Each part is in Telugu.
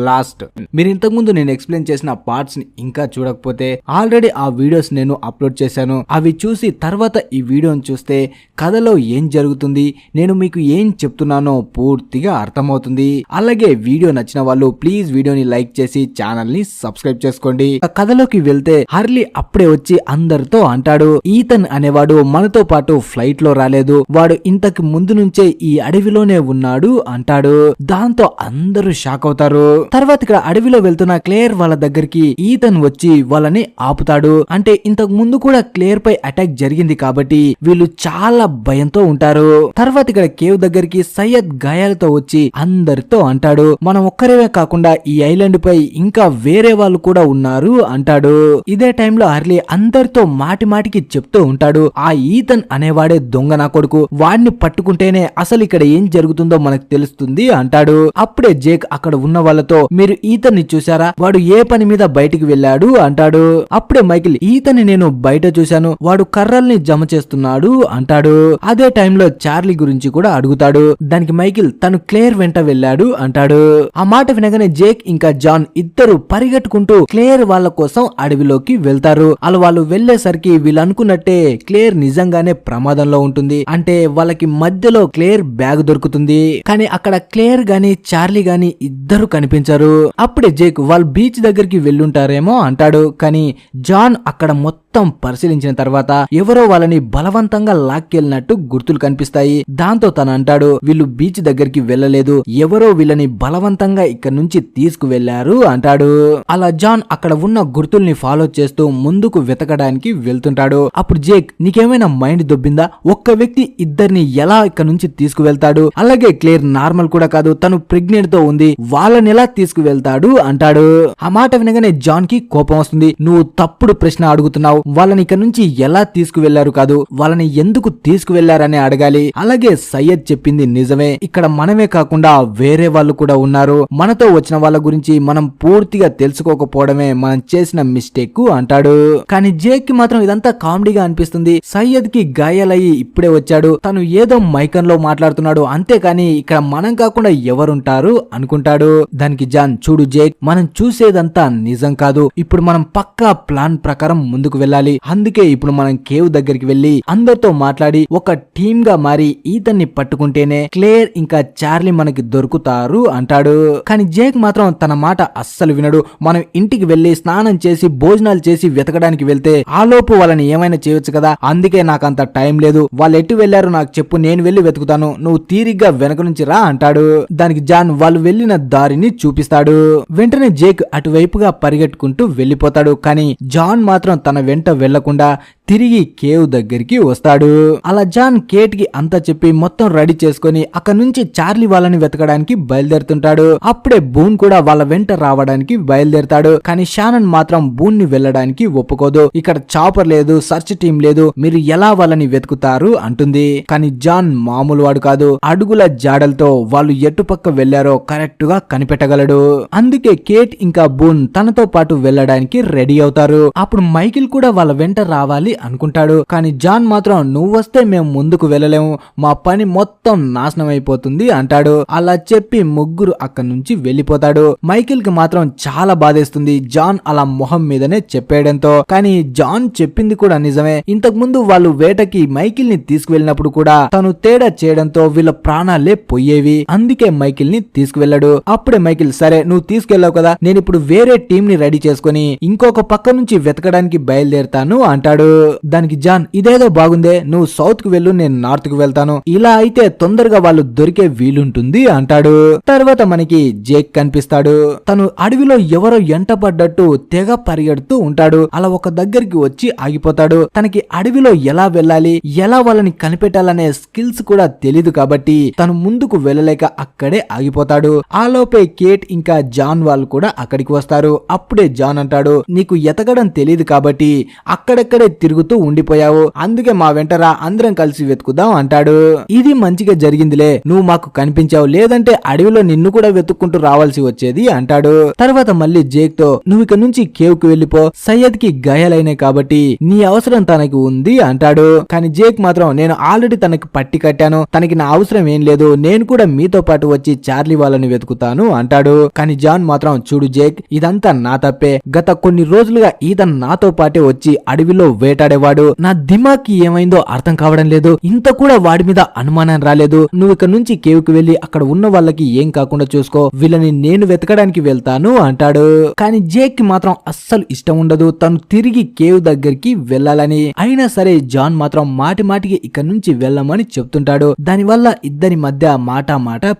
లాస్ట్. మీరు ఇంతకు ముందు నేను ఎక్స్ప్లెయిన్ చేసిన పార్ట్స్ ని ఇంకా చూడకపోతే ఆల్రెడీ ఆ వీడియోస్ నేను అప్లోడ్ చేశాను. అవి చూసి తర్వాత ఈ వీడియోని చూస్తే కథలో ఏం జరుగుతుంది, నేను మీకు ఏం చెప్తున్నానో పూర్తిగా అర్థమవుతుంది. అలాగే వీడియో నచ్చిన వాళ్ళు ప్లీజ్ వీడియోని లైక్ చేసి ఛానల్ ని సబ్స్క్రైబ్ చేసుకోండి. కథలోకి వెళ్తే హర్లీ అప్పుడే వచ్చి అందరితో అంటాడు, ఈథన్ అనేవాడు మనతో పాటు ఫ్లైట్ లో రాలేదు, వాడు ఇంతకు ముందు నుంచే ఈ అడవిలోనే ఉన్నాడు అంటాడు. దాంతో అందరూ షాక్ అవుతారు. తర్వాత ఇక్కడ అడవిలో వెళ్తున్న క్లేర్ వాళ్ళ దగ్గరికి ఈథన్ వచ్చి వాళ్ళని ఆపుతాడు. అంటే ఇంతకు ముందు కూడా క్లేర్ పై అటాక్ జరిగింది కాబట్టి వీళ్ళు చాలా భయంతో ఉంటారు. తర్వాత ఇక్కడ కేవ్ దగ్గరికి సయ్యద్ గాయాలతో వచ్చి అందరితో అంటాడు, మనం ఒక్కరేవే కాకుండా ఈ ఐలాండ్ పై ఇంకా వేరే వాళ్ళు కూడా ఉన్నారు అంటాడు. ఇదే టైంలో హర్లీ అందరితో మాటి మాటికి చెప్తూ ఉంటాడు, ఆ ఈథన్ అనేవాడే దొంగ నా కొడుకు, వాడిని పట్టుకుంటేనే అసలు ఇక్కడ ఏం జరుగుతుందో మనకు తెలుస్తుంది అంటాడు. అప్పుడే జేక్ అక్కడ ఉన్న వాళ్ళతో, మీరు ఈథన్ ని చూసారా, వాడు ఏ పని మీద బయటికి వెళ్ళాడు అంటాడు. అప్పుడే మైకిల్, ఈథన్ నేను బయట చూశాను, వాడు కర్రల్ని జమ చేస్తున్నాడు అంటాడు. అదే టైంలో చార్లీ గురించి కూడా అడుగుతాడు. దానికి మైకిల్, తను క్లేర్ వెంట వెళ్ళాడు అంటాడు. ఆ మాట వినగానే జేక్ ఇంకా జాన్ ఇద్దరు పరిగెట్టుకుంటూ క్లేర్ వాళ్ళ కోసం అడవిలోకి వెళ్తారు. అలా వాళ్ళు వెళ్లేసరికి వీళ్ళు అనుకున్నట్టే క్లేర్ నిజంగానే ప్రమాదంలో ఉంటుంది. అంటే వాళ్ళకి మధ్యలో క్లేర్ బ్యాగ్ దొరుకుతుంది. కానీ అక్కడ క్లేర్ గాని చార్లీ గాని ఇద్దరు కనిపించరు. అప్పుడే జేక్ వాళ్ళు బీచ్ దగ్గరికి వెళ్ళుంటారేమో అంటాడు. కానీ జాన్ అక్కడ మొత్తం పరిశీలించిన తర్వాత ఎవరో వాళ్ళని బలవంతంగా లాక్కెళ్ళినట్టు గుర్తులు కనిపిస్తాయి. దాంతో తను అంటాడు, వీళ్ళు బీచ్ దగ్గరికి వెళ్ళలేదు, ఎవరో వీళ్ళని బలవంతంగా ఇక్కడ నుంచి తీసుకువెళ్లారు అంటాడు. అలా జాన్ అక్కడ ఉన్న గుర్తుల్ని ఫాలో చేస్తూ ముందుకు వెతకడానికి వెళ్తుంటాడు. అప్పుడు జేక్, నీకేమైనా మైండ్ దొబ్బిందా, ఒక్క వ్యక్తి ఇద్దరిని ఎలా ఇక్కడ నుంచి తీసుకువెళ్తాడు, అలాగే క్లేర్ నార్మల్ కూడా కాదు, తను ప్రెగ్నెంట్ తో ఉంది, వాళ్ళని ఎలా తీసుకువెళ్తాడు అంటాడు. ఆ మాట వినగానే జాన్ కి కోపం వస్తుంది. నువ్వు తప్పుడు ప్రశ్న అడుగుతున్నావు, వాళ్ళని ఇక్కడ నుంచి ఎలా తీసుకువెళ్లారు కాదు, వాళ్ళని ఎందుకు తీసుకువెళ్లారని అడగాలి. అలాగే సయ్యద్ చెప్పింది నిజమే, ఇక్కడ మనమే కాకుండా వేరే వాళ్ళు కూడా ఉన్నారు, మనతో వచ్చిన వాళ్ళ గురించి మనం పూర్తిగా తెలుసుకోకపోవడమే మనం చేసిన మిస్టేక్ అంటాడు. కానీ జేక్ కి మాత్రం ఇదంతా కామెడీగా అనిపిస్తుంది. సయ్యద్ కి గాయాలయ్యి ఇప్పుడే వచ్చాడు, తను ఏదో మైకన్ లో మాట్లాడుతున్నాడు, అంతేకాని ఇక్కడ మనం కాకుండా ఎవరుంటారు అనుకుంటాడు. దానికి జాన్, చూడు జేక్, మనం చూసేదంతా నిజం కాదు, ఇప్పుడు మనం పక్కా ప్లాన్ ప్రకారం ముందుకు వెళ్ళాలి, అందుకే ఇప్పుడు మనం కేవ్ దగ్గరికి వెళ్లి అందరితో మాట్లాడి ఒక టీమ్ గా మారి ఈథన్ ని పట్టుకుంటేనే క్లేర్ ఇంకా చార్లీ మనకి దొరుకుతారు అంటాడు. కానీ జేక్ మాత్రం తన మాట అస్సలు వినడు. మనం ఇంటికి వెళ్లి స్నానం చేసి భోజనాలు చేసి వెతకడానికి వెళ్తే ఆలోపు వాళ్ళని ఏమైనా చేయొచ్చు కదా, అందుకే నాకంత టైం లేదు, వాళ్ళు ఎటు వెళ్లారో నాకు చెప్పు, నేను వెళ్లి వెతుకుతాను, నువ్వు తీరిగ్గా వెనక నుంచి రా అంటాడు. దానికి జాన్ వాళ్ళు వెళ్లిన దారిని చూపిస్తాడు. వెంటనే జేక్ అటువైపుగా పరిగెట్టుకుంటూ వెళ్లిపోతాడు. కానీ జాన్ మాత్రం తన వెంట వెళ్లకుండా తిరిగి కేవ్ దగ్గరికి వస్తాడు. అలా జాన్ కేట్ కి అంతా చెప్పి మొత్తం రెడీ చేసుకుని అక్కడ నుంచి చార్లీ వాళ్ళని వెతకడానికి బయలుదేరుతుంటాడు. అప్పుడే బూన్ కూడా వాళ్ళ వెంట రావడానికి బయలుదేరతాడు. కానీ షానన్ మాత్రం బూన్ ని వెళ్ళడానికి ఒప్పుకోదు. ఇక్కడ చాపర్ లేదు, సర్చ్ టీం లేదు, మీరు ఎలా వాళ్ళని వెతుకుతారు అంటుంది. కానీ జాన్ మామూలు వాడు కాదు, అడుగుల జాడలతో వాళ్ళు ఎటుపక్క వెళ్లారో కరెక్ట్ గా కనిపెట్టగలడు. అందుకే కేట్ ఇంకా బూన్ తనతో పాటు వెళ్ళడానికి రెడీ అవుతారు. అప్పుడు మైకిల్ కూడా వాళ్ళ వెంట రావాలి అనుకుంటాడు. కానీ జాన్ మాత్రం, నువ్వు వస్తే మేము ముందుకు వెళ్ళలేము, మా పని మొత్తం నాశనం అయిపోతుంది అంటాడు. అలా చెప్పి ముగ్గురు అక్కడి నుంచి వెళ్లిపోతాడు. మైకిల్ కి మాత్రం చాలా బాధేస్తుంది జాన్ అలా మొహం మీదనే చెప్పేయడంతో. కానీ జాన్ చెప్పింది కూడా నిజమే, ఇంతకు ముందు వాళ్ళు వేటకి మైకిల్ ని తీసుకువెళ్ళినప్పుడు కూడా తను తేడా చేయడంతో వీళ్ళ ప్రాణాలే పోయేవి, అందుకే మైకిల్ ని తీసుకువెళ్ళాడు. అప్పుడే మైకిల్, సరే నువ్వు తీసుకెళ్లావు కదా, నేను ఇప్పుడు వేరే టీం ని రెడీ చేసుకుని ఇంకొక పక్క నుంచి వెతకడానికి బయలుదేరతాను అంటాడు. దానికి జాన్, ఇదేదో బాగుందే, నువ్వు సౌత్ కు వెళ్ళు, నేను నార్త్ కు వెళ్తాను, ఇలా అయితే తొందరగా వాళ్ళు దొరికే వీలుంటుంది అంటాడు. తర్వాత మనకి జేక్ కనిపిస్తాడు. తను అడవిలో ఎవరో ఎంటపడ్డట్టు తెగ పరిగెడుతూ ఉంటాడు. అలా ఒక దగ్గరికి వచ్చి ఆగిపోతాడు. తనకి అడవిలో ఎలా వెళ్ళాలి, ఎలా వాళ్ళని కనిపెట్టాలనే స్కిల్స్ కూడా తెలీదు కాబట్టి తను ముందుకు వెళ్ళలేక అక్కడే ఆగిపోతాడు. ఆలోపే కేట్ ఇంకా జాన్ వాళ్ళు కూడా అక్కడికి వస్తారు. అప్పుడే జాన్ అంటాడు, నీకు ఎతకడం తెలీదు కాబట్టి అక్కడక్కడే తిరుగు తిరుగుతూ ఉండిపోయావు, అందుకే మా వెంటరా అందరం కలిసి వెతుకుదాం అంటాడు. ఇది మంచిగా జరిగిందిలే, నువ్వు మాకు కనిపించావు, లేదంటే అడవిలో నిన్ను కూడా వెతుక్కుంటూ రావాల్సి వచ్చేది అంటాడు. తర్వాత మళ్ళీ జేక్ తో నువ్వు ఇక నుంచి కేవ్ కు వెళ్లిపో, సయ్యద్ కి గాయాలైనాయి కాబట్టి నీ అవసరం తనకి ఉంది అంటాడు. కానీ జేక్ మాత్రం నేను ఆల్రెడీ తనకి పట్టి కట్టాను, తనకి నా అవసరం ఏం లేదు, నేను కూడా మీతో పాటు వచ్చి చార్లీ వాళ్ళని వెతుకుతాను అంటాడు. కానీ జాన్ మాత్రం చూడు జేక్, ఇదంతా నా తప్పే, గత కొన్ని రోజులుగా ఈతను నాతో పాటే వచ్చి అడవిలో వేటాడేవాడు, నా దిమాకి ఏమైందో అర్థం కావడం లేదు, ఇంత కూడా వాడి మీద అనుమానం రాలేదు, నువ్వు ఇక్కడ నుంచి కేవ్ కు వెళ్లి అక్కడ ఉన్న వాళ్ళకి ఏం కాకుండా చూసుకో, వీళ్ళని నేను వెతకడానికి వెళ్తాను అంటాడు. కానీ జేక్ కి మాత్రం అస్సలు ఇష్టం ఉండదు తను తిరిగి కేవ్ దగ్గరికి వెళ్ళాలని. అయినా సరే జాన్ మాత్రం మాటి మాటికి ఇక్కడ నుంచి వెళ్ళమని చెప్తుంటాడు. దానివల్ల ఇద్దరి మధ్య మాట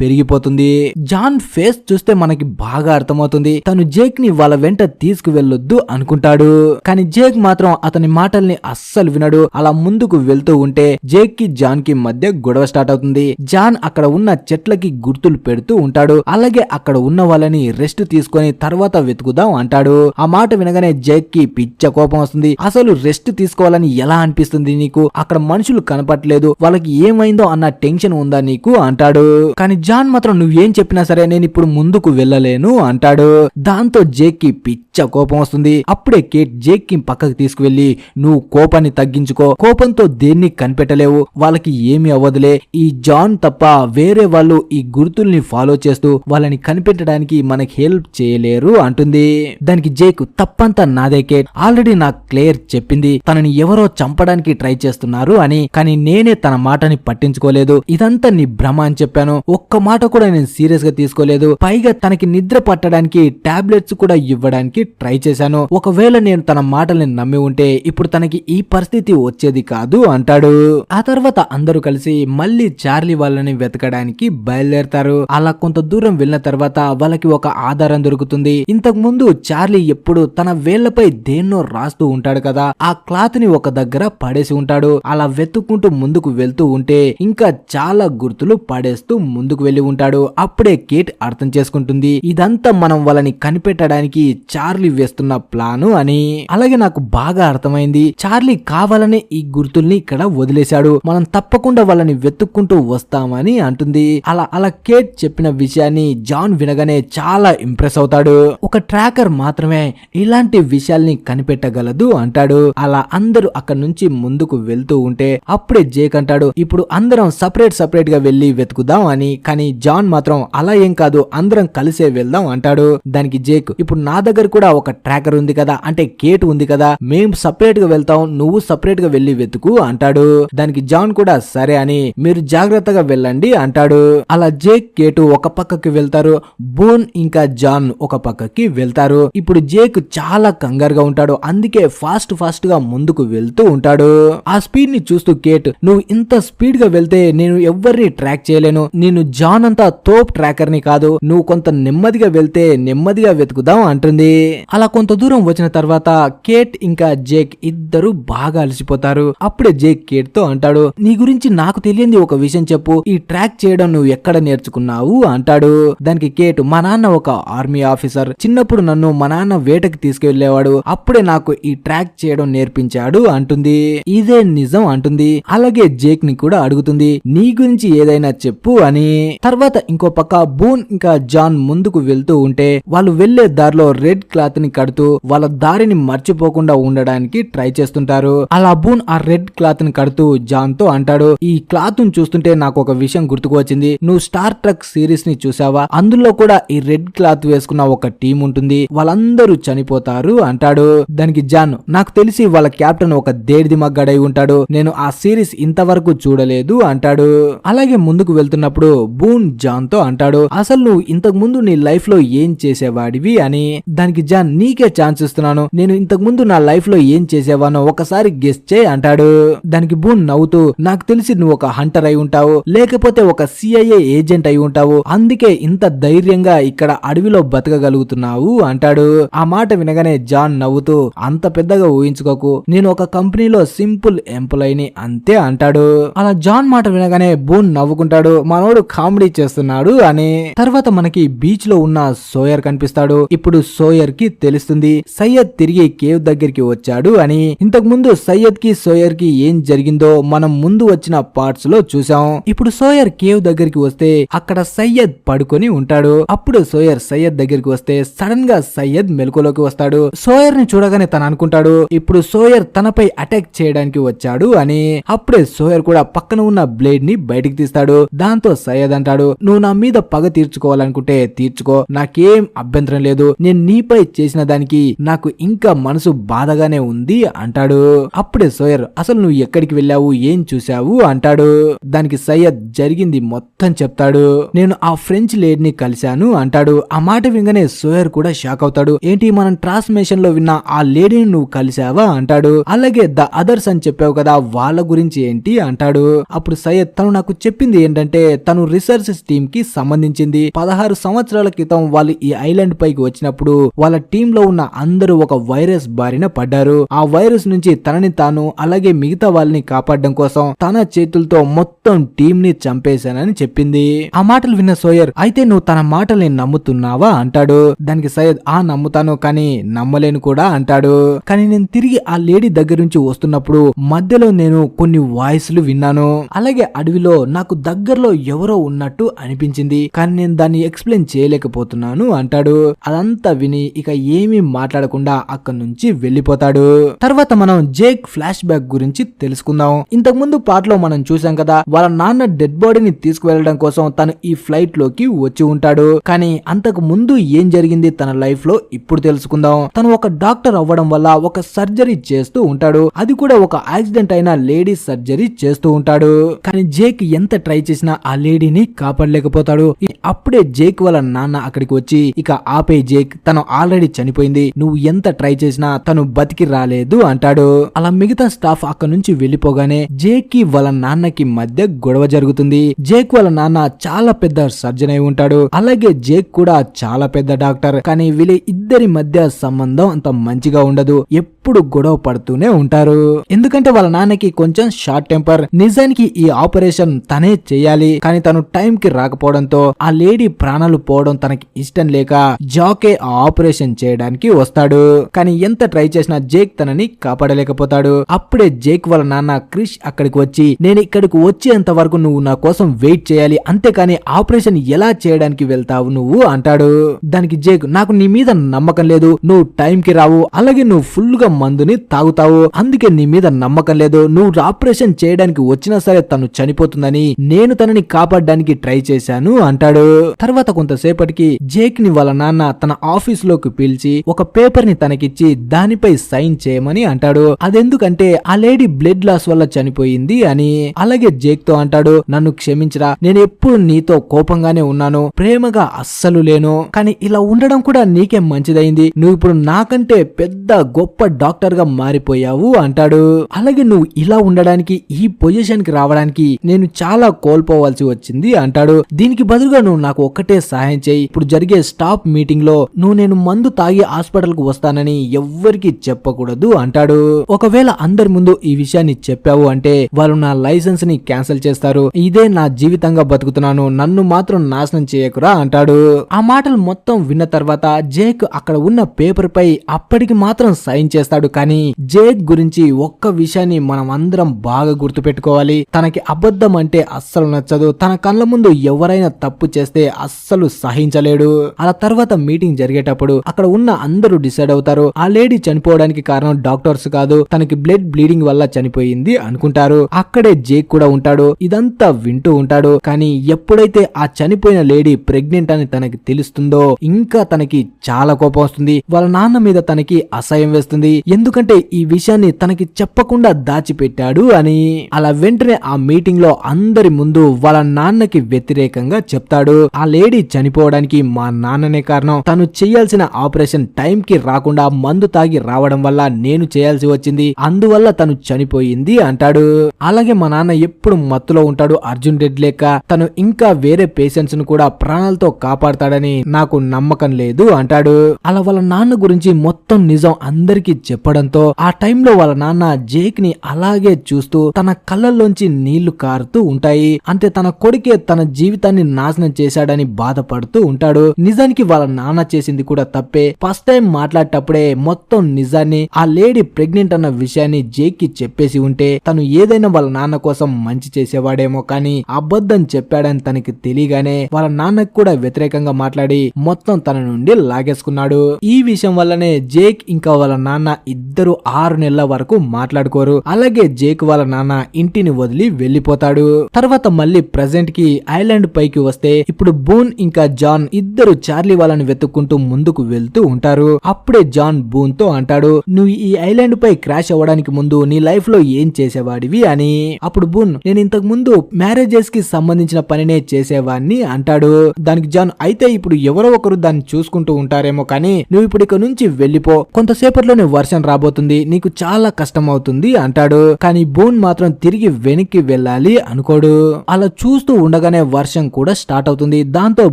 పెరిగిపోతుంది. జాన్ ఫేస్ చూస్తే మనకి బాగా అర్థమవుతుంది, తను జేక్ ని వాళ్ళ వెంట తీసుకువెళ్ళొద్దు అనుకుంటాడు. కానీ జేక్ మాత్రం అతని మాటల్ని అస్సలు వినడు. అలా ముందుకు వెళ్తూ ఉంటే జేక్ కి జాన్ కి మధ్య గొడవ స్టార్ట్ అవుతుంది. జాన్ అక్కడ ఉన్న చెట్లకి గుర్తులు పెడుతూ ఉంటాడు, అలాగే అక్కడ ఉన్న వాళ్ళని రెస్ట్ తీసుకొని తర్వాత వెతుకుదాం అంటాడు. ఆ మాట వినగానే జేక్ కి పిచ్చ కోపం వస్తుంది. అసలు రెస్ట్ తీసుకోవాలని ఎలా అనిపిస్తుంది నీకు, అక్కడ మనుషులు కనపట్లేదు, వాళ్ళకి ఏమైందో అన్న టెన్షన్ ఉందా నీకు అంటాడు. కానీ జాన్ మాత్రం నువ్వేం చెప్పినా సరే నేను ఇప్పుడు ముందుకు వెళ్ళలేను అంటాడు. దాంతో జేక్ కి పిచ్చ కోపం వస్తుంది. అప్పుడే కేట్ జేక్ కి పక్కకి తీసుకువెళ్లి నువ్వు కోపాన్ని తగ్గించుకో, కోపంతో దేన్ని కనిపెట్టలేవు, వాళ్ళకి ఏమి అవ్వదులే, ఈ జాన్ తప్ప వేరే వాళ్ళు ఈ గుర్తుల్ని ఫాలో చేస్తూ వాళ్ళని కనిపెట్టడానికి మనకి హెల్ప్ చేయలేరు అంటుంది. దానికి జేక్ తప్పంతా నాదే కేట్, ఆల్రెడీ నాకు క్లియర్ చెప్పింది తనని ఎవరో చంపడానికి ట్రై చేస్తున్నారు అని, కానీ నేనే తన మాటని పట్టించుకోలేదు, ఇదంతా నీ భ్రమ అని చెప్పాను, ఒక్క మాట కూడా నేను సీరియస్ గా తీసుకోలేదు, పైగా తనకి నిద్ర పట్టడానికి టాబ్లెట్స్ కూడా ఇవ్వడానికి ట్రై చేశాను, ఒకవేళ నేను తన మాటల్ని నమ్మి ఉంటే ఇప్పుడు తనకి ఈ పరిస్థితి వచ్చేది కాదు అంటాడు. ఆ తర్వాత అందరూ కలిసి మళ్ళీ చార్లీ వాళ్ళని వెతకడానికి బయలుదేరతారు. అలా కొంత దూరం వెళ్ళిన తర్వాత వాళ్ళకి ఒక ఆధారం దొరుకుతుంది. ఇంతకు ముందు చార్లీ ఎప్పుడు తన వేళ్లపై దేన్నో రాస్తూ ఉంటాడు కదా, ఆ క్లాత్ ని ఒక దగ్గర పడేసి ఉంటాడు. అలా వెతుక్కుంటూ ముందుకు వెళ్తూ ఉంటే ఇంకా చాలా గుర్తులు పడేస్తూ ముందుకు వెళ్లి ఉంటాడు. అప్పుడే కేట్ అర్థం చేసుకుంటుంది ఇదంతా మనం వాళ్ళని కనిపెట్టడానికి చార్లీ వేస్తున్న ప్లాను అని. అలాగే నాకు బాగా అర్థమైంది, చార్లీ కావాలనే ఈ గుర్తుల్ని ఇక్కడ వదిలేశాడు, మనం తప్పకుండా వాళ్ళని వెతుక్కుంటూ వస్తామని అంటుంది. అలా కేట్ చెప్పిన విషయాన్ని జాన్ వినగానే చాలా ఇంప్రెస్ అవుతాడు. ఒక ట్రాకర్ మాత్రమే ఇలాంటి విషయాల్ని కనిపెట్టగలదు అంటాడు. అలా అందరూ అక్కడి నుంచి ముందుకు వెళ్తూ ఉంటే అప్పుడే జేక్ అంటాడు ఇప్పుడు అందరం సపరేట్ గా వెళ్లి వెతుకుదాం అని. కానీ జాన్ మాత్రం అలా ఏం కాదు, అందరం కలిసే వెళ్దాం అంటాడు. దానికి జేక్ ఇప్పుడు నా దగ్గర కూడా ఒక ట్రాకర్ ఉంది కదా, అంటే కేట్ ఉంది కదా, మేం సపరేట్ గా వెళ్తాం, నువ్వు సపరేట్ గా వెళ్లి వెతుకు అంటాడు. దానికి జాన్ కూడా సరే అని మీరు జాగ్రత్తగా వెళ్ళండి అంటాడు. అలా జేక్ కేటు ఒక పక్కకి వెళ్తారు, బోన్ ఇంకా జాన్ ఒక పక్కకి వెళ్తారు. ఇప్పుడు జేక్ చాలా కంగారుగా ఉంటాడు, అందుకే ఫాస్ట్ గా ముందుకు వెళ్తూ ఉంటాడు. ఆ స్పీడ్ ని చూస్తూ కేట్ నువ్వు ఇంత స్పీడ్ గా వెళ్తే నేను ఎవ్వరిని ట్రాక్ చేయలేను, నేను జాన్ అంతా తోప్ ట్రాకర్ ని కాదు, నువ్వు కొంత నెమ్మదిగా వెళ్తే నెమ్మదిగా వెతుకుదాం అంటుంది. అలా కొంత దూరం వచ్చిన తర్వాత కేట్ ఇంకా జేక్ ఇద్దరు బాగా అలసిపోతారు. అప్పుడే జేక్ కేట్ తో అంటాడు నీ గురించి నాకు తెలియంది ఒక విషయం చెప్పు, ఈ ట్రాక్ చేయడం నువ్వు ఎక్కడ నేర్చుకున్నావు అంటాడు. దానికి కేట్ మా నాన్న ఒక ఆర్మీ ఆఫీసర్, చిన్నప్పుడు నన్ను మా నాన్న వేటకి తీసుకెళ్లేవాడు, అప్పుడే నాకు ఈ ట్రాక్ చేయడం నేర్పించాడు అంటుంది. ఇదే నిజం అంటుంది. అలాగే జేక్ ని కూడా అడుగుతుంది నీ గురించి ఏదైనా చెప్పు అని. తర్వాత ఇంకో పక్క బూన్ ఇంకా జాన్ ముందుకు వెళ్తూ ఉంటే వాళ్ళు వెళ్లే దారిలో రెడ్ క్లాత్ ని కడుతూ వాళ్ళ దారిని మర్చిపోకుండా ఉండడానికి ట్రై చేస్తుంటారు. అలా బూన్ ఆ రెడ్ క్లాత్ ని కడుతూ జాన్ తో అంటాడు ఈ క్లాత్ ను చూస్తుంటే నాకు ఒక విషయం గుర్తుకు వచ్చింది, నువ్వు స్టార్ ట్రెక్ సిరీస్ ని చూసావా, అందులో కూడా ఈ రెడ్ క్లాత్ వేసుకున్న ఒక టీం ఉంటుంది, వాళ్ళందరూ చనిపోతారు అంటాడు. దానికి జాన్ నాకు తెలిసి వాళ్ళ కెప్టెన్ ఒక దేడిది మగ్గాడై ఉంటాడు, నేను ఆ సిరీస్ ఇంతవరకు చూడలేదు అంటాడు. అలాగే ముందుకు వెళ్తున్నప్పుడు బూన్ జాన్ తో అంటాడు అసలు నువ్వు ఇంతకు ముందు నీ లైఫ్ లో ఏం చేసేవాడివి అని. దానికి జాన్ నీకే ఛాన్స్ ఇస్తున్నాను, నేను ఇంతకు ముందు నా లైఫ్ లో ఏం చేసేవానో ఒకసారి గెస్ చేయి అంటాడు. దానికి బూన్ నవ్వుతూ నాకు తెలిసి నువ్వు ఒక హంటర్ అయి ఉంటావు, లేకపోతే ఒక CIA ఏజెంట్ అయి ఉంటావు, అందుకే ఇంత ధైర్యంగా ఇక్కడ అడవిలో బతకగలుగుతున్నావు అంటాడు. ఆ మాట వినగానే జాన్ నవ్వుతూ అంత పెద్దగా ఊహించుకోకు, నేను ఒక కంపెనీలో సింపుల్ ఎంప్లాయీని అంతే అంటాడు. అలా జాన్ మాట వినగానే బూన్ నవ్వుకుంటాడు మనోడు కామెడీ చేస్తున్నాడు అని. తర్వాత మనకి బీచ్ లో ఉన్న సోయర్ కనిపిస్తాడు. ఇప్పుడు సోయర్ కి తెలుస్తుంది సయ్యద్ తిరిగి కేవ్ దగ్గరికి వచ్చాడు అని. ఇంతకు ముందు సయ్యద్ కి సోయర్ కి ఏం జరిగిందో మనం ముందు వచ్చిన పార్ట్స్ లో చూసాం. ఇప్పుడు సోయర్ కేవ్ దగ్గరికి వస్తే అక్కడ సయ్యద్ పడుకొని ఉంటాడు. అప్పుడు సయ్యద్ దగ్గరికి వస్తే సడన్ గా సయ్యద్ మెలకులోకి వస్తాడు. సోయర్ ని చూడగానే తను అనుకుంటాడు ఇప్పుడు సోయర్ తనపై అటాక్ చేయడానికి వచ్చాడు అని. అప్పుడే సోయర్ కూడా పక్కన ఉన్న బ్లేడ్ ని బయటికి తీస్తాడు. దాంతో సయ్యద్ అంటాడు నువ్వు నా మీద పగ తీర్చుకోవాలనుకుంటే తీర్చుకో, నాకేం అభ్యంతరం లేదు, నేను నీపై చేసిన దానికి నాకు ఇంకా మనసు బాధగానే ఉంది అంటాడు. అప్పుడే సోయర్ అసలు నువ్వు ఎక్కడికి వెళ్ళావు, ఏం చూసావు అంటాడు. దానికి సయ్యద్ జరిగింది మొత్తం చెప్తాడు. నేను ఆ ఫ్రెంచ్ లేడీని కలిశాను అంటాడు. ఆ మాట వినగానే సోయర్ కూడా షాక్ అవుతాడు. ఏంటి మనం ట్రాన్స్మిషన్ లో విన్న ఆ లేడీని నువ్వు కలిసావా అంటాడు. అలాగే ద అదర్స్ అని చెప్పావు కదా వాళ్ళ గురించి ఏంటి అంటాడు. అప్పుడు సయ్యద్ తను నాకు చెప్పింది ఏంటంటే తను రీసెర్చ్ టీమ్ కి సంబంధించింది. 16 సంవత్సరాల క్రితం వాళ్ళు ఈ ఐలాండ్ పైకి వచ్చినప్పుడు వాళ్ళ టీమ్ లో ఉన్న అందరూ ఒక వైరస్ బారిన పడ్డారు. ఆ వైరస్ నుంచి తనని తాను అలాగే మిగతా వాళ్ళని కాపాడడం కోసం తన చేతులతో మొత్తం టీం ని చంపేశానని చెప్పింది. ఆ మాటలు విన్న సోయర్ అయితే నువ్వు తన మాటల్ని నమ్ముతున్నావా అంటాడు. దానికి సయ్యద్ నమ్ముతాను కానీ నమ్మలేను కూడా అంటాడు. కానీ నేను తిరిగి ఆ లేడీ దగ్గర నుంచి వస్తున్నప్పుడు మధ్యలో నేను కొన్ని వాయిస్లు విన్నాను. అలాగే అడవిలో నాకు దగ్గరలో ఎవరో ఉన్నట్టు అనిపించింది కానీ నేను దాన్ని ఎక్స్ప్లెయిన్ చేయలేకపోతున్నాను అంటాడు. అదంతా విని ఇక ఏమీ మాట్లాడకుండా అక్కడి నుంచి వెళ్లిపోతాడు. తర్వాత మనం జేక్ ఫ్లాష్ బ్యాక్ గురించి తెలుసుకుందాం. ఇంతకు ముందు పార్ట్ లో మనం చూసాం కదా వాళ్ళ నాన్న డెడ్ బాడీని తీసుకువెళ్లడం కోసం తను ఈ ఫ్లైట్ లోకి వచ్చి ఉంటాడు. కానీ అంతకు ముందు ఏం జరిగింది తన లైఫ్ లో ఇప్పుడు తెలుసుకుందాం. తను ఒక డాక్టర్ అవ్వడం వల్ల ఒక సర్జరీ చేస్తూ ఉంటాడు. అది కూడా ఒక యాక్సిడెంట్ అయిన లేడీ సర్జరీ చేస్తూ ఉంటాడు. కానీ జేక్ ఎంత ట్రై చేసినా ఆ లేడీని కాపాడలేకపోతాడు. అప్పుడే జేక్ వాళ్ళ నాన్న అక్కడికి వచ్చి ఇక ఆపే జేక్, తను ఆల్రెడీ చనిపోయింది, నువ్వు ఎంత ట్రై చేసినా తను బతికి రాలేదు అంటాడు. అలా మిగతా స్టాఫ్ అక్కడ నుంచి వెళ్లిపోగానే జేక్ కి వాళ్ళ నాన్నకి మధ్య గొడవ జరుగుతుంది. జేక్ వాళ్ళ నాన్న చాలా పెద్ద సర్జన్ అయి ఉంటాడు. అలాగే జేక్ కూడా చాలా పెద్ద డాక్టర్. కానీ వీళ్ళ ఇద్దరి మధ్య సంబంధం అంత మంచిగా ఉండదు. ఎప్పుడు గొడవ పడుతూనే ఉంటారు. ఎందుకంటే వాళ్ళ నాన్నకి కొంచెం షార్ట్ టెంపర్. నిజానికి ఈ ఆపరేషన్ తనే చేయాలి కానీ తను టైం కి రాకపోవడంతో ఆ లేడీ ప్రాణాలు పోవడం తనకి ఇష్టం లేక జాకే ఆ ఆపరేషన్ చేయడానికి వస్తాడు. కానీ ఎంత ట్రై చేసినా జేక్ తనని కాపాడలేకపోతాడు. అప్పుడే జేక్ వాళ్ళ నాన్న క్రిష్ అక్కడికి వచ్చి నేను ఇక్కడికి వచ్చేంత వరకు నువ్వు నా కోసం వెయిట్ చేయాలి, అంతేకాని ఆపరేషన్ ఎలా చేయడానికి వెళ్తావు నువ్వు అంటాడు. దానికి జేక్ నాకు నీ మీద నమ్మకం లేదు, నువ్వు టైం కి రావు, అలాగే నువ్వు ఫుల్ గా మందుని తాగుతావు, అందుకే నీ మీద నమ్మకం లేదు, నువ్వు ఆపరేషన్ చేయడానికి వచ్చినా సరే తను చనిపోతుందని నేను తనని కాపాడడానికి ట్రై చేశాను అంటాడు. తర్వాత కొంతసేపటికి జేక్ ని వాళ్ళ నాన్న తన ఆఫీస్ లోకి పిలిచి ఒక పేపర్ ని తనకిచ్చి దానిపై సైన్ చేయమని అంటాడు. అదెందుకంటే ఆ లేడీ బ్లడ్ లాస్ వల్ల చనిపోయింది అని. అలాగే జేక్ తో అంటాడు నన్ను క్షమించరా, నేను ఎప్పుడు నీతో కోపంగానే ఉన్నాను, ప్రేమగా అస్సలు లేను, కానీ ఇలా ఉండడం కూడా నీకే మంచిదైంది, నువ్వు ఇప్పుడు నాకంటే పెద్ద గొప్ప డాక్టర్ గా మారిపోయావు అంటాడు. అలాగే నువ్వు ఇలా ఉండడానికి ఈ పొజిషన్ కి రావడానికి నేను చాలా కోల్పోవాల్సి వచ్చింది అంటాడు. దీనికి బదులుగా నువ్వు నాకు ఒక్కటే సహాయం చేయి, ఇప్పుడు జరిగే స్టాఫ్ మీటింగ్ లో నువ్వు నేను మందు తాగి హాస్పిటల్ కు వస్తానని ఎవ్వరికి చెప్పకూడదు అంటాడు. ఒకవేళ అందరి ముందు ఈ విషయాన్ని చెప్పావు అంటే వాళ్ళు నా లైసెన్స్ ని క్యాన్సిల్ చేస్తారు, ఇదే నా జీవితంగా బతుకుతున్నాను, నన్ను మాత్రం నాశనం చేయకురా అంటాడు. ఆ మాటలు మొత్తం విన్న తర్వాత జేక్ అక్కడ ఉన్న పేపర్ పై అప్పటికి మాత్రం సైన్ చేస్తాడు. కానీ జేక్ గురించి ఒక్క విషయాన్ని మనం అందరం బాగా గుర్తు పెట్టుకోవాలి, తనకి అబద్ధం అంటే అస్సలు నచ్చదు, తన కళ్ళ ముందు ఎవరైనా తప్పు చేస్తే అస్సలు సహించలేడు. అలా తర్వాత మీటింగ్ జరిగేటప్పుడు అక్కడ ఉన్న అందరూ డిసైడ్ అవుతారు ఆ లేడీ చనిపోవడానికి కారణం డాక్టర్స్ కాదు, తనకి బ్లడ్ బ్లీడింగ్ వల్ల చనిపోయింది అనుకుంటారు. అక్కడే జేక్ కూడా ఉంటాడు. ఇదంతా వింటూ ఉంటాడు. కానీ ఎప్పుడైతే ఆ చనిపోయిన లేడీ ప్రెగ్నెంట్ అని తనకి తెలుస్తుందో ఇంకా తనకి చాలా కోపం వస్తుంది. వాళ్ళ నాన్న మీద తనకి అసహ్యం వేస్తుంది. ఎందుకంటే ఈ విషయాన్ని తనకి చెప్పకుండా దాచిపెట్టాడు అని. అలా వెంటనే ఆ మీటింగ్ లో అందరి ముందు వాళ్ళ నాన్నకి వ్యతిరేకంగా చెప్తాడు. ఆ లేడీ చనిపోవడానికి మా నాన్ననే కారణం, తను చేయాల్సిన ఆపరేషన్ టైం కి రాకుండా మందు తాగి రావడం వల్ల నేను చేయాల్సి వచ్చింది, అందువల్ల తను చనిపోయింది అంటాడు. అలాగే మా నాన్న ఎప్పుడు మత్తులో ఉంటాడు అర్జున్ రెడ్డి లేక, తను ఇంకా వేరే పేషెంట్స్ ను కూడా ప్రాణాలతో కాపాడతాడని నాకు నమ్మకం లేదు అంటాడు. అలా వాళ్ళ నాన్న గురించి మొత్తం నిజం అందరికీ చెప్పడంతో ఆ టైంలో వాళ్ళ నాన్న జేక్ ని అలాగే చూస్తూ తన కళ్ళల్లోంచి నీళ్లు కారుతూ ఉంటాయి. అంటే తన కొడుకే తన జీవితాన్ని నాశనం చేశాడని బాధపడుతూ ఉంటాడు. నిజానికి వాళ్ళ నాన్న చేసింది కూడా తప్పే. ఫస్ట్ టైం మాట్లాడేటప్పుడే మొత్తం నిజాన్ని ఆ లేడీ చెల్లి ప్రెగ్నెంట్ అన్న విషయాన్ని జేక్ కి చెప్పేసి ఉంటే తను ఏదైనా వాళ్ళ నాన్న కోసం మంచి చేసేవాడేమో, కానీ అబద్ధం చెప్పాడని తనకి తెలియగానే వాళ్ళ నాన్నకు కూడా వ్యతిరేకంగా మాట్లాడి మొత్తం తన నుండి లాగేసుకున్నాడు. ఈ విషయం వల్లనే జేక్ ఇంకా వాళ్ళ నాన్న ఇద్దరు 6 నెలల వరకు మాట్లాడుకోరు. అలాగే జేక్ వాళ్ళ నాన్న ఇంటిని వదిలి వెళ్లిపోతాడు. తర్వాత మళ్ళీ ప్రెజెంట్ కి ఐలాండ్ పైకి వస్తే ఇప్పుడు బూన్ ఇంకా జాన్ ఇద్దరు చార్లీ వాళ్ళని వెతుక్కుంటూ ముందుకు వెళ్తూ ఉంటారు. అప్పుడే జాన్ బూన్ తో అంటాడు, నువ్వు ఈ ఐలాండ్ పై క్రాష్ అవ్వడానికి ముందు నీ లైఫ్ లో ఏం చేసేవాడివి అని. అప్పుడు బూన్, నేను ఇంతకు ముందు మ్యారేజెస్ కి సంబంధించిన పనినే చేసేవాడిని అంటాడు. దానికి జాన్, అయితే ఇప్పుడు ఎవరో ఒకరు దాన్ని చూసుకుంటూ ఉంటారేమో, కానీ నువ్వు ఇప్పుడు ఇక నుంచి వెళ్లిపో, కొంతసేపట్లోనే వర్షం రాబోతుంది, నీకు చాలా కష్టం అవుతుంది అంటాడు. కానీ బూన్ మాత్రం తిరిగి వెనక్కి వెళ్ళాలి అనుకోడు. అలా చూస్తూ ఉండగానే వర్షం కూడా స్టార్ట్ అవుతుంది. దాంతో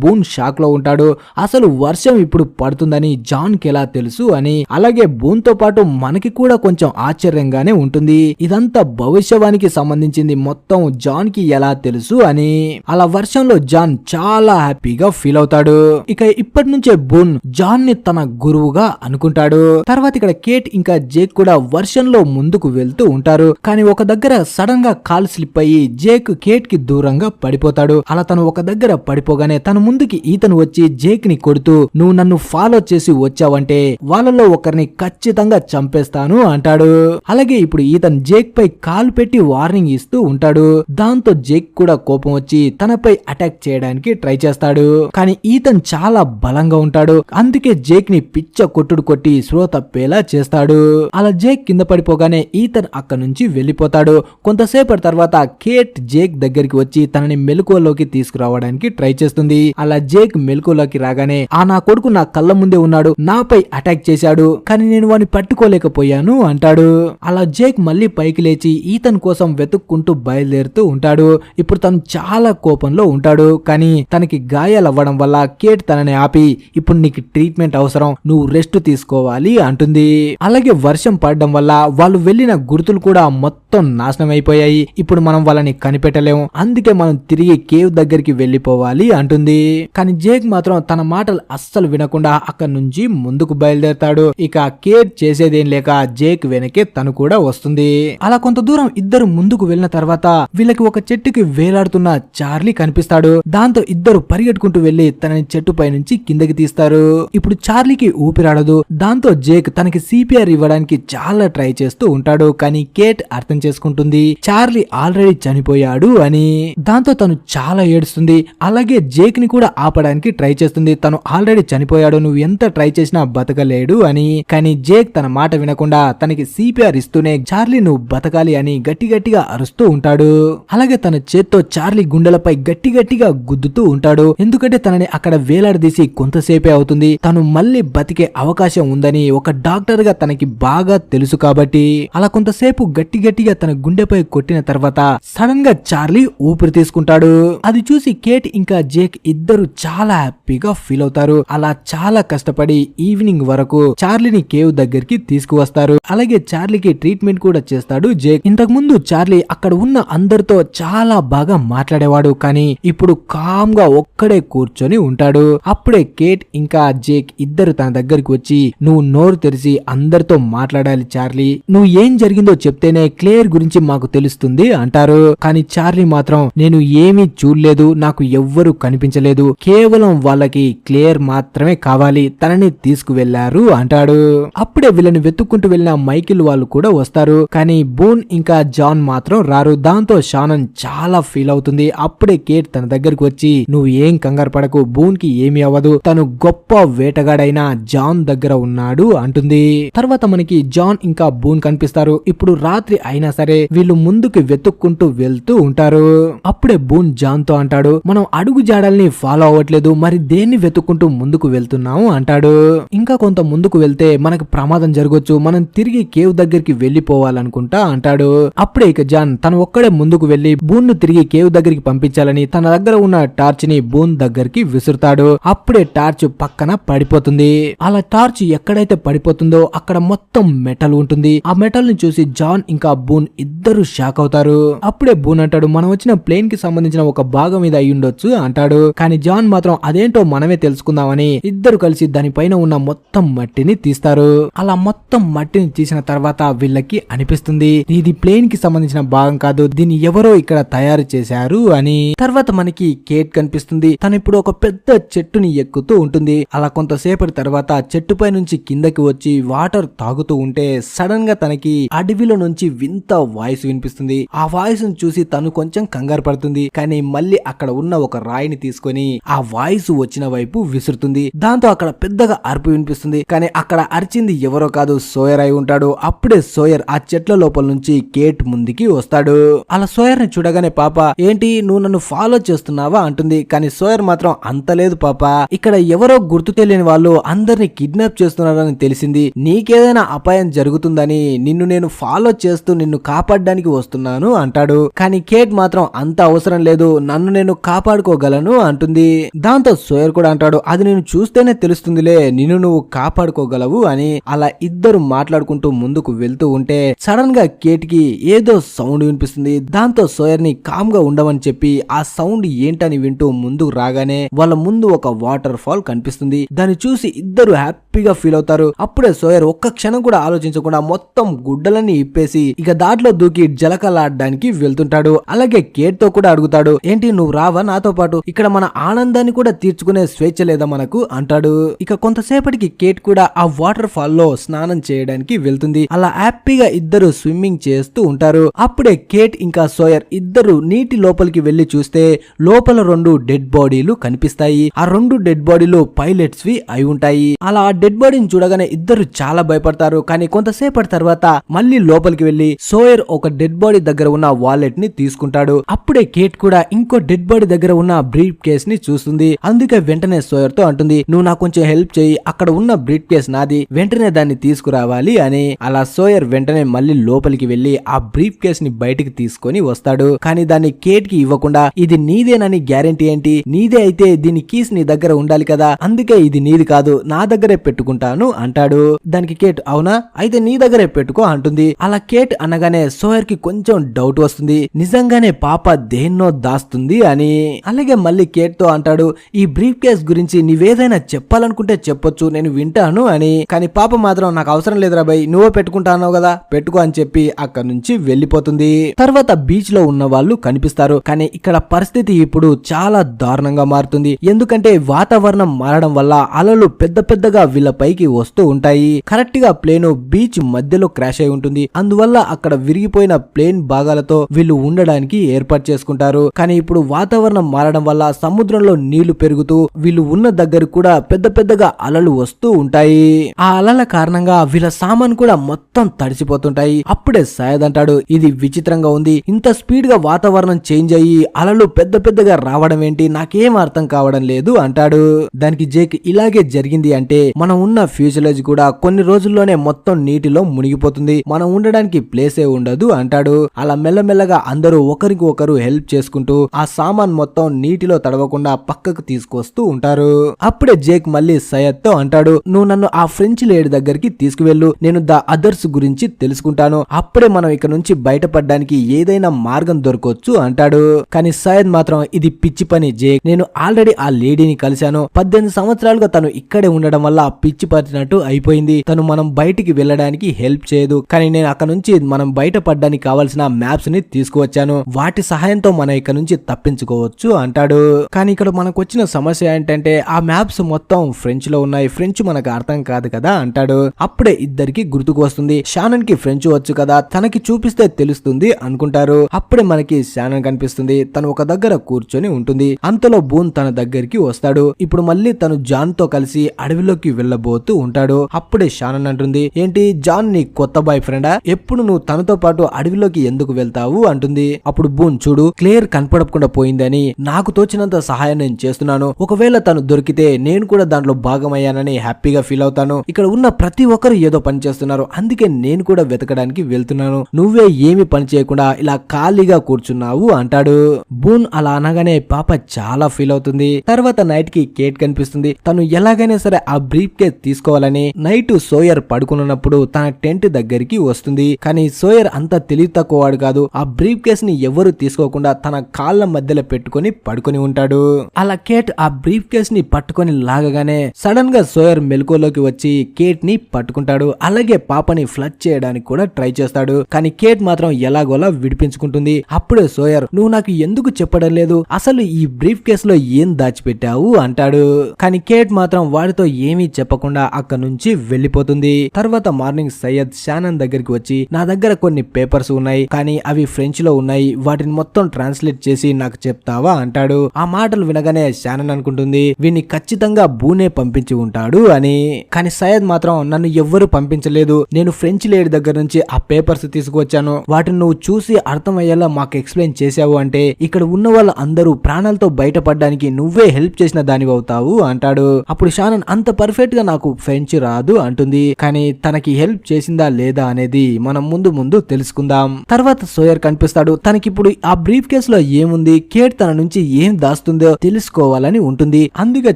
బూన్ షాక్ లో ఉంటాడు. అసలు వర్షం ఇప్పుడు పడుతుందని జాన్ కి ఎలా తెలుసు అని. అలాగే బూన్ తో పాటు మనకి కూడా కొంచెం ఆశ్చర్యంగానే ఉంటుంది. ఇదంతా భవిష్యవానికి సంబంధించింది, మొత్తం జాన్ కి ఎలా తెలుసు అని. అలా వర్షంలో జాన్ చాలా హ్యాపీగా ఫీల్ అవుతాడు. ఇక ఇప్పటి నుంచే బూన్ జాన్ ని తన గురువుగా అనుకుంటాడు. తర్వాత ఇక్కడ కేట్ ఇంకా జేక్ కూడా వర్షంలో ముందుకు వెళ్తూ ఉంటారు. కానీ ఒక దగ్గర సడన్ గా కాల్ స్లిప్ అయ్యి జేక్ కేట్ కి దూరంగా పడిపోతాడు. అలా తను ఒక దగ్గర పడిపోగానే తన ముందుకి ఈతను వచ్చి జేక్ ని కొడుతూ, నువ్వు నన్ను ఫాలో చేసి వచ్చావంటే వాళ్ళలో ఒకరిని ఖచ్చితంగా చంపేస్తాను అంటాడు. అలాగే ఇప్పుడు ఈతన్ జేక్ పై కాలు పెట్టి వార్నింగ్ ఇస్తూ ఉంటాడు. దాంతో జేక్ కూడా కోపం వచ్చి తనపై అటాక్ చేయడానికి ట్రై చేస్తాడు. కానీ ఈతన్ చాలా బలంగా ఉంటాడు. అందుకే జేక్ ని పిచ్చ కొట్టుడు కొట్టి స్పృహ తప్పేలా చేస్తాడు. అలా జేక్ కింద పడిపోగానే ఈతన్ అక్కడి నుంచి వెళ్లిపోతాడు. కొంతసేపటి తర్వాత కేట్ జేక్ దగ్గరికి వచ్చి తనని మెలకువలోకి తీసుకురావడానికి ట్రై చేస్తుంది. అలా జేక్ మెలకువలోకి రాగానే, నా కొడుకు నా కళ్ళ ముందే ఉన్నాడు, నాపై అటాక్ చేశాడు, కానీ నేను వాడిని పట్టుకోలేకపోయాను అంటాడు. అలా జేక్ మళ్ళీ పైకి లేచి ఈతన్ కోసం వెతుక్కుంటూ బయలుదేరుతూ ఉంటాడు. ఇప్పుడు తను చాలా కోపంలో ఉంటాడు. కానీ తనకి గాయాలవ్వడం వల్ల కేట్ తనని ఆపి, ఇప్పుడు నీకు ట్రీట్మెంట్ అవసరం, నువ్వు రెస్ట్ తీసుకోవాలి అంటుంది. అలాగే వర్షం పడడం వల్ల వాళ్ళు వెళ్లిన గుర్తులు కూడా మొత్తం నాశనం అయిపోయాయి. ఇప్పుడు మనం వాళ్ళని కనిపెట్టలేము, అందుకే మనం తిరిగి కేవ్ దగ్గరికి వెళ్లిపోవాలి అంటుంది. కానీ జేక్ మాత్రం తన మాటలు అస్సలు వినకుండా అక్కడి నుంచి ముందుకు బయలుదేరతాడు. ఇక కేట్ చేసేదేం లేక జేక్ వెనకే తను కూడా వస్తుంది. అలా కొంత దూరం ఇద్దరు ముందుకు వెళ్ళిన తర్వాత వీళ్ళకి ఒక చెట్టుకి వేలాడుతున్న చార్లీ కనిపిస్తాడు. దాంతో ఇద్దరు పరిగెట్టుకుంటూ వెళ్లి తనని చెట్టుపై నుంచి కిందకి తీస్తారు. ఇప్పుడు చార్లీకి ఊపిరాడదు. దాంతో జేక్ తనకి సిపిఆర్ ఇవ్వడానికి చాలా ట్రై చేస్తూ ఉంటాడు. కానీ కేట్ అర్థం చేసుకుంటుంది చార్లీ ఆల్రెడీ చనిపోయాడు అని. దాంతో తను చాలా ఏడుస్తుంది. అలాగే జేక్ ని కూడా ఆపడానికి ట్రై చేస్తుంది. తను ఆల్రెడీ చనిపోయాడు, నువ్వు ఎంత ట్రై చేసినా బతకలేడు అని. కానీ జేక్ తన మాట వినకుండా తనకి సిపిఆర్ ఇస్తూనే చార్లీ నువ్వు బతకాలి అని గట్టి గట్టిగా అరుస్తూ ఉంటాడు. అలాగే తన చేత్తో చార్లీ గుండెలపై గట్టి గట్టిగా గుద్దుతూ ఉంటాడు. ఎందుకంటే తనని అక్కడ వేలాడదీసి కొంతసేపే అవుతుంది. తను మళ్ళీ బతికే అవకాశం ఉందని ఒక డాక్టర్ గా తనకి బాగా తెలుసు కాబట్టి. అలా కొంతసేపు గట్టి గట్టిగా తన గుండెపై కొట్టిన తర్వాత సడన్ గా చార్లీ ఊపిరి తీసుకుంటాడు. అది చూసి కేట్ ఇంకా జేక్ ఇద్దరు చాలా హ్యాపీగా ఫీల్ అవుతారు. అలా చాలా కష్టపడి ఈవినింగ్ వరకు చార్లీని కేవ్ దగ్గరికి తీసుకువస్తారు. అలాగే చార్లీకి ట్రీట్మెంట్ కూడా చేస్తాడు జేక్. ఇంతకు ముందు చార్లీ అక్కడ ఉన్న అందరితో చాలా బాగా మాట్లాడేవాడు. కానీ ఇప్పుడు కామ్ గా ఒక్కడే కూర్చొని ఉంటాడు. అప్పుడే కేట్ ఇంకా జేక్ ఇద్దరు తన దగ్గరికి వచ్చి, నువ్వు నోరు తెరిచి అందరితో మాట్లాడాలి చార్లీ, నువ్వు ఏం జరిగిందో చెప్తేనే క్లేర్ గురించి మాకు తెలుస్తుంది అంటారు. కానీ చార్లీ మాత్రం, నేను ఏమీ చూడలేదు, నాకు ఎవ్వరూ కనిపించలేదు, కేవలం వాళ్ళకి క్లేర్ మాత్రమే కావాలి, తనని తీసుకువెళ్లారు అంటాడు. అప్పుడే వీళ్ళని వెతుక్కుంటూ వెళ్లిన మైకిల్ వాళ్ళు కూడా వస్తారు. కానీ బూన్ ఇంకా జాన్ మాత్రం రారు. దాంతో షానన్ చాలా ఫీల్ అవుతుంది. అప్పుడే కేట్ తన దగ్గరకు వచ్చి, నువ్వు ఏం కంగారు పడకు, బూన్ కి ఏమీ అవ్వదు, తను గొప్ప వేటగాడైన జాన్ దగ్గర ఉన్నాడు అంటుంది. తర్వాత మనకి జాన్ ఇంకా బూన్ కనిపిస్తారు. ఇప్పుడు రాత్రి అయినా సరే వీళ్ళు ముందుకు వెతుక్కుంటూ వెళ్తూ ఉంటారు. అప్పుడే బూన్ జాన్ తో అంటాడు, మనం అడుగు జాడల్ని ఫాలో అవ్వట్లేదు, మరి దేన్ని వెతుక్కుంటూ ముందుకు వెళ్తున్నాము అంటాడు. ఇంకా కొంత ముందుకు వెళ్తే మనకు ప్రమాదం జరగొచ్చు, మనం తిరిగి కేవ్ దగ్గరికి వెళ్లిపోవాలనుకుంటా అంటాడు. అప్పుడే ఇక జాన్ తను ఒక్కడే ముందుకు వెళ్లి బూన్ ను తిరిగి కేవ్ దగ్గరికి పంపించాలని తన దగ్గర ఉన్న టార్చ్ ని బూన్ దగ్గరికి విసురుతాడు. అప్పుడే టార్చ్ పక్కన పడిపోతుంది. అలా టార్చ్ ఎక్కడైతే పడిపోతుందో అక్కడ మొత్తం మెటల్ ఉంటుంది. ఆ మెటల్ ని చూసి జాన్ ఇంకా బూన్ ఇద్దరు షాక్ అవుతారు. అప్పుడే బూన్ అంటాడు, మనం వచ్చిన ప్లేన్ కి సంబంధించిన ఒక భాగం మీద అయి ఉండొచ్చు అంటాడు. కానీ జాన్ మాత్రం అదేంటో మనమే తెలుసుకుందామని ఇద్దరు కలిసి దానిపైన ఉన్న మొత్తం మట్టిని తీస్తారు. అలా మొత్తం మట్టిని తీసిన తర్వాత వీళ్ళకి అనిపిస్తుంది ఇది ప్లేన్ కి సంబంధించిన భాగం కాదు, దీన్ని ఎవరో ఇక్కడ తయారు చేశారు అని. తర్వాత మనకి కేట్ కనిపిస్తుంది. తను ఇప్పుడు ఒక పెద్ద చెట్టుని ఎక్కుతూ ఉంటుంది. అలా కొంతసేపటి తర్వాత చెట్టుపై నుంచి కిందకి వచ్చి వాటర్ తాగుతూ ఉంటే సడన్ గా తనకి అడవిలో నుంచి వింత వాయిస్ వినిపిస్తుంది. ఆ వాయిస్ ను చూసి తను కొంచెం కంగారు పడుతుంది. కానీ మళ్ళీ అక్కడ ఉన్న ఒక రాయిని తీసుకొని ఆ వాయిస్ వచ్చిన వైపు విసురుతుంది. దాంతో అక్కడ పెద్దగా అరుపు వినిపిస్తుంది. కానీ అక్కడ అరిచింది ఎవరో కాదు, సోయర్ అయి ఉంటాడు. అప్పుడే సోయర్ ఆ చెట్ల లోపల నుంచి కేట్ ముందుకి వస్తాడు. అలా సోయర్ ని చూడగానే పాప ఏంటి నువ్వు నన్ను ఫాలో చేస్తున్నావా అంటుంది. కానీ సోయర్ మాత్రం అంత లేదు పాప, ఇక్కడ ఎవరో గుర్తు తెలియని వాళ్ళు అందరిని కిడ్నాప్ చేస్తున్నారని తెలిసింది, నీకేదైనా అపాయం జరుగుతుందని నిన్ను నేను ఫాలో చేస్తూ నిన్ను కాపాడడానికి వస్తున్నాను అంటాడు. కానీ కేట్ మాత్రం అంత అవసరం లేదు, నన్ను నేను కాపాడుకోగలను అంటుంది. దాంతో సోయర్ కూడా అంటాడు అది నేను చూస్తేనే తెలుస్తుందిలే నిన్ను నువ్వు కాపాడుకోగలవు అని. అలా ఇద్దరు మాట్లాడుకుంటూ ముందుకు వెళ్తూ ఉంటే సడన్ గా కేట్ కి ఏదో సౌండ్ వినిపిస్తుంది. దాంతో సోయర్ ని కామ్ గా ఉండమని చెప్పి ఆ సౌండ్ ఏంటని వింటూ ముందుకు రాగానే వాళ్ళ ముందు ఒక వాటర్ ఫాల్ కనిపిస్తుంది. దాన్ని చూసి ఇద్దరు హ్యాపీగా ఫీల్ అవుతారు. అప్పుడే సోయర్ ఒక్క క్షణం కూడా ఆలోచించకుండా మొత్తం గుడ్డలన్నీ ఇప్పేసి ఇక దాంట్లో దూకి జలకలాడడానికి వెళ్తుంటాడు. అలాగే కేట్ తో కూడా అడుగుతాడు ఏంటి నువ్వు రావా నాతో పాటు, ఇక్కడ మన ఆనందాన్ని కూడా తీర్చుకునే స్వేచ్ఛ లేదా మనకు అంటాడు. ఇక కొంతసేపటికి కేట్ కూడా ఆ వాటర్ ఫాల్ లో స్నానం చేయడానికి వెళ్తుంది. అలా హ్యాపీగా ఇద్దరు స్విమ్మింగ్ చేస్తూ ఉంటారు. అప్పుడే కేట్ ఇంకా సోయర్ ఇద్దరు నీటి లోపలికి వెళ్లి చూస్తే లోపల 2 డెడ్ బాడీలు కనిపిస్తాయి. ఆ 2 డెడ్ బాడీలు పైలట్స్ వి అయి ఉంటాయి. అలా ఆ డెడ్ బాడీని చూడగానే ఇద్దరు చాలా భయపడతారు. కానీ కొంతసేపటి తర్వాత మళ్ళీ లోపలికి వెళ్లి సోయర్ ఒక డెడ్ బాడీ దగ్గర ఉన్న వాలెట్ ని తీసుకుంటాడు. అప్పుడే కేట్ కూడా ఇంకో డెడ్ బాడీ దగ్గర ఉన్న బ్రీఫ్ కేస్ ని చూస్తుంది. అందుకే వెంటనే సోయర్ తో అంటుంది నువ్వు నాకు కొంచెం హెల్ప్ చేయి, అక్కడ ఉన్న బ్రీఫ్ కేస్ నాది, వెంటనే దాన్ని తీసుకురావాలి అని. అలా సోయర్ వెంటనే మళ్ళీ లోపలికి వెళ్లి ఆ బ్రీఫ్ కేస్ ని బయటికి తీసుకొని వస్తాడు. కానీ దాన్ని కేట్ కి ఇవ్వకుండా ఇది నీదేనని గ్యారెంటీ ఏంటి, నీదే అయితే దీని కీస్ నీ దగ్గర ఉండాలి కదా, అందుకే ఇది నీది కాదు నా దగ్గరే పెట్టుకుంటాను అంటాడు. దానికి కేట్ అవునా అయితే నీ దగ్గరే పెట్టుకో అంటుంది. అలా కేట్ అనగానే సోయర్ కి కొంచెం డౌట్ వస్తుంది, నిజంగానే పాప దేన్నో దాస్తుంది అని. అలాగే మళ్ళీ కేట్ తో అంటాడు ఈ బ్రీఫ్ కేస్ గురించి నీవేదైనా చెప్పాలనుకుంటే చెప్పొచ్చు నేను వింటాను అని. కానీ పాప మాత్రం నాకు అవసరం లేదురా బై, నువ్వే పెట్టుకుంటాను కదా పెట్టుకో అని చెప్పి అక్కడ నుంచి వెళ్లిపోతుంది. తర్వాత బీచ్ లో ఉన్న వాళ్ళు కనిపిస్తారు. కానీ ఇక్కడ పరిస్థితి ఇప్పుడు చాలా దారుణంగా మారుతుంది. ఎందుకంటే వాతావరణం మారడం వల్ల అలలు పెద్ద పెద్దగా వీళ్ళ పైకి వస్తూ ఉంటాయి. కరెక్ట్ గా ప్లేన్ బీచ్ మధ్యలో క్రాష్ అయి ఉంటుంది. అందువల్ల అక్కడ విరిగిపోయిన ప్లేన్ భాగాలతో వీళ్ళు ఉండడానికి ఏర్పాటు చేసుకుంటారు. కానీ ఇప్పుడు వాతావరణం మారడం వల్ల సముద్రంలో నీళ్లు పెరుగుతూ వీళ్ళు ఉన్న దగ్గర కూడా పెద్ద పెద్దగా అలలు వస్తూ ఉంటాయి. ఆ అలల కారణంగా వీళ్ళ సామాన్ కూడా మొత్తం తడిసిపోతుంటాయి. అప్పుడే సయద్ అంటాడు ఇది విచిత్రంగా ఉంది, ఇంత స్పీడ్ గా వాతావరణం చేంజ్ అయ్యి అలలు పెద్ద పెద్దగా రావడం ఏంటి, నాకేం అర్థం కావడం లేదు అంటాడు. దానికి జేక్ ఇలాగే జరిగింది అంటే మనం ఉన్న ఫ్యూచరాలజీ కూడా కొన్ని రోజుల్లోనే మొత్తం నీటిలో మునిగిపోతుంది, మనం ఉండడానికి ప్లేసే ఉండదు అంటాడు. అలా మెల్లమెల్లగా అందరూ ఒకరికి ఒకరు హెల్ప్ చేసుకుంటూ ఆ సామాన్ మొత్తం నీటిలో తడవకుండా పక్కకు తీసుకొస్తూ ఉంటారు. అప్పుడే జేక్ మళ్ళీ సయద్ తో అంటాడు నువ్వు నన్ను ఆ ఫ్రెంచ్ లేడీ దగ్గరికి తీసుకువెళ్ళు, నేను ద అదర్స్ గురించి తెలుసుకుంటాను, అప్పుడే మనం ఇక్కడ నుంచి బయటపడడానికి ఏదైనా మార్గం దొరకొచ్చు అంటాడు. కానీ సయద్ మాత్రం ఇది పిచ్చి పని జేక్, నేను ఆల్రెడీ ఆ లేడీని కలిశాను, 18 సంవత్సరాలుగా తను ఇక్కడే ఉండడం వల్ల పిచ్చి పట్టినట్టు అయిపోయింది, తను మనం బయటికి వెళ్ళడానికి హెల్ప్ చేయదు, కానీ నేను అక్కడ నుంచి మనం బయటపడడానికి కావాల్సిన మ్యాప్స్ ని తీసుకువచ్చాను, వాటి సహాయంతో మనం ఇక్కడ నుంచి తప్పించుకోవచ్చు అంటాడు. కానీ ఇక్కడ మనకు వచ్చిన సమస్య ఏంటంటే ఆ మ్యాప్స్ మొత్తం ఫ్రెంచ్ లో ఉన్నాయి, ఫ్రెంచ్ మనకు అర్థం కాదు కదా అంటాడు. అప్పుడే ఇద్దరికి గుర్తుకు వస్తుంది షానన్ కి ఫ్రెంచ్ వచ్చు కదా, తనకి చూపిస్తే తెలుస్తుంది అనుకుంటారు. అప్పుడే మనకి షానన్ కనిపిస్తుంది, తను ఒక దగ్గర కూర్చొని ఉంటుంది. అంతలో బూన్ తన దగ్గరికి వస్తాడు. ఇప్పుడు మళ్ళీ తను జాన్ తో కలిసి అడవిలోకి వెళ్ళబోతూ ఉంటాడు. అప్పుడే షానన్ అంటుంది ఏంటి జాన్ నీ కొత్త బాయ్ ఫ్రెండా, ఎప్పుడు నువ్వు తనతో పాటు అడవిలోకి ఎందుకు వెళ్తావు అంటుంది. అప్పుడు బూన్ చూడు క్లియర్ కనపడకుండా పోయిందని నాకు తోచినంత సహాయం నేను చేస్తున్నాను, ఒకవేళ తను దొరికితే నేను కూడా దాంట్లో భాగమయ్యానని హ్యాపీగా ఫీల్ అవుతాను, ఇక్కడ ఉన్న ప్రతి ఒక్కరు ఏదో పని చేస్తున్నారు అందుకే నేను కూడా వెతకడానికి వెళ్తున్నాను, నువ్వే ఏమి పని చేయకుండా ఇలా ఖాళీగా కూర్చున్నావు అంటాడు. బూన్ అలా అనగానే పాప చాలా ఫీల్ అవుతుంది. తర్వాత నైట్ కి కేట్ కనిపిస్తుంది. తను ఎలాగైనా సరే ఆ బ్రీఫ్ కేస్ తీసుకోవాలని నైట్ సోయర్ పడుకున్నప్పుడు తన టెంట్ దగ్గరికి వస్తుంది. కానీ సోయర్ అంత తెలివి తక్కువవాడు కాదు, ఆ బ్రీఫ్ కేస్ ని ఎవరు తీసుకోకుండా తన కాళ్ళ మధ్యలో పెట్టుకుని పడుకొని ఉంటాడు. అలా కేట్ ఆ బ్రీఫ్ కేస్ ని పట్టుకొని లాగగానే సడన్ గా సోయర్ మెలకువలోకి వచ్చి కేట్ ని పట్టుకుంటాడు. అంటాడు. అలాగే పాపని ఫ్లడ్ చేయడానికి కూడా ట్రై చేస్తాడు. కానీ కేట్ మాత్రం ఎలాగోలా విడిపించుకుంటుంది. అప్పుడే సోయర్, నువ్వు నాకు ఎందుకు చెప్పడం లేదు, అసలు ఈ బ్రీఫ్ కేసులో ఏం దాచిపెట్టావు అంటాడు. కానీ కేట్ మాత్రం వాడితో ఏమీ చెప్పకుండా అక్కడ నుంచి వెళ్లిపోతుంది. తర్వాత మార్నింగ్ సయ్యద్ షానన్ దగ్గరికి వచ్చి, నా దగ్గర కొన్ని పేపర్స్ ఉన్నాయి కానీ అవి ఫ్రెంచ్ లో ఉన్నాయి, వాటిని మొత్తం ట్రాన్స్లేట్ చేసి నాకు చెప్తావా అంటాడు. ఆ మాటలు వినగానే షానన్ అనుకుంటుంది వీన్ని ఖచ్చితంగా బూనే పంపించి ఉంటాడు అని. కానీ సయ్యద్ మాత్రం, నన్ను ఎవ్వరూ పంపించలేదు, నేను ఫ్రెంచ్ లేడీ దగ్గర నుంచి ఆ పేపర్స్ తీసుకువచ్చాను, వాటిని నువ్వు చూసి అర్థమయ్యేలా మాకు ఎక్స్ప్లెయిన్ చేసావు అంటే ఇక్కడ ఉన్న వాళ్ళ అందరూ ప్రాణాలతో బయటపడడానికి నువ్వే హెల్ప్ చేసిన దానివి అవుతావు అంటాడు. అప్పుడు షానన్, అంత పర్ఫెక్ట్ గా నాకు ఫ్రెంచ్ రాదు అంటుంది. కానీ తనకి హెల్ప్ చేసిందా లేదా అనేది మనం ముందు ముందు తెలుసుకుందాం. తర్వాత సోయర్ కనిపిస్తాడు. తనకిప్పుడు ఆ బ్రీఫ్ కేసులో ఏముంది, కేట్ తన నుంచి ఏం దాస్తుందో తెలుసుకోవాలని ఉంటుంది. అందుకే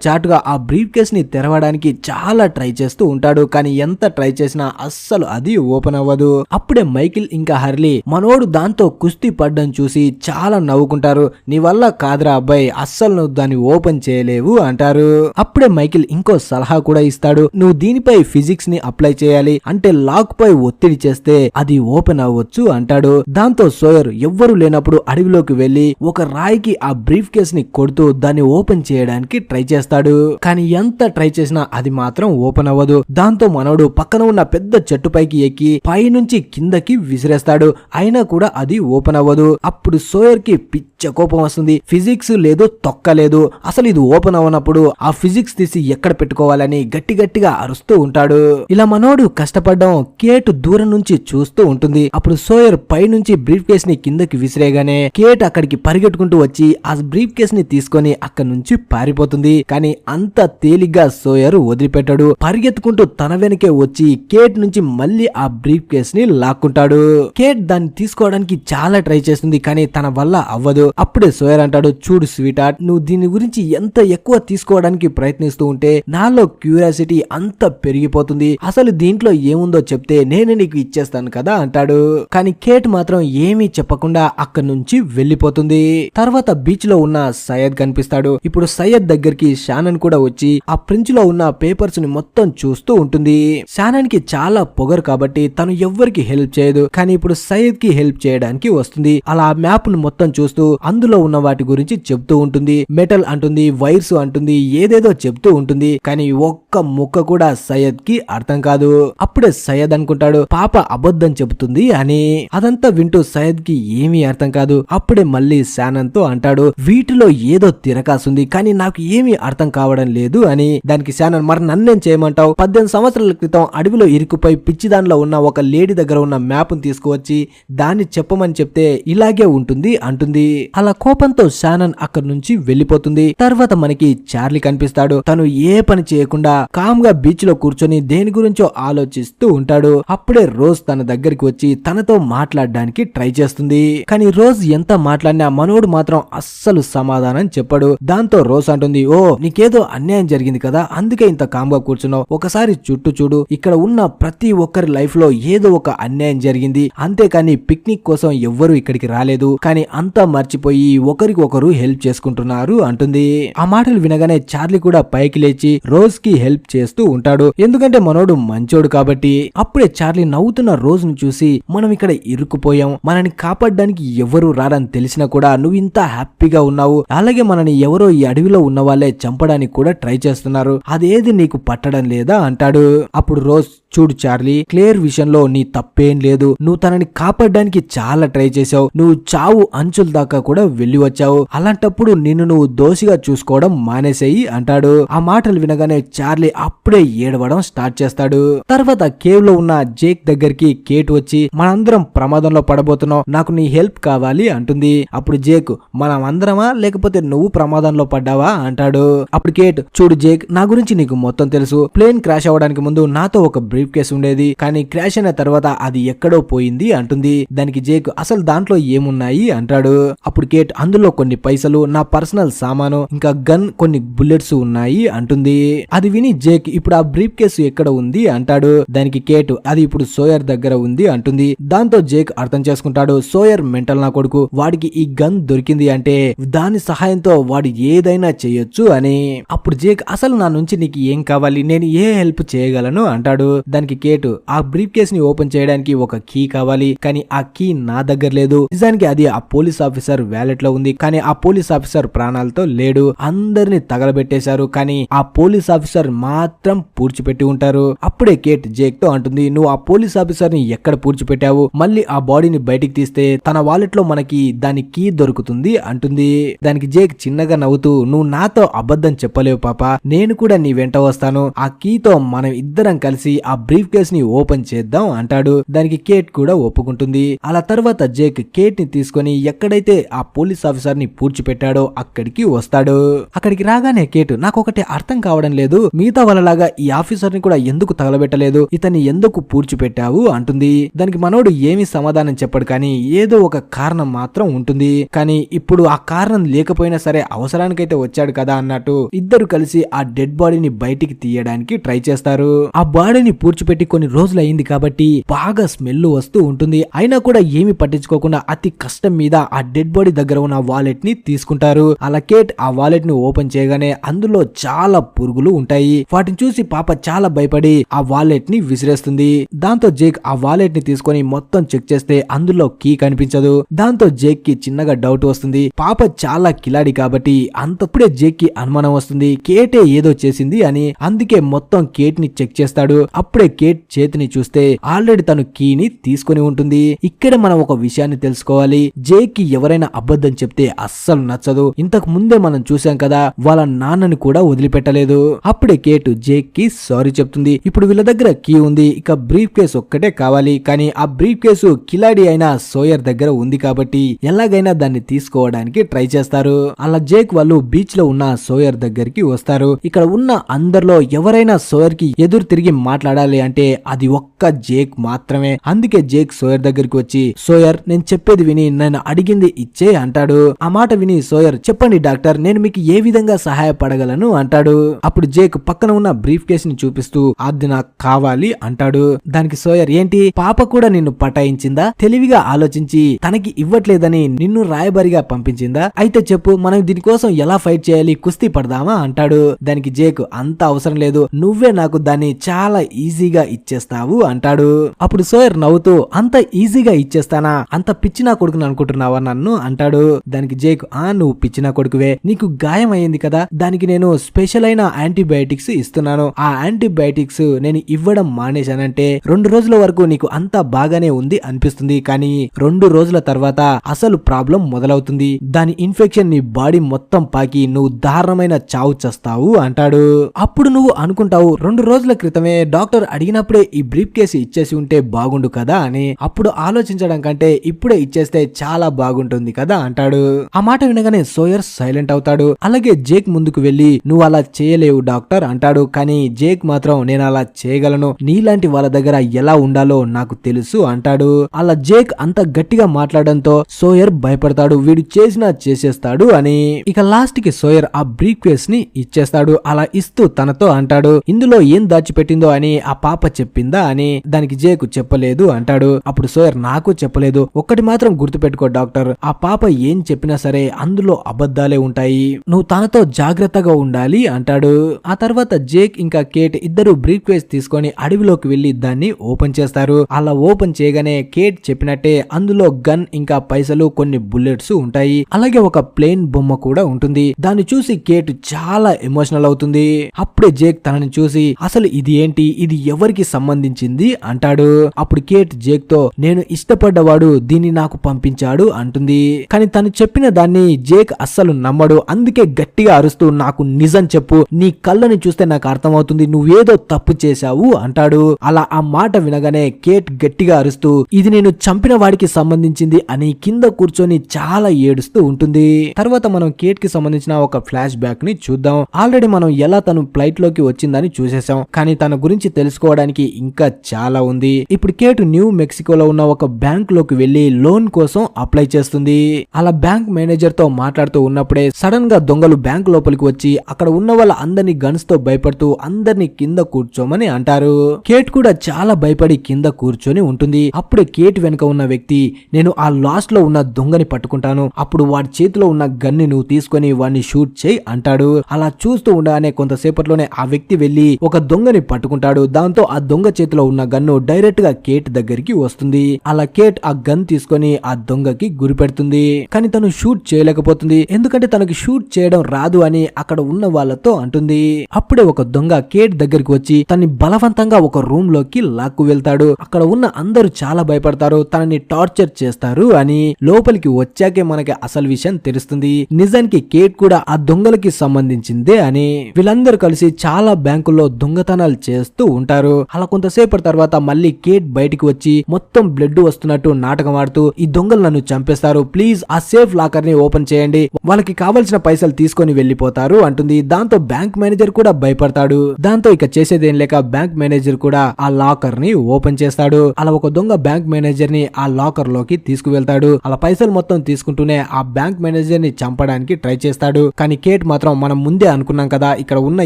చాటుగా ఆ బ్రీఫ్ కేస్ ని తెరవడానికి చాలా ట్రై చేస్తూ ఉంటాడు. కానీ ఎంత ట్రై చేసినా అస్సలు అది ఓపెన్ అవ్వదు. అప్పుడే మైకిల్ ఇంకా హర్లీ మనోడు దాంతో కుస్తీ పడ్డం చూసి చాలా నవ్వుకుంటారు. నీ వల్ల కాదురా అబ్బాయి, అస్సలు నువ్వు దాన్ని ఓపెన్ చేయలేవు అంటారు. అప్పుడే మైకిల్ ఇంకో సలహా కూడా ఇస్తాడు. నువ్వు దీనిపై ఫిజిక్స్ ని అప్లై చేయాలి, అంటే లాక్ పై ఒత్తిడి చేస్తే అది ఓపెన్ అవ్వచ్చు అంటాడు. దాంతో సోయర్ ఎవ్వరు లేనప్పుడు అడవిలోకి వెళ్లి ఒక రాయికి ఆ బ్రీఫ్ కేస్ ని కొడుతూ దాన్ని ఓపెన్ చేయడానికి ట్రై చేస్తాడు. కానీ ఎంత ట్రై చేసినా అది మాత్రం ఓపెన్ అవ్వదు. దాంతో మనోడు పక్కన ఉన్న పెద్ద చెట్టుపైకి ఎక్కి పైనుంచి కిందకి విసిరేస్తాడు. అయినా కూడా అది ఓపెన్ అవ్వదు. అప్పుడు సోయర్ కి పిచ్చ కోపం వస్తుంది. ఫిజిక్స్ లేదు, తొక్క లేదు, అసలు ఇది ఓపెన్ అవ్వనప్పుడు ఆ ఫిజిక్స్ తీసి ఎక్కడ పెట్టుకోవాలని గట్టి గట్టిగా అరుస్తూ ఉంటాడు. ఇలా మనోడు కష్టపడ్డం కేట్ దూరం నుంచి చూస్తూ ఉంటుంది. అప్పుడు సోయర్ పై నుంచి బ్రీఫ్ కేస్ ని కిందకి విసిరేగానే కేట్ అక్కడికి పరిగెట్టుకుంటూ వచ్చి ఆ బ్రీఫ్ కేస్ ని తీసుకొని అక్కడి నుంచి పారిపోతుంది. కానీ అంత తేలిగ్గా సోయర్ వదిలిపెట్టాడు. పరిగెత్తుకుంటూ తన వెనకే వచ్చి కేట్ నుంచి మళ్ళీ ఆ బ్రీఫ్ కేస్ ని లాక్కుంటాడు. కేట్ దాన్ని తీసుకోవడానికి చాలా ట్రై చేస్తుంది కానీ తన వల్ల అవ్వదు. అప్పుడే సోయర్ అంటాడు, చూడు స్వీట్ హార్ట్, నువ్వు దీని గురించి ఎంత ఎక్కువ తీసుకోవడానికి ప్రయత్నిస్తూ ఉంటే నాలో క్యూరియాసిటీ అంత పెరిగిపోతుంది, అసలు దీంట్లో ఏముందో చెప్తే నేనే నీకు ఇచ్చేస్తాను కదా అంటాడు. కానీ కేట్ మాత్రం ఏమీ చెప్పకుండా అక్కడి నుంచి వెళ్లిపోతుంది. తర్వాత బీచ్ లో ఉన్న సయ్యద్ కనిపిస్తాడు. ఇప్పుడు సయ్యద్ దగ్గరికి షానన్ కూడా వచ్చి ఆ ఫ్రెంచ్ లో ఉన్న పేపర్స్ ని మొత్తం చూస్తూ ఉంటుంది. షానన్ కి చాలా పొగరు కాబట్టి తను ఎవ్వరికి హెల్ప్ చేయదు. కానీ ఇప్పుడు సయ్యద్ కి హెల్ప్ చేయడానికి వస్తుంది. అలా మ్యాప్ ను మొత్తం చూస్తూ అందులో ఉన్న వాటి గురించి చెప్తూ ఉంటుంది. మెటల్ అంటుంది, వైర్స్ అంటుంది, ఏదేదో చెప్తూ ఉంటుంది. కానీ ఒక్క ముక్క కూడా సయ్యద్ కి అర్థం కాదు. అప్పుడే సయ్యద్ అనుకుంటాడు పాప అబద్ధం చెబుతుంది అని. అదంతా వింటూ సయ్యద్ కి ఏమీ అర్థం కాదు. అప్పుడే మళ్ళీ షానన్ తో అంటాడు, వీటిలో ఏదో తిరకాసుంది కానీ నాకు ఏమీ అర్థం కావడం లేదు అని. దానికి షానన్, మరి నన్నేం చేయమంటావు, 18 సంవత్సరాల క్రితం అడవిలో ఇరుకుపోయి పిచ్చిదానిలో ఉన్న ఒక లేడీ దగ్గర ఉన్న మ్యాప్ ను తీసుకువచ్చి దాన్ని చెప్పమని చెప్తే ఇలాగే ఉంటుంది అంటుంది. అలా కోపంతో షానన్ అక్కడి నుంచి వెళ్లిపోతుంది. తర్వాత మనకి చార్లీ కనిపిస్తాడు. తను ఏ పని చేయకుండా కామ్ గా బీచ్ లో కూర్చొని దేని గురించో ఆలోచిస్తూ ఉంటాడు. అప్పుడే రోజ్ తన దగ్గరికి వచ్చి తనతో మాట్లాడడానికి ట్రై చేస్తుంది. కానీ రోజ్ ఎంత మాట్లాడినా మనోడు మాత్రం అస్సలు సమాధానం చెప్పడు. దాంతో రోజ్ అంటుంది, ఓ నీకేదో అన్యాయం జరిగింది కదా, అందుకే ఇంత కామ్ గా కూర్చున్నావు, ఒకసారి చుట్టూ చూడు, ఇక్కడ ఉన్న ప్రతి ఒక్కరి లైఫ్ లో ఏదో ఒక అన్యాయం జరిగింది, అంతేకాని పిక్నిక్ కోసం ఎవ్వరూ ఇక్కడికి రాలేదు, కానీ అంతా మర్చిపోయి ఒకరికి ఒకరు హెల్ప్ చేసుకుంటున్నారు అంటుంది. ఆ మాటలు వినగానే చార్లీ కూడా పైకి లేచి రోజ్ కి హెల్ప్ చేస్తూ ఉంటాడు. ఎందుకంటే మనోడు మంచోడు కాబట్టి. అప్పుడే చార్లీ నవ్వుతున్న రోజ్ ను చూసి, మనం ఇక్కడ ఇరుక్కుపోయాం, మనని కాపాడడానికి ఎవరు రారని తెలిసినా కూడా నువ్వు ఇంత హ్యాపీగా ఉన్నావు, అలాగే మనని ఎవరో ఈ అడవిలో ఉన్న వాళ్ళే చంపడానికి కూడా ట్రై చేస్తున్నారు, అదేది నీకు పట్టడం లేదా అంటాడు. అప్పుడు రోజ్, చూడు చార్లీ, క్లియర్ విషయంలో నీ తప్పేం లేదు, నువ్వు తనని కాపాడడానికి చాలా ట్రై చేసావు, నువ్వు చావు అంచుల దాకా కూడా వెళ్లి వచ్చావు, అలాంటప్పుడు నిన్ను నువ్వు దోషిగా చూసుకోవడం మానేసేయి అంటాడు. ఆ మాటలు వినగానే చార్లీ అప్పుడే ఏడవడం స్టార్ట్ చేస్తాడు. తర్వాత కేవ్ లో ఉన్న జేక్ దగ్గరికి కేట్ వచ్చి, మనందరం ప్రమాదంలో పడబోతున్నాం, నాకు నీ హెల్ప్ కావాలి అంటుంది. అప్పుడు జేక్, మనం అందరమా లేకపోతే నువ్వు ప్రమాదంలో పడ్డావా అంటాడు. అప్పుడు కేట్, చూడు జేక్, నా గురించి నీకు మొత్తం తెలుసు, ప్లేన్ క్రాష్ అవ్వడానికి ముందు నాతో ఒక బ్రీఫ్ కేస్ ఉండేది, కానీ క్రాష్ అయిన తర్వాత అది ఎక్కడో పోయింది అంటుంది. దానికి జేక్, అసలు దాంట్లో ఏమున్నాయి అంటాడు. అప్పుడు కేట్, అందులో కొన్ని పైసలు, నా పర్సనల్ సామాను, ఇంకా గన్, కొన్ని బుల్లెట్స్ ఉన్నాయి అంటుంది. అది విని జేక్, ఇప్పుడు ఆ బ్రీఫ్ కేసు ఎక్కడ ఉంది అంటాడు. దానికి కేట్, అది ఇప్పుడు సోయర్ దగ్గర ఉంది అంటుంది. దాంతో జేక్ అర్థం చేసుకుంటాడు, సోయర్ మెంటల్ నా కొడుకు, వాడికి ఈ గన్ దొరికింది అంటే దాని సహాయంతో వాడు ఏదైనా చేయొచ్చు అని. అప్పుడు జేక్, అసలు నా నుంచి నీకు ఏం కావాలి, నేను ఏ హెల్ప్ చేయగలను అంటాడు. అంటాడు. దానికి కేట్ ఆ బ్రీఫ్ కేస్ ని ఓపెన్ చేయడానికి ఒక కీ కావాలి, కానీ ఆ కీ నా దగ్గర లేదు. నిజానికి అది ఆ పోలీస్ ఆఫీసర్ వ్యాలెట్ లో ఉంది, కానీ ఆ పోలీస్ ఆఫీసర్ ప్రాణాలతో లేడు. అందరిని తగలబెట్టేశారు, కానీ ఆ పోలీస్ ఆఫీసర్ మాత్రం పూడ్చిపెట్టి ఉంటారు. అప్పుడే కేట్ జేక్ తో అంటుంది, నువ్వు ఆ పోలీస్ ఆఫీసర్ ని ఎక్కడ పూడ్చిపెట్టావు? మళ్ళీ ఆ బాడీని బయటికి తీస్తే తన వాలెట్ లో మనకి దాని కీ దొరుకుతుంది అంటుంది. దానికి జేక్ చిన్నగా నవ్వుతూ, నువ్వు నాతో అబద్ధం చెప్పలేవు పాప, నేను కూడా నీ వెంట వస్తాను. ఆ కీతో మనం ఇద్దరం కలిసి ఆ బ్రీఫ్ కేస్ ని ఓపెన్ చేద్దాం అంటాడు. దానికి కేట్ కూడా ఒప్పుకుంటుంది. అలా తర్వాత జేక్ కేట్ ని తీసుకొని ఎక్కడైతే ఆ పోలీస్ ఆఫీసర్ ని పూడ్చిపెట్టాడో అక్కడికి వస్తాడు. అక్కడికి రాగానే కేట్, నాకు ఒకటి అర్థం కావడం లేదు, మిగతా వాళ్ళలాగా ఈ ఆఫీసర్ ని కూడా ఎందుకు తగలబెట్టలేదు, ఇతన్ని ఎందుకు పూడ్చిపెట్టావు అంటుంది. దానికి మనోడు ఏమీ సమాధానం చెప్పడు, కానీ ఏదో ఒక కారణం మాత్రం ఉంటుంది. కానీ ఇప్పుడు ఆ కారణం లేకపోయినా సరే అవసరానికైతే వచ్చాడు కదా అన్నట్టు ఇద్దరు కలిసి ఆ డెడ్ బాడీని బయటికి తీయడానికి ట్రై చేస్తారు. ఆ బాడీని పూడ్చిపెట్టి కొన్ని రోజులు అయింది కాబట్టి బాగా స్మెల్ వస్తూ ఉంటుంది. అయినా కూడా ఏమి పట్టించుకోకుండా అతి కష్టం మీద ఆ డెడ్ బాడీ దగ్గర ఉన్న వాలెట్ ని తీసుకుంటారు. అలా కేట్ ఆ వాలెట్ ని ఓపెన్ చేయగానే అందులో చాలా పురుగులు ఉంటాయి. వాటిని చూసి పాప చాలా భయపడి ఆ వాలెట్ ని విసిరేస్తుంది. దాంతో జేక్ ఆ వాలెట్ ని తీసుకొని మొత్తం చెక్ చేస్తే అందులో కీ కనిపించదు. దాంతో జేక్ కి చిన్నగా డౌట్ వస్తుంది. పాప చాలా కిలాడి కాబట్టి అంతప్పుడే జేక్ కి అనుమానం వస్తుంది, కేటే ఏదో చేసింది అని. అందుకే మొత్తం కేట్ ని చెక్ చేస్తాడు. అప్పుడే కేట్ చేతిని చూస్తే ఆల్రెడీ తను కీని తీసుకొని ఉంటుంది. ఇక్కడ మనం ఒక విషయాన్ని తెలుసుకోవాలి, జేక్ కి ఎవరైనా అబద్ధం చెప్తే అస్సలు నచ్చదు. ఇంతకు ముందే మనం చూసాం కదా, వాళ్ళ నాన్నని కూడా వదిలిపెట్టలేదు. అప్పుడే కేట్ జేక్ కి సారీ చెప్తుంది. ఇప్పుడు వీళ్ళ దగ్గర కీ ఉంది, ఇక బ్రీఫ్ కేసు ఒక్కటే కావాలి. కానీ ఆ బ్రీఫ్ కేసు కిలాడి అయిన సోయర్ దగ్గర ఉంది కాబట్టి ఎలాగైనా దాన్ని తీసుకోవడానికి ట్రై చేస్తారు. అలా జేక్ వాళ్ళు బీచ్ లో ఉన్న సోయర్ దగ్గరికి వస్తారు. ఇక్కడ ఉన్న అందరిలో ఎవరైనా సోయర్ కి ఎదురు తిరిగి మాట్లాడాలి అంటే అది ఒక్క జేక్ మాత్రమే. అందుకే జేక్ సోయర్ దగ్గరికి వచ్చి, సోయర్ నేను చెప్పేది విని నేను అడిగింది ఇచ్చే అంటాడు. ఆ మాట విని సోయర్, చెప్పండి డాక్టర్, నేను మీకు ఏ విధంగా సహాయపడగలను అంటాడు. అప్పుడు జేక్ పక్కన ఉన్న బ్రీఫ్ కేస్ ని చూపిస్తూ, అది నాకు కావాలి అంటాడు. దానికి సోయర్, ఏంటి పాప కూడా నిన్ను పటాయించిందా? తెలివిగా ఆలోచించి తనకి ఇవ్వట్లేదని నిన్ను రాయబారిగా పంపించిందా? అయితే చెప్పు, మనం దీనికోసం ఎలా ఫైట్ చేయాలి, కుస్తీ పడదామా అంటాడు. దానికి జేక్, అంత అవసరం లేదు, నువ్వే నాకు దాన్ని చాలా ఈజీగా ఇచ్చేస్తావు అంటాడు. అప్పుడు సోయర్ నవ్వుతూ, అంత ఈజీగా ఇచ్చేస్తానా? అంత పిచ్చినా కొడుకుని అనుకుంటున్నావా నన్ను అంటాడు. దానికి జేక్, నువ్వు పిచ్చినా కొడుకువే, నీకు గాయం అయ్యింది కదా, దానికి నేను స్పెషల్ అయిన యాంటీబయాటిక్స్ ఇస్తున్నాను. ఆ యాంటీబయాటిక్స్ నేను ఇవ్వడం మానేశానంటే 2 రోజుల వరకు నీకు అంతా బాగానే ఉంది అనిపిస్తుంది, కానీ 2 రోజుల తర్వాత అసలు ప్రాబ్లం మొదలవుతుంది. దాని ఇన్ఫెక్షన్ నీ బాడీ మొత్తం పాకి నువ్వు దారుణమైన చావు చేస్తావు అంటాడు. అప్పుడు నువ్వు అనుకుంటావు, 2 రోజుల క్రితమే డాక్టర్ అడిగినప్పుడే ఈ బ్రీఫ్ కేసు ఇచ్చేసి ఉంటే బాగుండు కదా అని. అప్పుడు ఆలోచించడం కంటే ఇప్పుడే ఇచ్చేస్తే చాలా బాగుంటుంది కదా అంటాడు. ఆ మాట వినగానే సోయర్ సైలెంట్ అవుతాడు. అలాగే జేక్ ముందుకు వెళ్లి, నువ్వు అలా చేయలేవు డాక్టర్ అంటాడు. కానీ జేక్ మాత్రం, నేను అలా చేయగలను, నీలాంటి వాళ్ళ దగ్గర ఎలా ఉండాలో నాకు తెలుసు అంటాడు. అలా జేక్ అంత గట్టిగా మాట్లాడడంతో సోయర్ భయపడతాడు, వీడు చేసినా చేసేస్తాడు అని. ఇక లాస్ట్ కి సోయర్ ఆ బ్రీఫ్ కేస్ ని ఇచ్చేస్తాడు. అలా ఇస్తూ తనతో అంటాడు, ఇందులో ఏం దాచిపెట్టిందో అని ఆ పాప చెప్పిందా అని. దానికి జేక్, చెప్పలేదు అంటాడు. అప్పుడు సోయర్, నాకు చెప్పలేదు, ఒక్కటి మాత్రం గుర్తుపెట్టుకో డాక్టర్, ఆ పాప ఏం చెప్పినా సరే అందులో అబద్ధాలే ఉంటాయి, నువ్వు తనతో జాగ్రత్తగా ఉండాలి అంటాడు. ఆ తర్వాత జేక్ ఇంకా కేట్ ఇద్దరు బ్రీఫ్ కేస్ తీసుకొని అడవిలోకి వెళ్లి దాన్ని ఓపెన్ చేస్తారు. అలా ఓపెన్ చేయగానే కేట్ చెప్పినట్టే అందులో గన్ ఇంకా పైసలు, కొన్ని బుల్లెట్స్ ఉంటాయి. అలాగే ఒక ప్లేన్ బొమ్మ కూడా ఉంటుంది. దాన్ని చూసి కేట్ చాలా ఎమోషనల్ అవుతుంది. అప్పుడే జేక్ తనని చూసి, అసలు ఇది ఏంటి, ఇది ఎవరికి సంబంధించింది అంటాడు. అప్పుడు కేట్ జేక్ తో, నేను ఇష్టపడ్డవాడు దీన్ని నాకు పంపించాడు అంటుంది. కానీ తను చెప్పిన దాన్ని జేక్ అస్సలు నమ్మడు. అందుకే గట్టిగా అరుస్తూ, నాకు నిజం చెప్పు, నీ కళ్ళని చూస్తే నాకు అర్థమవుతుంది నువ్వేదో తప్పు చేశావు అంటాడు. అలా ఆ మాట వినగానే కేట్ గట్టిగా అరుస్తూ, ఇది నేను చంపిన వాడికి సంబంధించింది అని కింద కూర్చొని చాలా ఏడుస్తూ ఉంటుంది. తర్వాత మనం కేట్ కి సంబంధించిన ఒక ఫ్లాష్ బ్యాక్ ని చూద్దాం. ఆల్రెడీ మనం ఎలా తను ఫ్లైట్ లోకి వచ్చిందని చూసేసాం, కానీ తన గురించి తెలుసుకోవడానికి ఇంకా చాలా ఉంది. ఇప్పుడు కేట్ న్యూ మెక్సికోలో ఉన్న ఒక బ్యాంక్ లోకి వెళ్లి లోన్ కోసం అప్లై చేస్తుంది. అలా బ్యాంక్ మేనేజర్ తో మాట్లాడుతూ ఉన్నప్పుడే సడన్ గా దొంగలు బ్యాంక్ లోపలికి వచ్చి అక్కడ ఉన్న వాళ్ళ అందరినీ గన్స్ తో భయపడుతూ అందరినీ కింద కూర్చోమని అంటారు. కేట్ కూడా చాలా భయపడి కింద కూర్చొని ఉంటుంది. అప్పుడే కేట్ వెనుక ఉన్న వ్యక్తి, నేను ఆ లాస్ట్ లో ఉన్న దొంగని పట్టుకుంటాను, అప్పుడు వాడి చేతిలో ఉన్న గన్ని నువ్వు తీసుకొని వాడిని షూట్ చేయి అంటాడు. అలా చూస్తూ ఉండగానే కొంతసేపట్లోనే ఆ వ్యక్తి వెళ్లి ఒక దొంగని పట్టుకుంటాడు. పట్టుకుంటాడు. దాంతో ఆ దొంగ చేతిలో ఉన్న గన్ను డైరెక్ట్ గా కేట్ దగ్గరికి వస్తుంది. అలా కేట్ ఆ గన్ తీసుకొని ఆ దొంగకి గురి పెడుతుంది. కానీ తను షూట్ చేయలేకపోతుంది, ఎందుకంటే తనకి షూట్ చేయడం రాదు అని అక్కడ ఉన్న వాళ్ళతో అంటుంది. అప్పుడే ఒక దొంగ కేట్ దగ్గరికి వచ్చి తనని బలవంతంగా ఒక రూమ్ లోకి లాక్కు వెళ్తాడు. అక్కడ ఉన్న అందరూ చాలా భయపడతారు, తనని టార్చర్ చేస్తారు అని. లోపలికి వచ్చాకే మనకి అసలు విషయం తెలుస్తుంది. నిజానికి కేట్ కూడా ఆ దొంగలకి సంబంధించిందే అని. వీళ్ళందరూ కలిసి చాలా బ్యాంకుల్లో దొంగతనాలు చేస్తూ ఉంటారు. అలా కొంతసేపటి తర్వాత మళ్ళీ కేట్ బయటికి వచ్చి మొత్తం బ్లడ్ వస్తున్నట్టు నాటకం ఆడుతూ, ఈ దొంగలు నన్ను చంపేస్తారు, ప్లీజ్ ఆ సేఫ్ లాకర్ ని ఓపెన్ చేయండి, వాళ్ళకి కావాల్సిన పైసలు తీసుకొని వెళ్లిపోతారు అంటుంది. దాంతో బ్యాంక్ మేనేజర్ కూడా భయపడతాడు. దాంతో ఇక చేసేదేం లేక బ్యాంక్ మేనేజర్ కూడా ఆ లాకర్ ని ఓపెన్ చేస్తాడు. అలా ఒక దొంగ బ్యాంక్ మేనేజర్ ని ఆ లాకర్ లోకి తీసుకువెళ్తాడు. అలా పైసలు మొత్తం తీసుకుంటూనే ఆ బ్యాంక్ మేనేజర్ ని చంపడానికి ట్రై చేస్తాడు. కానీ కేట్ మాత్రం మనం ముందే అనుకున్నాం కదా, ఇక్కడ ఉన్న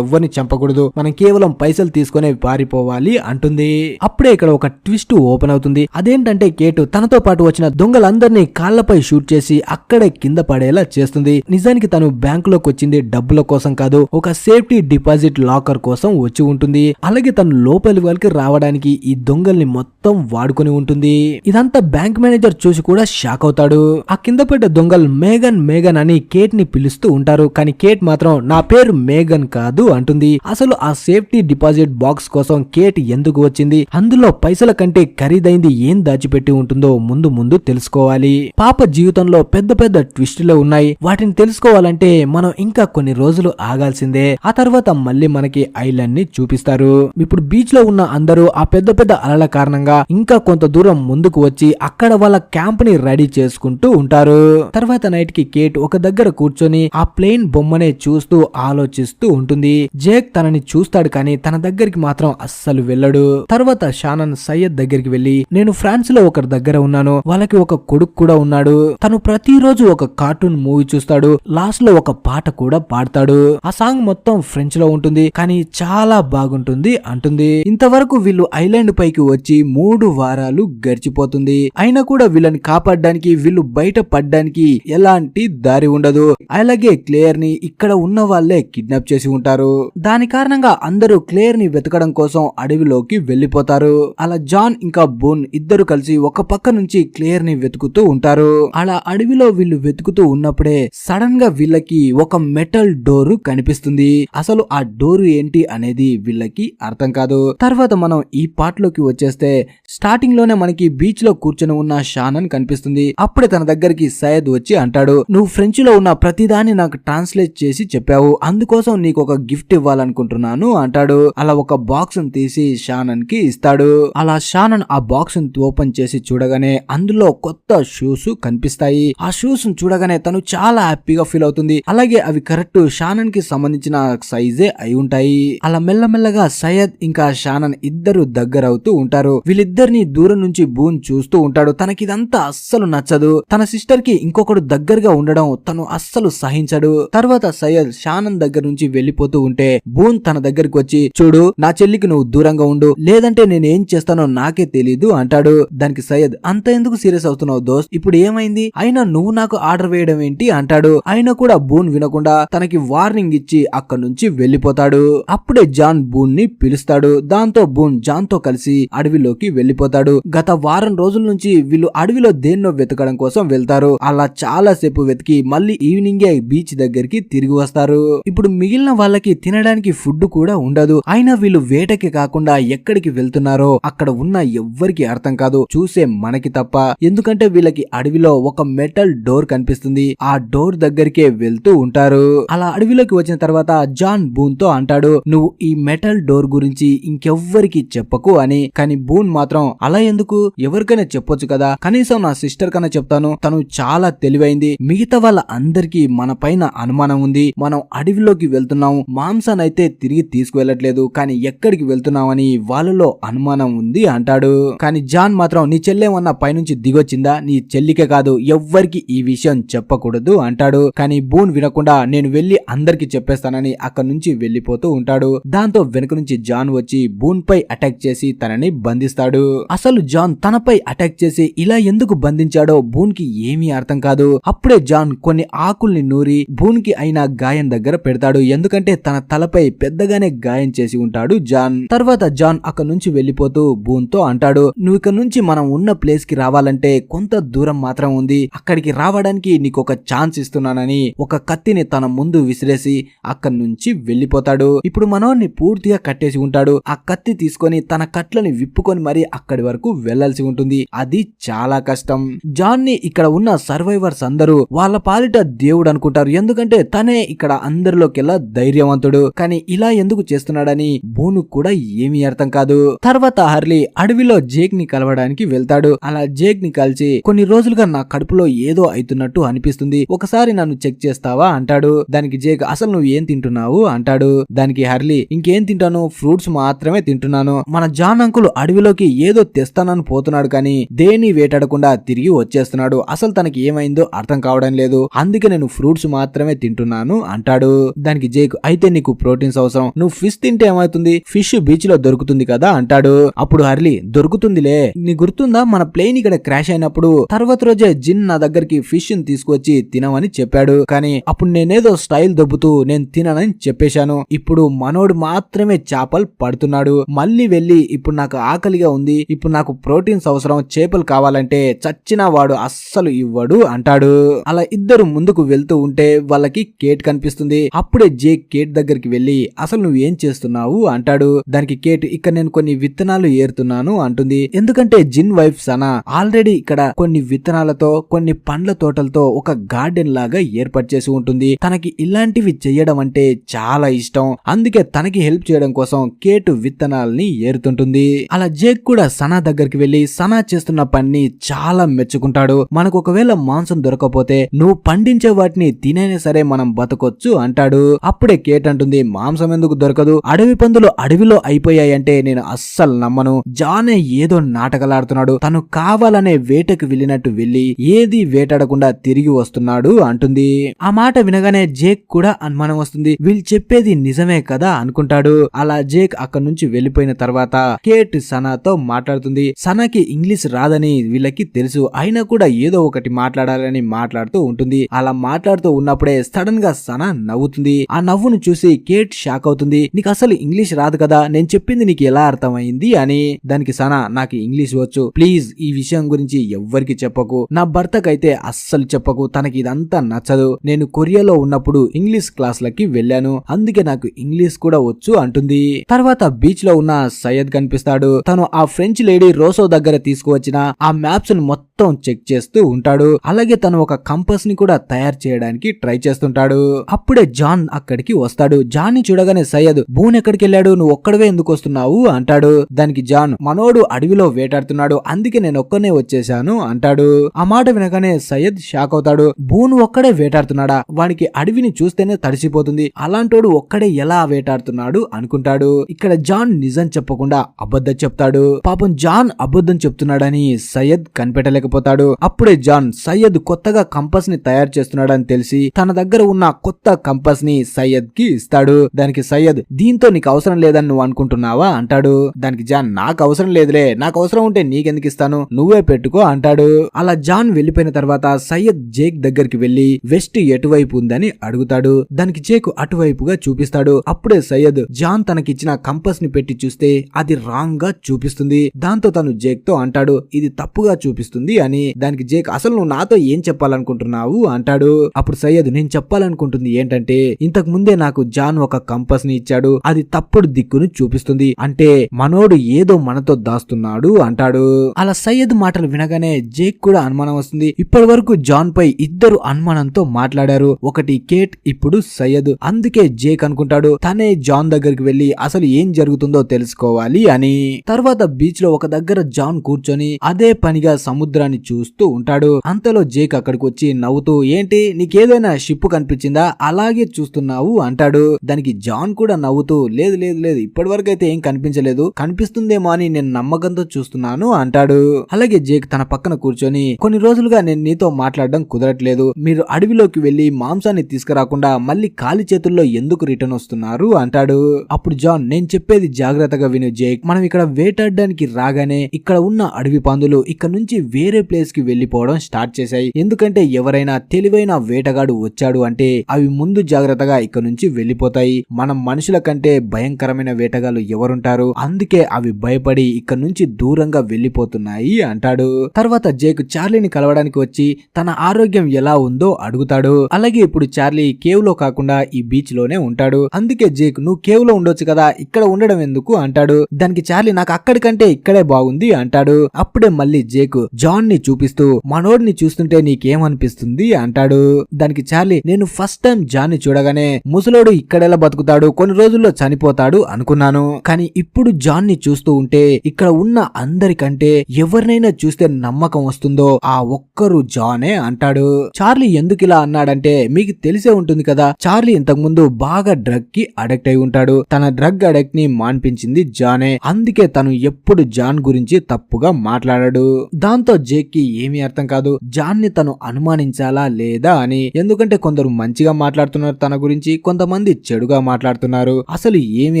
ఎవరిని చంపకూడదు, మనం కేవలం పైసలు తీసుకునే పారిపోవాలి అంటుంది. అప్పుడే ఇక్కడ ఒక ట్విస్ట్ ఓపెన్ అవుతుంది. అదేంటంటే కేట్ తనతో పాటు వచ్చిన దొంగలందరినీ కాళ్లపై షూట్ చేసి అక్కడే కింద పడేలా చేస్తుంది. నిజానికి తను బ్యాంకులోకి వచ్చింది డబ్బుల కోసం కాదు, ఒక సేఫ్టీ డిపాజిట్ లాకర్ కోసం వచ్చి ఉంటుంది. అలాగే తను లోపలి వాళ్ళకి రావడానికి ఈ దొంగల్ని మొత్తం వాడుకొని ఉంటుంది. ఇదంతా బ్యాంక్ మేనేజర్ చూసి కూడా షాక్ అవుతాడు. ఆ కింద పడ్డ దొంగలు మేఘన్ మేఘన్ అని కేట్ ని పిలుస్తూ ఉంటారు. కానీ కేట్ మాత్రం నా పేరు మేఘన్ కాదు అంటుంది. అసలు ఆ సేఫ్టీ డిపాజిట్ బాక్స్ కోసం కేట్ ఎందుకు వచ్చింది, అందులో పైసల కంటే ఖరీదైంది ఏం దాచిపెట్టి ఉంటుందో ముందు ముందు తెలుసుకోవాలి. పాప జీవితంలో పెద్ద పెద్ద ట్విస్టులు ఉన్నాయి, వాటిని తెలుసుకోవాలంటే మనం ఇంకా కొన్ని రోజులు ఆగాల్సిందే. ఆ తర్వాత మళ్ళీ మనకి ఐలాండ్ ని చూపిస్తారు. ఇప్పుడు బీచ్ లో ఉన్న అందరూ ఆ పెద్ద పెద్ద అలల కారణంగా ఇంకా కొంత దూరం ముందుకు వచ్చి అక్కడ వాళ్ళ క్యాంప్ ని రెడీ చేసుకుంటూ ఉంటారు. తర్వాత నైట్ కి కేట్ ఒక దగ్గర కూర్చొని ఆ ప్లేన్ బొమ్మనే చూస్తూ ఆలోచిస్తూ ఉంటుంది. జేక్ తనని చూస్తాడు కానీ తన దగ్గరికి మాత్రం అస్సలు వెళ్ళడు. తర్వాత షానన్ సయ్యద్ దగ్గరికి వెళ్లి, నేను ఫ్రాన్స్ లో ఒకరి దగ్గర ఉన్నాను, వాళ్ళకి ఒక కొడుకు కూడా ఉన్నాడు, తను ప్రతిరోజు ఒక కార్టూన్ మూవీ చూస్తాడు, లాస్ట్ లో ఒక పాట కూడా పాడతాడు, ఆ సాంగ్ మొత్తం ఫ్రెంచ్ లో ఉంటుంది కానీ చాలా బాగుంటుంది అంటుంది. ఇంతవరకు వీళ్ళు ఐలాండ్ పైకి వచ్చి 3 వారాలు గడిచిపోతుంది. అయినా కూడా వీళ్ళని కాపాడడానికి, వీళ్ళు బయట పడ్డానికి ఎలాంటి దారి ఉండదు. అలాగే క్లేయర్ ని ఇక్కడ ఉన్న వాళ్ళే కిడ్నాప్ చేసి ఉంటారు. దాని కారణంగా అందరూ క్లేయర్ ని వెతకడం కోసం అడవిలోకి వెళ్లిపోతారు. అలా జాన్ ఇంకా బూన్ ఇద్దరు కలిసి ఒక పక్క నుంచి క్లేయర్ ని వెతుకుతూ ఉంటారు. అలా అడవిలో వీళ్ళు వెతుకుతూ ఉన్నప్పుడే సడన్ గా వీళ్ళకి ఒక మెటల్ డోరు కనిపిస్తుంది. అసలు ఆ డోరు ఏంటి అనేది వీళ్ళకి అర్థం కాదు. తర్వాత మనం ఈ పార్ట్ లోకి వచ్చేస్తే స్టార్టింగ్ లోనే మనకి బీచ్ లో కూర్చొని ఉన్న షానన్ కనిపిస్తుంది. అప్పుడే తన దగ్గరికి సయ్యద్ వచ్చి అంటాడు, నువ్వు ఫ్రెంచ్ లో ఉన్న ప్రతిదాన్ని నాకు ట్రాన్స్లేట్ చేసి చెప్పావు, అందుకోసం నీకు ఒక గిఫ్ట్ ఇవ్వాలనుకుంటున్నాను అంటాడు. అలా ఒక బాక్స్ తీసి షానన్ కి ఇస్తాడు. అలా షానన్ ఆ బాక్స్ ఓపెన్ చేసి చూడగానే అందులో కొత్త షూస్ కనిపిస్తాయి. ఆ షూస్ చూడగానే తను చాలా హ్యాపీగా ఫీల్ అవుతుంది. అలాగే అవి కరెక్ట్ షానన్ కి సంబంధించిన సైజే అయి ఉంటాయి. అలా మెల్లమెల్లగా సయ్యద్ ఇంకా షానన్ ఇద్దరు దగ్గర అవుతూ ఉంటారు. వీళ్ళిద్దరిని దూరం నుంచి బూన్ చూస్తూ ఉంటాడు. తనకిదంతా అస్సలు నచ్చదు. తన సిస్టర్ కి ఇంకొకడు దగ్గరగా ఉండడం తను అస్సలు సహించడు. తర్వాత సయ్యద్ షానన్ దగ్గర నుంచి వెళ్లిపోతూ ఉంటే బూన్ తన దగ్గరికి వచ్చి, చూడు నా చెల్లికి నువ్వు దూరంగా ఉండు, లేదంటే నేను ఏం చేస్తానో నాకే తెలీదు అంటాడు. దానికి సయ్యద్, అంత ఎందుకు సీరియస్ అవుతున్నావు దోస్త్, ఇప్పుడు ఏమైంది, అయినా నువ్వు నాకు ఆర్డర్ వేయడం ఏంటి అంటాడు. అయినా కూడా బూన్ వినకుండా తనకి వార్నింగ్ ఇచ్చి అక్కడి నుంచి వెళ్లిపోతాడు. అప్పుడే జాన్ బూన్ ని పిలుస్తాడు. దాంతో బూన్ జాన్ తో కలిసి అడవిలోకి వెళ్లిపోతాడు. గత వారం రోజుల నుంచి వీళ్ళు అడవిలో దేన్నో వెతకడం కోసం వెళ్తారు. అలా చాలా సేపు వెతికి మళ్ళీ ఈవినింగే బీచ్ దగ్గరికి తిరిగి వస్తారు. ఇప్పుడు మిగిలిన వాళ్ళకి తినడానికి ఫుడ్ కూడా ఉండదు. అయినా వీళ్ళు వేటకి కాకుండా ఎక్కడికి వెళ్తున్నారో అక్కడ ఉన్న ఎవ్వరికి అర్థం కాదు, చూసే మనకి తప్ప. ఎందుకంటే వీళ్ళకి అడవిలో ఒక మెటల్ డోర్ కనిపిస్తుంది. ఆ డోర్ దగ్గరికే వెళ్తూ ఉంటారు. అలా అడవిలోకి వచ్చిన తర్వాత జాన్ బూన్ తో అంటాడు, నువ్వు ఈ మెటల్ డోర్ గురించి ఇంకెవ్వరికి చెప్పకు అని. కానీ బూన్ మాత్రం, అలా ఎందుకు, ఎవరికైనా చెప్పొచ్చు కదా, కనీసం నా సిస్టర్ కన్నా చెప్తాను, తను చాలా తెలివైంది, మిగతా వాళ్ళ అందరికీ మన పైన అనుమానం ఉంది, మనం అడవిలోకి వెళ్తున్నాం, మాంసానైతే తిరిగి తీసుకువెళ్ళట్లేదు, కానీ ఎక్కడికి వెళ్తున్నామని వాళ్ళలో అనుమానం ఉంది అంటాడు. కానీ జాన్ మాత్రం, నీ చెల్లెమన్నా పైనుంచి దిగొచ్చిందా, నీ చెల్లికే కాదు ఎవ్వరికి ఈ విషయం చెప్పకూడదు అంటాడు. కానీ బూన్ వినకుండా నేను వెళ్లి అందరికి చెప్పేస్తానని అక్కడి నుంచి వెళ్లిపోతూ ఉంటాడు. దాంతో వెనుక నుంచి జాన్ వచ్చి బూన్ పై అటాక్ చేసి తనని బంధిస్తాడు. అసలు జాన్ తనపై అటాక్ చేసి ఇలా ఎందుకు బంధించాడో బూన్ కి ఏమీ అర్థం కాదు. అప్పుడే జాన్ కొన్ని ఆకుల్ని నూరి బూన్ కి అయిన గాయం దగ్గర పెడతాడు. ఎందుకంటే తన తలపై పెద్దగానే గాయం చేసి ఉంటాడు అంటాడు జాన్. తర్వాత జాన్ అక్కడ నుంచి వెళ్లిపోతూ బూన్ తో అంటాడు, నువ్వు ఇక్కడ నుంచి మనం ఉన్న ప్లేస్ కి రావాలంటే కొంత దూరం మాత్రం ఉంది, అక్కడికి రావడానికి నీకు ఒక ఛాన్స్ ఇస్తున్నానని ఒక కత్తిని తన ముందు విసిరేసి అక్కడి నుంచి వెళ్లిపోతాడు. ఇప్పుడు మనోడిని పూర్తిగా కట్టేసి ఉంటాడు. ఆ కత్తి తీసుకొని తన కట్లని విప్పుకొని మరి అక్కడి వరకు వెళ్లాల్సి ఉంటుంది. అది చాలా కష్టం. జాన్ ని ఇక్కడ ఉన్న సర్వైవర్స్ అందరూ వాళ్ళ పాలిట దేవుడు అనుకుంటారు, ఎందుకంటే తనే ఇక్కడ అందరిలోకెల్లా ధైర్యవంతుడు. కానీ ఇలా ఎందుకు చేస్తున్నాడని బూను కూడా ఏమీ అర్థం కాదు. తర్వాత హర్లీ అడవిలో జేక్ ని కలవడానికి వెళ్తాడు. అలా జేక్ ని కలిసి, కొన్ని రోజులుగా నా కడుపులో ఏదో అవుతున్నట్టు అనిపిస్తుంది, ఒకసారి నన్ను చెక్ చేస్తావా అంటాడు. దానికి జేక్, అసలు నువ్వు ఏం తింటున్నావు అంటాడు. దానికి హర్లీ, ఇంకేం తింటాను, ఫ్రూట్స్ మాత్రమే తింటున్నాను. మన జాన్ అంకుల్ అడవిలోకి ఏదో తెస్తానని పోతున్నాడు కానీ దేన్ని వేటాడకుండా తిరిగి వచ్చేస్తున్నాడు. అసలు తనకి ఏమైందో అర్థం కావడం లేదు, అందుకే నేను ఫ్రూట్స్ మాత్రమే తింటున్నాను అంటాడు. దానికి జేక్, అయితే నీకు ప్రోటీన్స్ అవసరం, నువ్వు ఫిష్ తింటే ఏమవుతుంది, ఫిష్ బీచ్ లో దొరుకుతుంది కదా అంటాడు. అప్పుడు హర్లీ, దొరుకుతుందిలే, నీ గుర్తుందా మన ప్లేన్ ఇక్కడ క్రాష్ అయినప్పుడు తర్వాత రోజే జిన్ నా దగ్గరికి ఫిష్ ని తీసుకొచ్చి తినమని చెప్పాడు, కానీ అప్పుడు నేనేదో స్టైల్ దొబ్బుతూ నేను తిననని చెప్పేశాను. ఇప్పుడు మనోడు మాత్రమే చేపలు పడుతున్నాడు. మళ్ళీ వెళ్ళి ఇప్పుడు నాకు ఆకలిగా ఉంది, ఇప్పుడు నాకు ప్రోటీన్స్ అవసరం, చేపలు కావాలంటే చచ్చినా వాడు అస్సలు ఇవ్వడు అంటాడు. అలా ఇద్దరు ముందుకు వెళ్తూ ఉంటే వాళ్ళకి కేట్ కనిపిస్తుంది. అప్పుడే జేక్ కేట్ దగ్గరికి వెళ్లి, అసలు నువ్వు ఏం చేస్తున్నావు అంటాడు. దానికి కేట్, ఇక్కడ నేను కొన్ని విత్తనాలు ఏరుతున్నాను అంటుంది. ఎందుకంటే జిన్ వైఫ్ సనా ఆల్రెడీ ఇక్కడ కొన్ని విత్తనాలతో కొన్ని పండ్ల తోటలతో ఒక గార్డెన్ లాగా ఏర్పాటు చేసి ఉంటుంది. తనకి ఇలాంటివి చెయ్యడం అంటే చాలా ఇష్టం, అందుకే తనకి హెల్ప్ చేయడం కోసం కేట్ విత్తనాలని ఏరుతుంటుంది. అలా జేక్ కూడా సనా దగ్గరికి వెళ్లి సనా చేస్తున్న పని చాలా మెచ్చుకుంటాడు. మనకు ఒకవేళ మాంసం దొరకపోతే నువ్వు పండించే వాటిని తినైనా సరే మనం బతకొచ్చు అంటాడు. అప్పుడే కేట్ అంటుంది, మాంసం ఎందుకు దొరకదు, అడవి పందులు అడవిలో అయిపోయాయంటే నేను అస్సలు నమ్మను, జానే ఏదో నాటకలాడుతున్నాడు, తను కావాలనే వేటకు వెళ్ళినట్టు వెళ్లి ఏది వేటాడకుండా తిరిగి వస్తున్నాడు అంటుంది. ఆ మాట వినగానే జేక్ కూడా అనుమానం వస్తుంది, వీళ్ళు చెప్పేది నిజమే కదా అనుకుంటాడు. అలా జేక్ అక్కడి నుంచి వెళ్లిపోయిన తర్వాత కేట్ సనాతో మాట్లాడుతుంది. సనాకి ఇంగ్లీష్ రాదని వీళ్ళకి తెలుసు, అయినా కూడా ఏదో ఒకటి మాట్లాడాలని మాట్లాడుతూ ఉంటుంది. అలా మాట్లాడుతూ ఉన్నప్పుడే సడన్ గా సనా నవ్వుతుంది. ఆ నవ్వును చూసి కేట్ షాక్ అవుతుంది, నీకు అసలు ఇంగ్లీష్ రాదు కదా, నేను చెప్పింది నీకు ఎలా అర్థమైంది అని. దానికి సనా, నాకు ఇంగ్లీష్ వచ్చు, ప్లీజ్ ఈ విషయం గురించి ఎవ్వరికి చెప్పకు, నా భర్తకైతే అస్సలు చెప్పకు, తనకి ఇదంతా నచ్చదు, నేను కొరియాలో ఉన్నప్పుడు ఇంగ్లీష్ క్లాసులకి వెళ్ళాను, అందుకే నాకు ఇంగ్లీష్ కూడా వచ్చు అంటుంది. తర్వాత బీచ్ లో ఉన్న సయ్యద్ కనిపిస్తాడు. తను ఆ ఫ్రెంచ్ లేడీ రోసో దగ్గర తీసుకువచ్చిన ఆ మ్యాప్స్ ని మొత్తం చెక్ చేస్తూ ఉంటాడు. అలాగే తను ఒక కంపాస్ ని కూడా తయారు చేయడానికి ట్రై చేస్తుంటాడు. అప్పుడే జాన్ అక్కడికి వస్తాడు. జాన్ ని చూడగానే సయ్యద్, బూన్ ఎక్కడికి వెళ్ళాడు, నువ్వు ఒక్కడవే ఎందుకు వస్తున్నావు అంటాడు. దానికి జాన్, మనోడు అడవిలో వేటాడుతున్నాడు, అందుకే నేను ఒక్కనే వచ్చేసాను అంటాడు. ఆ మాట వినగానే సయ్యద్ షాక్ అవుతాడు. బూన్ ఒక్కడే వేటాడుతున్నాడా, వాడికి అడవిని చూస్తేనే తడిసిపోతుంది, అలాంటోడు ఒక్కడే ఎలా వేటాడుతున్నాడు అనుకుంటాడు. ఇక్కడ జాన్ నిజం చెప్పకుండా అబద్ధం చెప్తాడు. పాపం జాన్ అబద్ధం చెప్తున్నాడని సయ్యద్ కనిపెట్టలేకపోతాడు. అప్పుడే జాన్ సయ్యద్ కొత్తగా కంపాస్ ని తయారు చేస్తున్నాడని తెలిసి తన దగ్గర ఉన్న కొత్త కంపాస్ ని సయ్యద్ కి ఇస్తాడు. దానికి సయ్యద్, దీంతో నీకు అవసరం లేదని నువ్వు అనుకుంటున్నావా అంటాడు. దానికి జాన్, నాకు అవసరం లేదులే, నాకు అవసరం ఉంటే నీకెందుకు ఇస్తాను, నువ్వే పెట్టుకో అంటాడు. అలా జాన్ వెళ్లిపోయిన తర్వాత సయ్యద్ జేక్ దగ్గరికి వెళ్లి వెస్ట్ ఎటువైపు ఉందని అడుగుతాడు. దానికి జేక్ అటువైపుగా చూపిస్తాడు. అప్పుడే సయ్యద్ జాన్ తనకిచ్చిన కంపాస్ ని పెట్టి చూస్తే అది రాంగ్ గా చూపిస్తుంది. దాంతో తను జేక్ తో అంటాడు, ఇది తప్పుగా చూపిస్తుంది అని. దానికి జేక్, అసలు నువ్వు నాతో ఏం చెప్పాలనుకుంటున్నావు అంటాడు. అప్పుడు సయ్యద్, నేను చెప్పాలనుకుంటుంది ఏంటంటే ఇంతకు ముందే నాకు జాన్ ఒక కంపాస్ ని ఇచ్చాడు, అది తప్పుడు దిక్కును చూపిస్తుంది, అంటే మనోడు ఏదో మనతో దాస్తున్నాడు అంటాడు. అలా సయ్యద్ మాటలు వినగానే జేక్ కూడా అనుమానం వస్తుంది. ఇప్పటి వరకు జాన్ పై ఇద్దరు అనుమానంతో మాట్లాడారు, ఒకటి కేట్, ఇప్పుడు సయ్యద్. అందుకే జేక్ అనుకుంటాడు తనే జాన్ దగ్గరికి వెళ్లి అసలు ఏం జరుగుతుందో తెలుసుకోవాలి అని. తర్వాత బీచ్ లో ఒక దగ్గర జాన్ కూర్చొని అదే పనిగా సముద్రాన్ని చూస్తూ ఉంటాడు. అంతలో జేక్ అక్కడికి వచ్చి నవ్వుతూ, ఏంటి నీకేదైనా షిప్ కనిపించిందా, అలాగే చూస్తున్నావు అంటాడు. దానికి జాన్ కూడా నవ్వుతూ, లేదు లేదు లేదు, ఇప్పటి వరకు అయితే ఏం కనిపించలేదు, కనిపిస్తుందేమో అని నేను నమ్మకంతో చూస్తున్నాను అంటాడు. అలాగే జేక్ తన పక్కన కూర్చొని, కొన్ని రోజులుగా నేను నీతో మాట్లాడడం కుదరట్లేదు, మీరు అడవిలోకి వెళ్లి మాంసాన్ని తీసుకురాకుండా మళ్ళీ ఖాళీ చేతుల్లో ఎందుకు రిటర్న్ వస్తున్నారు అంటాడు. అప్పుడు జాన్, నేను చెప్పేది జాగ్రత్తగా విను జేక్, మనం ఇక్కడ వేటాడడానికి రాగానే ఇక్కడ ఉన్న అడవి పందులు ఇక్కడ నుంచి వేరే ప్లేస్ కి వెళ్లిపోవడం స్టార్ట్ చేశాయి, ఎందుకంటే ఎవరైనా తెలివైన వేటగాడు వచ్చాడు అంటే అవి ముందు జాగ్రత్తగా ఇక్కడ నుంచి వెళ్లిపోతాయి, మనం మనుషుల కంటే భయం భయంకరమైన వేటగాళ్ళు ఎవరుంటారు, అందుకే అవి భయపడి ఇక్కడ నుంచి దూరంగా వెళ్లిపోతున్నాయి అంటాడు. తర్వాత జేక్ చార్లీని కలవడానికి వచ్చి తన ఆరోగ్యం ఎలా ఉందో అడుగుతాడు. అలాగే ఇప్పుడు చార్లీ కేవ్ లో కాకుండా ఈ బీచ్ లోనే ఉంటాడు. అందుకే జేక్ నువ్వు కేవ్ లో ఉండొచ్చు కదా, ఇక్కడ ఉండడం ఎందుకు అంటాడు. దానికి చార్లీ నాకు అక్కడికంటే ఇక్కడే బాగుంది అంటాడు. అప్పుడే మళ్ళీ జేక్ జాన్ ని చూపిస్తూ మనోడిని చూస్తుంటే నీకేమనిపిస్తుంది అంటాడు. దానికి చార్లీ నేను ఫస్ట్ టైం జాన్ ని చూడగానే ముసలోడు ఇక్కడెలా బతుకుతాడు, కొన్ని రోజుల్లో చనిపోతాడు అనుకున్నాను, కానీ ఇప్పుడు జాన్ ని చూస్తూ ఉంటే ఇక్కడ ఉన్న అందరికంటే ఎవరినైనా చూస్తే నమ్మకం వస్తుందో ఆ ఒక్కరు జానే అంటాడు. చార్లీ ఎందుకు ఇలా అన్నాడంటే మీకు తెలిసే ఉంటుంది కదా, చార్లీ ఇంతకు ముందు బాగా డ్రగ్ కి అడిక్ట్ అయి ఉంటాడు. తన డ్రగ్ అడిక్ట్ ని మాన్పించింది జానే, అందుకే తను ఎప్పుడు జాన్ గురించి తప్పుగా మాట్లాడాడు. దాంతో జేక్ కి ఏమీ అర్థం కాదు జాన్ ని తను అనుమానించాలా లేదా అని. ఎందుకంటే కొందరు మంచిగా మాట్లాడుతున్నారు తన గురించి, కొంతమంది చెడుగా మాట్లాడుతున్నారు, అసలు ఏమీ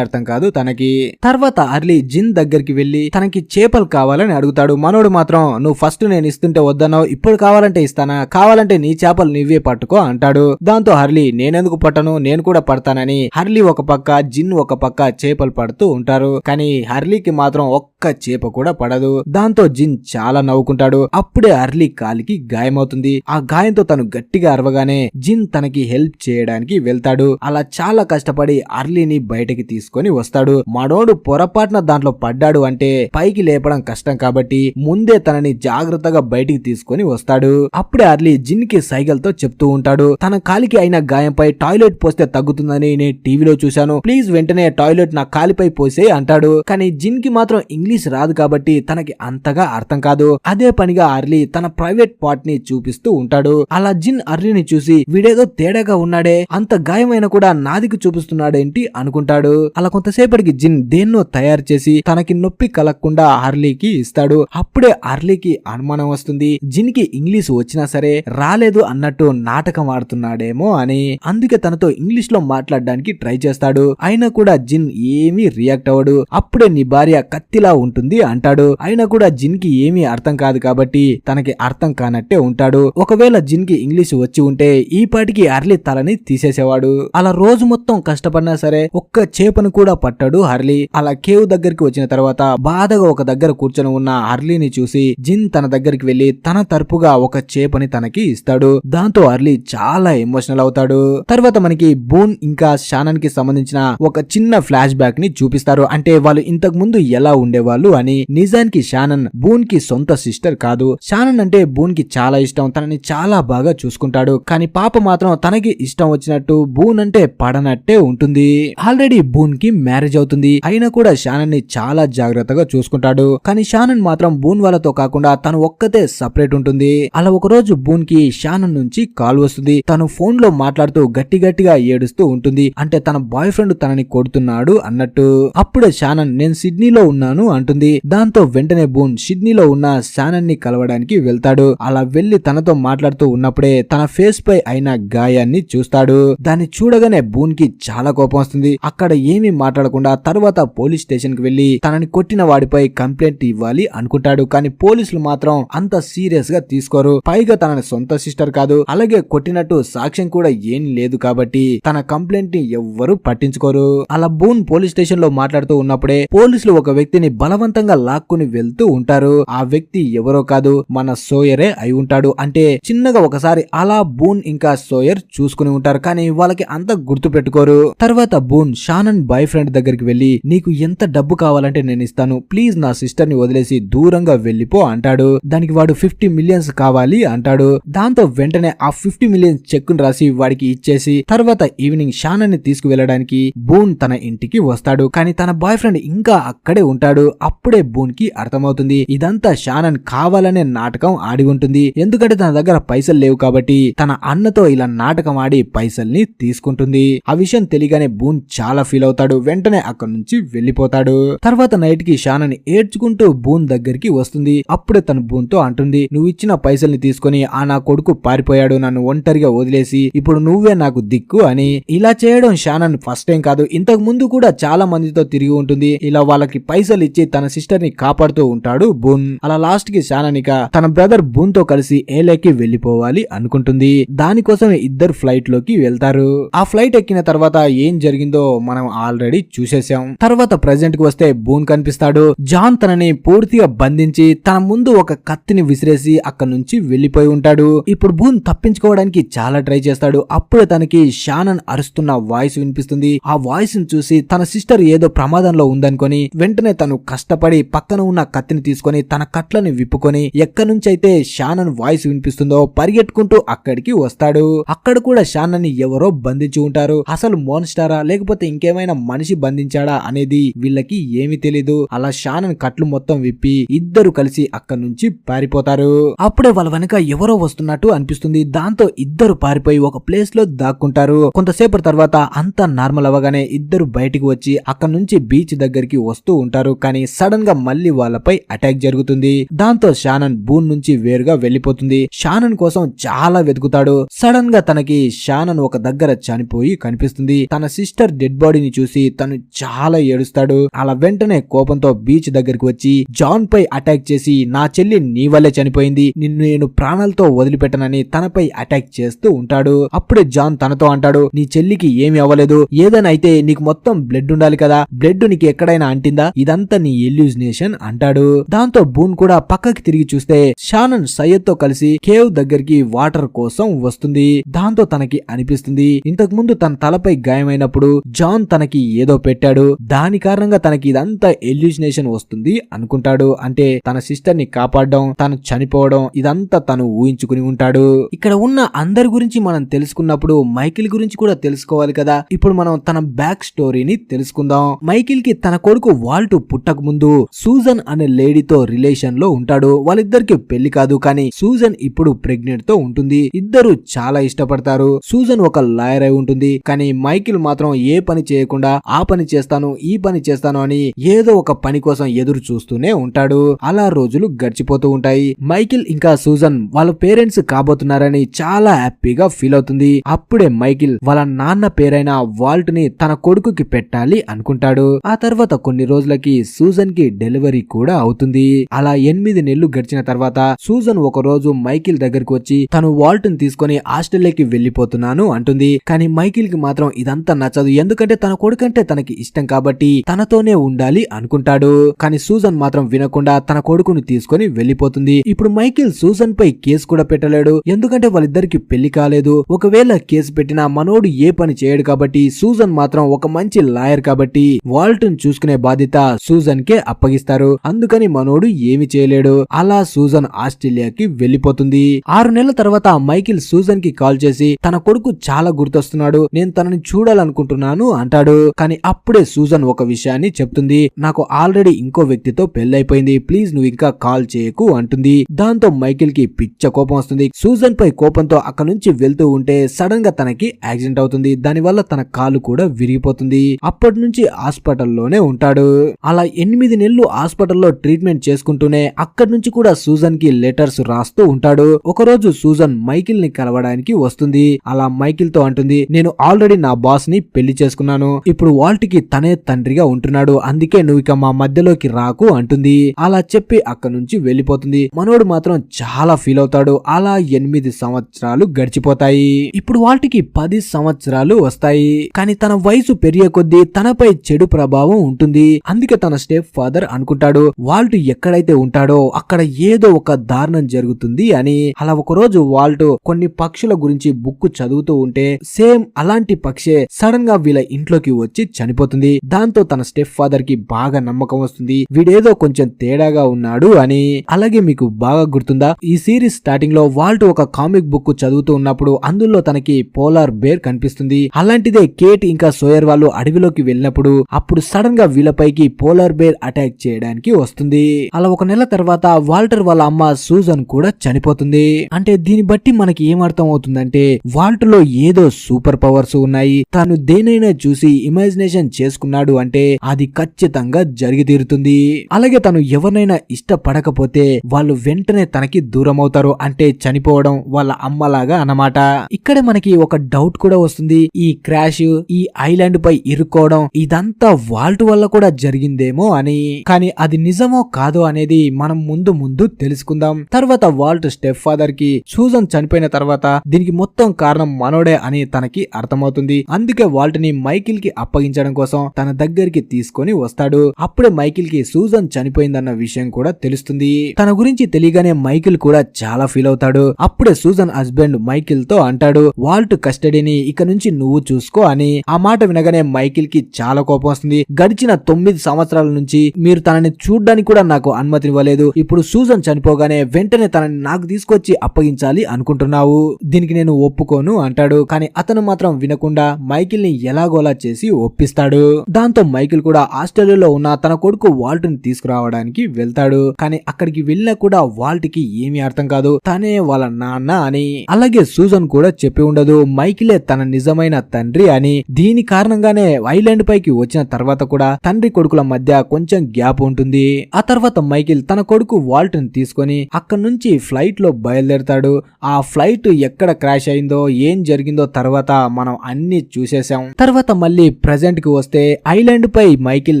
అర్థం కాదు తనకి. తర్వాత అర్లీ జిన్ దగ్గరికి వెళ్లి తనకి చేపలు కావాలని అడుగుతాడు. మనోడు మాత్రం నువ్వు ఫస్ట్ నేను ఇస్తుంటే వద్దన్నావు, ఇప్పుడు కావాలంటే ఇస్తానా, కావాలంటే నీ చేపలు నువ్వే పట్టుకో అంటాడు. దాంతో హర్లీ నేనెందుకు పట్టను, నేను కూడా పడతానని హర్లీ ఒక పక్క జిన్ ఒక పక్క చేపలు పడుతూ ఉంటారు. కానీ హర్లీకి మాత్రం ఒక్క చేప కూడా పడదు. దాంతో జిన్ చాలా నవ్వుకుంటాడు. అప్పుడే హర్లీ కాలికి గాయమవుతుంది. ఆ గాయంతో తను గట్టిగా అరవగానే జిన్ తనకి హెల్ప్ చేయడానికి వెళ్తాడు. అలా చాలా కష్టపడి హర్లీని బయటకి తీసుకొని వస్తాడు. మనోడు పొరపాటున దాంట్లో పడ్డాడు అంటే పైకి లేపడం కష్టం కాబట్టి ముందే తనని జాగ్రత్తగా బయటికి తీసుకొని వస్తాడు. అప్పుడే హర్లీ జిన్ కి సైగల్తో చెప్తూ ఉంటాడు తన కాలికి అయిన గాయంపై టాయిలెట్ పోస్తే తగ్గుతుందని నేను టీవీలో చూశాను, ప్లీజ్ వెంటనే టాయిలెట్ నా కాలిపై పోసే అంటాడు. కానీ జిన్ కి మాత్రం ఇంగ్లీష్ రాదు కాబట్టి తనకి అంతగా అర్థం కాదు. అదే పనిగా హర్లీ తన ప్రైవేట్ పార్ట్ ని చూపిస్తూ ఉంటాడు. అలా జిన్ హర్లీని చూసి వీడేదో తేడాగా ఉన్నాడే, అంత గాయమైన కూడా నాదికి చూపిస్తున్నాడేంటి అనుకుంటాడు. అలా కొంతసేపటికి జిన్ దేన్నో తయారు చేసి తనకి నొప్పి కలగకుండా హర్లీకి ఇస్తాడు. అప్పుడే హర్లీకి అనుమానం వస్తుంది జిన్ కి ఇంగ్లీష్ వచ్చినా సరే రాలేదు అన్నట్టు నాటకం ఆడుతున్నాడేమో అని. అందుకే తనతో ఇంగ్లీష్ లో మాట్లాడడానికి ట్రై చేస్తాడు. అయినా కూడా జిన్ ఏమీ రియాక్ట్ అవ్వడు. అప్పుడే నీ భార్య కత్తిలా ఉంటుంది అంటాడు. అయినా కూడా జిన్ కి ఏమీ అర్థం కాదు కాబట్టి తనకి అర్థం కానట్టే ఉంటాడు. ఒకవేళ జిన్ కి ఇంగ్లీష్ వచ్చి ఉంటే ఈ పాటికి హర్లీ తలని తీసేసేవాడు. అలా రోజు మొత్తం కష్టపడినా సరే ఒక్క చేపను కూడా పట్టాడు హర్లీ. అలా కేవ్ దగ్గరికి వచ్చిన తర్వాత బాధగా ఒక దగ్గర కూర్చొని ఉన్న హర్లీని చూసి జిన్ తన దగ్గరికి వెళ్లి తన తరపుగా ఒక చేపని తనకి ఇస్తాడు. దాంతో హర్లీ చాలా ఎమోషనల్ అవుతాడు. తర్వాత మనకి బూన్ ఇంకా షానన్ కి సంబంధించిన ఒక చిన్న ఫ్లాష్ బ్యాక్ ని చూపిస్తారు. అంటే వాళ్ళు ఇంతకు ముందు ఎలా ఉండేవాళ్ళు అని. నిజానికి షానన్ బూన్ కి సొంత సిస్టర్ కాదు. షానన్ అంటే బూన్ కి చాలా ఇష్టం, తనని చాలా బాగా చూసుకుంటాడు. కానీ పాప మాత్రం తనకి ఇష్టం వచ్చినట్టు బూన్ అంటే పడనట్టే ఉంటుంది. ఆల్రెడీ బూన్ కి మ్యారేజ్ అవుతుంది, అయినా కూడా షానన్ ని చాలా జాగ్రత్తగా చూసుకుంటాడు. కానీ షానన్ మాత్రం బూన్ వాళ్ళతో కాకుండా తను ఒక్కతే సపరేట్ ఉంటుంది. అలా ఒక రోజు బూన్ కి షానన్ నుంచి కాల్ వస్తుంది. తను ఫోన్ లో మాట్లాడుతూ గట్టిగా ఏడుస్తూ ఉంటుంది. అంటే తన బాయ్ ఫ్రెండ్ తనని కొడుతున్నాడు అన్నట్టు. అప్పుడే షానన్ నేను సిడ్నీలో ఉన్నాను అంటుంది. దాంతో వెంటనే బూన్ సిడ్నీలో ఉన్న షానన్ ని కలవడానికి వెళ్తాడు. అలా వెళ్లి తనతో మాట్లాడుతూ ఉన్నప్పుడే తన ఫేస్ పై అయిన గాయాన్ని చూస్తాడు. దాన్ని చూడగానే బూన్ కి చాలా కోపం వస్తుంది. అక్కడ ఏమీ మాట్లాడకుండా తర్వాత పోలీస్ స్టేషన్ కి వెళ్లి తనని కొట్టిన వాడిపై కంప్లైంట్ ఇవ్వాలి అనుకుంటాడు. కానీ పోలీసులు మాత్రం అంత సీరియస్ గా తీసుకోరు. పైగా తన సొంత సిస్టర్ కాదు, అలాగే కొట్టినట్టు సాక్ష్యం కూడా ఏం లేదు కాబట్టి తన కంప్లైంట్ ని ఎవ్వరు పట్టించుకోరు. అలా బూన్ పోలీస్ స్టేషన్ లో మాట్లాడుతూ ఉన్నప్పుడే పోలీసులు ఒక వ్యక్తిని బలవంతంగా లాక్కుని వెళ్తూ ఉంటారు. ఆ వ్యక్తి ఎవరో కాదు, మన సోయరే అయి ఉంటాడు. అంటే చిన్నగా ఒకసారి అలా బూన్ ఇంకా సోయర్ చూసుకుని ఉంటారు, కానీ వాళ్ళకి అంత గుర్తు పెట్టుకోరు. తర్వాత బూన్ షానన్ బాయ్ ఫ్రెండ్ దగ్గరికి వెళ్లి నీకు ఎంత డబ్బు కావాలంటే నేను ఇస్తాను, ప్లీజ్ నా సిస్టర్ ని వదిలేసి దూరంగా వెళ్లిపో అంటాడు. దానికి వాడు 50 మిలియన్స్ కావాలి అంటాడు. దాంతో వెంటనే ఆ 50 మిలియన్స్ చెక్ ను రాసి వాడికి ఇచ్చేసి తర్వాత ఈవినింగ్ షానన్ ని తీసుకువెళ్ళడానికి బూన్ తన ఇంటికి వస్తాడు. కానీ తన బాయ్ ఫ్రెండ్ ఇంకా అక్కడే ఉంటాడు. అప్పుడే బూన్ కి అర్థమవుతుంది ఇదంతా షానన్ కావాలనే నాటకం ఆడి ఉంటుంది. ఎందుకంటే తన దగ్గర పైసలు లేవు కాబట్టి తన అన్నతో ఇలా నాటకం ఆడి పైసల్ని తీసుకుంటుంది. ఆ విషయం తెలియగానే బూన్ చాలా ఫీల్ అవుతాడు. వెంటనే అక్కడి నుంచి వెళ్లిపోతాడు. తర్వాత నైట్ కి షానన్ ఏడ్చుకుంటూ బూన్ దగ్గరికి వస్తుంది. అప్పుడే తన బూన్ తో అంటుంది నువ్వు ఇచ్చిన పైసల్ని తీసుకుని ఆ నా కొడుకు పారిపోయాడు, నన్ను ఒంటరిగా వదిలేసి ఇప్పుడు నువ్వే నాకు దిక్కు అని. ఇలా చేయడం షానన్ ఫస్ట్ టైం కాదు, ఇంతకు ముందు కూడా చాలా మందితో తిరిగి ఉంటుంది. ఇలా వాళ్ళకి పైసలు ఇచ్చి తన సిస్టర్ ని కాపాడుతూ ఉంటాడు బూన్. అలా లాస్ట్ కి షానన్ ఇక తన బ్రదర్ బూన్ తో కలిసి ఏలేకి వెళ్లిపోవాలి అనుకుంటుంది. దానికోసం ఇద్దరు ఫ్లైట్ లోకి వెళ్తారు. ఆ ఫ్లైట్ ఎక్కిన తర్వాత ఏం జరిగిందో మనం ఆల్రెడీ చూసేసాం. తర్వాత ప్రెజెంట్ కి వస్తే బూన్ కనిపిస్తాడు. జాన్ తనని పూర్తిగా బంధించి తన ముందు ఒక కత్తిని విసిరేసి అక్కడి నుంచి వెళ్లిపోయి ఉంటాడు. ఇప్పుడు బూన్ తప్పించుకోవడానికి చాలా ట్రై చేస్తాడు. అప్పుడే తనకి షానన్ అరుస్తున్న వాయిస్ వినిపిస్తుంది. ఆ వాయిస్ ని చూసి తన సిస్టర్ ఏదో ప్రమాదంలో ఉందనుకొని వెంటనే తను కష్టపడి పక్కన ఉన్న కత్తిని తీసుకొని తన కట్లని విప్పుకొని ఎక్కడి నుంచి అయితే షానన్ వాయిస్ వినిపిస్తుందో పరిగెట్టుకుంటూ అక్కడికి వస్తాడు. అక్కడ కూడా షానన్ ని ఎవరో బంధించి ఉంటారు. అసలు మోన్స్టారా లేకపోతే ఇంకేమైనా మనిషి బంధించాడా అనేది వీళ్ళకి ఏమీ తెలీదు. అలా షానన్ కట్లు మొత్తం విప్పి ఇద్దరు కలిసి అక్కడి నుంచి పారిపోతారు. అప్పుడే వాళ్ళ వెనక ఎవరో వస్తున్నట్టు అనిపిస్తుంది. దాంతో ఇద్దరు పారిపోయి ఒక ప్లేస్ లో దాక్కుంటారు. కొంతసేపటి తర్వాత అంతా నార్మల్ అవ్వగానే ఇద్దరు బయటికి వచ్చి అక్కడ నుంచి బీచ్ దగ్గరికి వస్తూ ఉంటారు. కానీ సడన్ గా మళ్ళీ వాళ్ళపై అటాక్ జరుగుతుంది. దాంతో షానన్ బూన్ నుంచి వేరుగా వెళ్లిపోతుంది. షానన్ కోసం చాలా వెతుకుతాడు. సడన్ గా తనకి షానన్ ఒక దగ్గర చనిపోయి కనిపిస్తుంది. తన సిస్టర్ డెడ్ బాడీని చూసి తను చాలా ఏడుస్తాడు. అలా వెంటనే కోపంతో బీచ్ దగ్గరికి వచ్చి జాన్ పై అటాక్ చేసి నా చెల్లి నీ వల్లే చనిపోయింది, నిన్ను నేను ప్రాణాలతో వదిలిపెట్టనని తనపై అటాక్ చేస్తూ ఉంటాడు. అప్పుడే జాన్ తనతో అంటాడు, నీ చెల్లికి ఏమి అవ్వలేదు, ఏదైనా అయితే నీకు మొత్తం బ్లడ్ ఉండాలి కదా, బ్లడ్ నీకు ఎక్కడైనా అంటిందా, ఇదంతా నీ ఎల్యూజినేషన్ అంటాడు. దాంతో బూన్ కూడా పక్కకి తిరిగి చూస్తే షానన్ సయ్యద్ తో కలిసి కేవ్ దగ్గరికి వాటర్ కోసం వస్తుంది. దాంతో తనకి అనిపిస్తుంది ఇంతకు ముందు తన తలపై గాయమైనప్పుడు జాన్ తనకి ఏదో పెట్టాడు, దాని కారణంగా తనకి ఇదంతా ఎల్యూజినేషన్ వస్తుంది అనుకుంటాడు. అంటే తన సిస్టర్ ని కాపాడడం, తను చనిపోవడం ఇదంతా తను ఊహించుకుని ఉంటాడు. ఇక్కడ ఉన్న అందరి గురించి మనం తెలుసుకున్నప్పుడు మైకిల్ గురించి కూడా తెలుసుకోవాలి కదా. ఇప్పుడు మనం తన బ్యాక్ స్టోరీని తెలుసుకుందాం. మైకిల్ కి తన కొడుకు వాల్ట్ పుట్టక ముందు సూజన్ అనే లేడీతో రిలేషన్ లో ఉంటాడు. వాళ్ళిద్దరికి పెళ్లి కాదు, కానీ సూజన్ ఇప్పుడు ప్రెగ్నెంట్ తో ఉంటుంది. ఇద్దరు చాలా ఇష్టపడతారు. సూజన్ ఒక లాయర్ అయి ఉంటుంది, కానీ మైకిల్ మాత్రం ఏ పని చేయకుండా ఆ పని చేస్తాను ఈ పని చేస్తాను అని ఏదో ఒక పని కోసం ఎదురు చూస్తూనే ఉంటాడు. అలా రోజులు గడిచిపోతూ ఉంటాయి. మైకిల్ ఇంకా సూజన్ వాళ్ళ పేరెంట్స్ కాబోతున్నారని చాలా హ్యాపీగా ఫీల్ అవుతుంది. అప్పుడే మైకిల్ వాళ్ళ నాన్న పేరైన వాల్ట్ ని తన కొడుకుకి పెట్టాలి అనుకుంటాడు. ఆ తర్వాత కొన్ని రోజులకి సూజన్ కి డెలివరీ కూడా అవుతుంది. అలా 8 నెలలు గడిచిన తర్వాత సూజన్ ఒక రోజు మైకిల్ దగ్గరికి వచ్చి తను వాల్ట్ ని తీసుకొని ఆస్ట్రేలియాకి వెళ్లిపోతున్నాను అంటుంది. కానీ మైకిల్ కి మాత్రం ఇదంతా నచ్చదు. ఎందుకంటే తన కొడుకంటే తనకి ఇష్టం కాబట్టి తనతోనే ఉండాలి అనుకుంటాడు. కానీ సూజన్ మాత్రం వినకుండా తన కొడుకుని తీసుకొని వెళ్లిపోతుంది. ఇప్పుడు మైకిల్ సూజన్ పై కేసు కూడా పెట్టలేడు, ఎందుకంటే వాళ్ళిద్దరికి పెళ్లి కాలేదు. ఒకవేళ కేసు పెట్టినా మనోడు ఏ పని చేయడు కాబట్టి సూజన్ మాత్రం ఒక మంచి లాయర్ కాబట్టి వాల్ట్ ని చూసుకునే బాధ్యత సూజన్ కే అప్పగిస్తారు. అందుకని మనోడు ఏమి చేయలేడు. అలా సూజన్ ఆస్ట్రేలియాకి వెళ్లిపోతుంది. 6 నెలల తర్వాత మైకిల్ సూజన్ కి కాల్ చేసి తన కొడుకు చాలా గుర్తొస్తున్నాడు, నేను తనని చూడాలనుకుంటున్నాను అంటాడు. కానీ అప్పుడే సూజన్ ఒక విషయాన్ని చెప్తుంది, నాకు ఆల్రెడీ ఇంకో వ్యక్తితో పెళ్లైపోయింది, ప్లీజ్ నువ్వు ఇంకా కాల్ చేయకు అంటుంది. దాంతో మైకిల్ కి పిచ్చ కోపం వస్తుంది. సూజన్ పై కోపంతో అక్కడ నుంచి వెళ్తూ ఉంటే సడన్ గా తనకి యాక్సిడెంట్ అవుతుంది. దానివల్ల తన కాలు కూడా విరిగిపోతుంది. అప్పటి నుంచి హాస్పిటల్లోనే ఉంటాడు. అలా 8 నెలలు హాస్పిటల్లో ట్రీట్మెంట్ చేసుకుంటూనే అక్కడి నుంచి కూడా సూజన్ కి లెటర్స్ రాస్తూ ఉంటాడు. ఒకరోజు సూజన్ మైకిల్ ని కలవడానికి వస్తుంది. అలా మైకిల్ తో అంటుంది, నేను ఆల్రెడీ నా బాస్ ని పెళ్లి చేసుకున్నాను, ఇప్పుడు వాల్ట్ కి తనే తండ్రిగా ఉంటున్నాడు, అందుకే నువ్వు ఇక మా మధ్యలోకి రాకు అంటుంది. అలా చెప్పి అక్కడి నుంచి వెళ్లిపోతుంది. మనోడు మాత్రం చాలా ఫీల్ అవుతాడు. అలా 8 సంవత్సరాలు గడిచిపోతాయి. ఇప్పుడు వాల్ట్కి 10 సంవత్సరాలు వస్తాయి. కానీ తన వయసు పెరిగే కొద్దీ తనపై చెడు ప్రభావం ఉంటుంది. అందుకే తన స్టెప్ ఫాదర్ అనుకుంటాడు వాల్ట్ ఎక్కడైతే ఉంటాడో అక్కడ ఏదో ఒక దారుణం జరుగుతుంది అని. అలా ఒక రోజు వాల్ట్ కొన్ని పక్షుల గురించి బుక్ చదువుతూ ఉంటే సేమ్ అలాంటి పక్షే సడన్ గా వీళ్ళ ఇంట్లోకి వచ్చి చనిపోతుంది. దాంతో తన స్టెప్ ఫాదర్ కి బాగా నమ్మకం వస్తుంది, వీడేదో కొంచెం తేడాగా ఉన్నాడు అని. అలాగే మీకు బాగా గుర్తుందా, ఈ సిరీస్ స్టార్టింగ్ లో వాల్ట్ ఒక కామిక్ బుక్ చదువుతూ ఉన్నప్పుడు అందులో తనకి పోలార్ బేర్ కనిపిస్తుంది. అలాంటిదే కేట్ ఇంకా సోయర్ వాళ్ళు అడవిలోకి వెళ్ళినప్పుడు అప్పుడు సడన్ గా వీళ్ళపైకి పోలార్ బేర్ అటాక్ చేయడానికి వస్తుంది. అలా 1 నెల తర్వాత వాల్టర్ వాళ్ళ అమ్మ సూజన్ కూడా చనిపోతుంది. అంటే దీన్ని బట్టి మనకి ఏం అర్థం అవుతుందంటే వాల్ట్ లో ఏదో సూపర్ పవర్స్ ఉన్నాయి. తాను దేనైనా చూసి ఇమాజినేషన్ చేసుకున్నాడు అంటే అది ఖచ్చితంగా జరిగి తీరుతుంది. అలాగే తను ఎవరినైనా ఇష్టపడకపోతే వాళ్ళు వెంటనే తనకి దూరం అవుతారు, అంటే చనిపోవడం వాళ్ళ అమ్మలాగా అన్నమాట. ఇక్కడే మనకి ఒక డౌట్ కూడా వస్తుంది, ఈ క్రాష్ ఈ ఐలాండ్ పై ఇరుక్కోవడం ఇదంతా వాల్ట్ వల్ల కూడా జరిగిందేమో అని. కానీ అది నిజమో కాదో అనేది మనం ముందు ముందు తెలుసుకుందాం. తర్వాత వాల్ట్ స్టెప్ ఫాదర్ కి సూజన్ చనిపోయిన తర్వాత దీనికి మొత్తం కారణం మనోడే అని తనకి అర్థమవుతుంది. అందుకే వాల్ట్ ని మైకిల్ కి కి అప్పగించడం కోసం తన దగ్గరికి తీసుకొని వస్తాడు. అప్పుడే మైకిల్ కి సూజన్ చనిపోయిందన్న విషయం కూడా తెలుస్తుంది. తన గురించి తెలియగానే మైకిల్ కూడా చాలా ఫీల్ అవుతాడు. అప్పుడే సూజన్ హస్బెండ్ మైకిల్ తో అంటాడు, వాల్ట్ కస్టడీని ఇక నుంచి నువ్వు చూసుకో అని. ఆ మాట వినగానే మైకిల్ కి చాలా కోపం వస్తుంది. గడిచిన 9 సంవత్సరాల నుంచి మీరు తనని చూడ్డానికి కూడా నాకు అనుమతినివ్వలేదు. ఇప్పుడు సూజన్ చనిపోగానే వెంటనే తనని నాకు తీసుకొచ్చి అప్పగించాలి అనుకుంటున్నావు. దీనికి నేను ఒప్పుకోను అంటాడు. కానీ అతను మాత్రం వినకుండా మైకిల్ ని ఎలాగోలా చేసి ఒప్పిస్తాడు. దాంతో మైకిల్ కూడా ఆస్ట్రేలియాలో ఉన్న తన కొడుకు వాల్ట్ ని తీసుకురావడానికి వెళ్తాడు. కానీ అక్కడికి వెళ్ళినా కూడా వాల్ట్ కి ఏమీ అర్థం కాదు తనే వాళ్ళ నాన్న అని. అలాగే సూజన్ కూడా చెప్పి ఉండదు మైకిలే తన నిజమైన తండ్రి అని. దీని కారణంగానే ఐలాండ్ పైకి వచ్చిన తర్వాత కూడా తండ్రి కొడుకుల మధ్య కొంచెం గ్యాప్ ఉంటుంది. ఆ తర్వాత మైకిల్ తన కొడుకు వాల్ట్ ని తీసుకొని అక్కడి నుంచి ఫ్లైట్ లో బయలుదేరతాడు. ఆ ఫ్లైట్ ఎక్కడ క్రాష్ అయిందో ఏం జరిగిందో తర్వాత మనం అన్ని చూసేసాం. తర్వాత మళ్ళీ ప్రెజెంట్ కి వస్తే ఐలాండ్ పై మైకిల్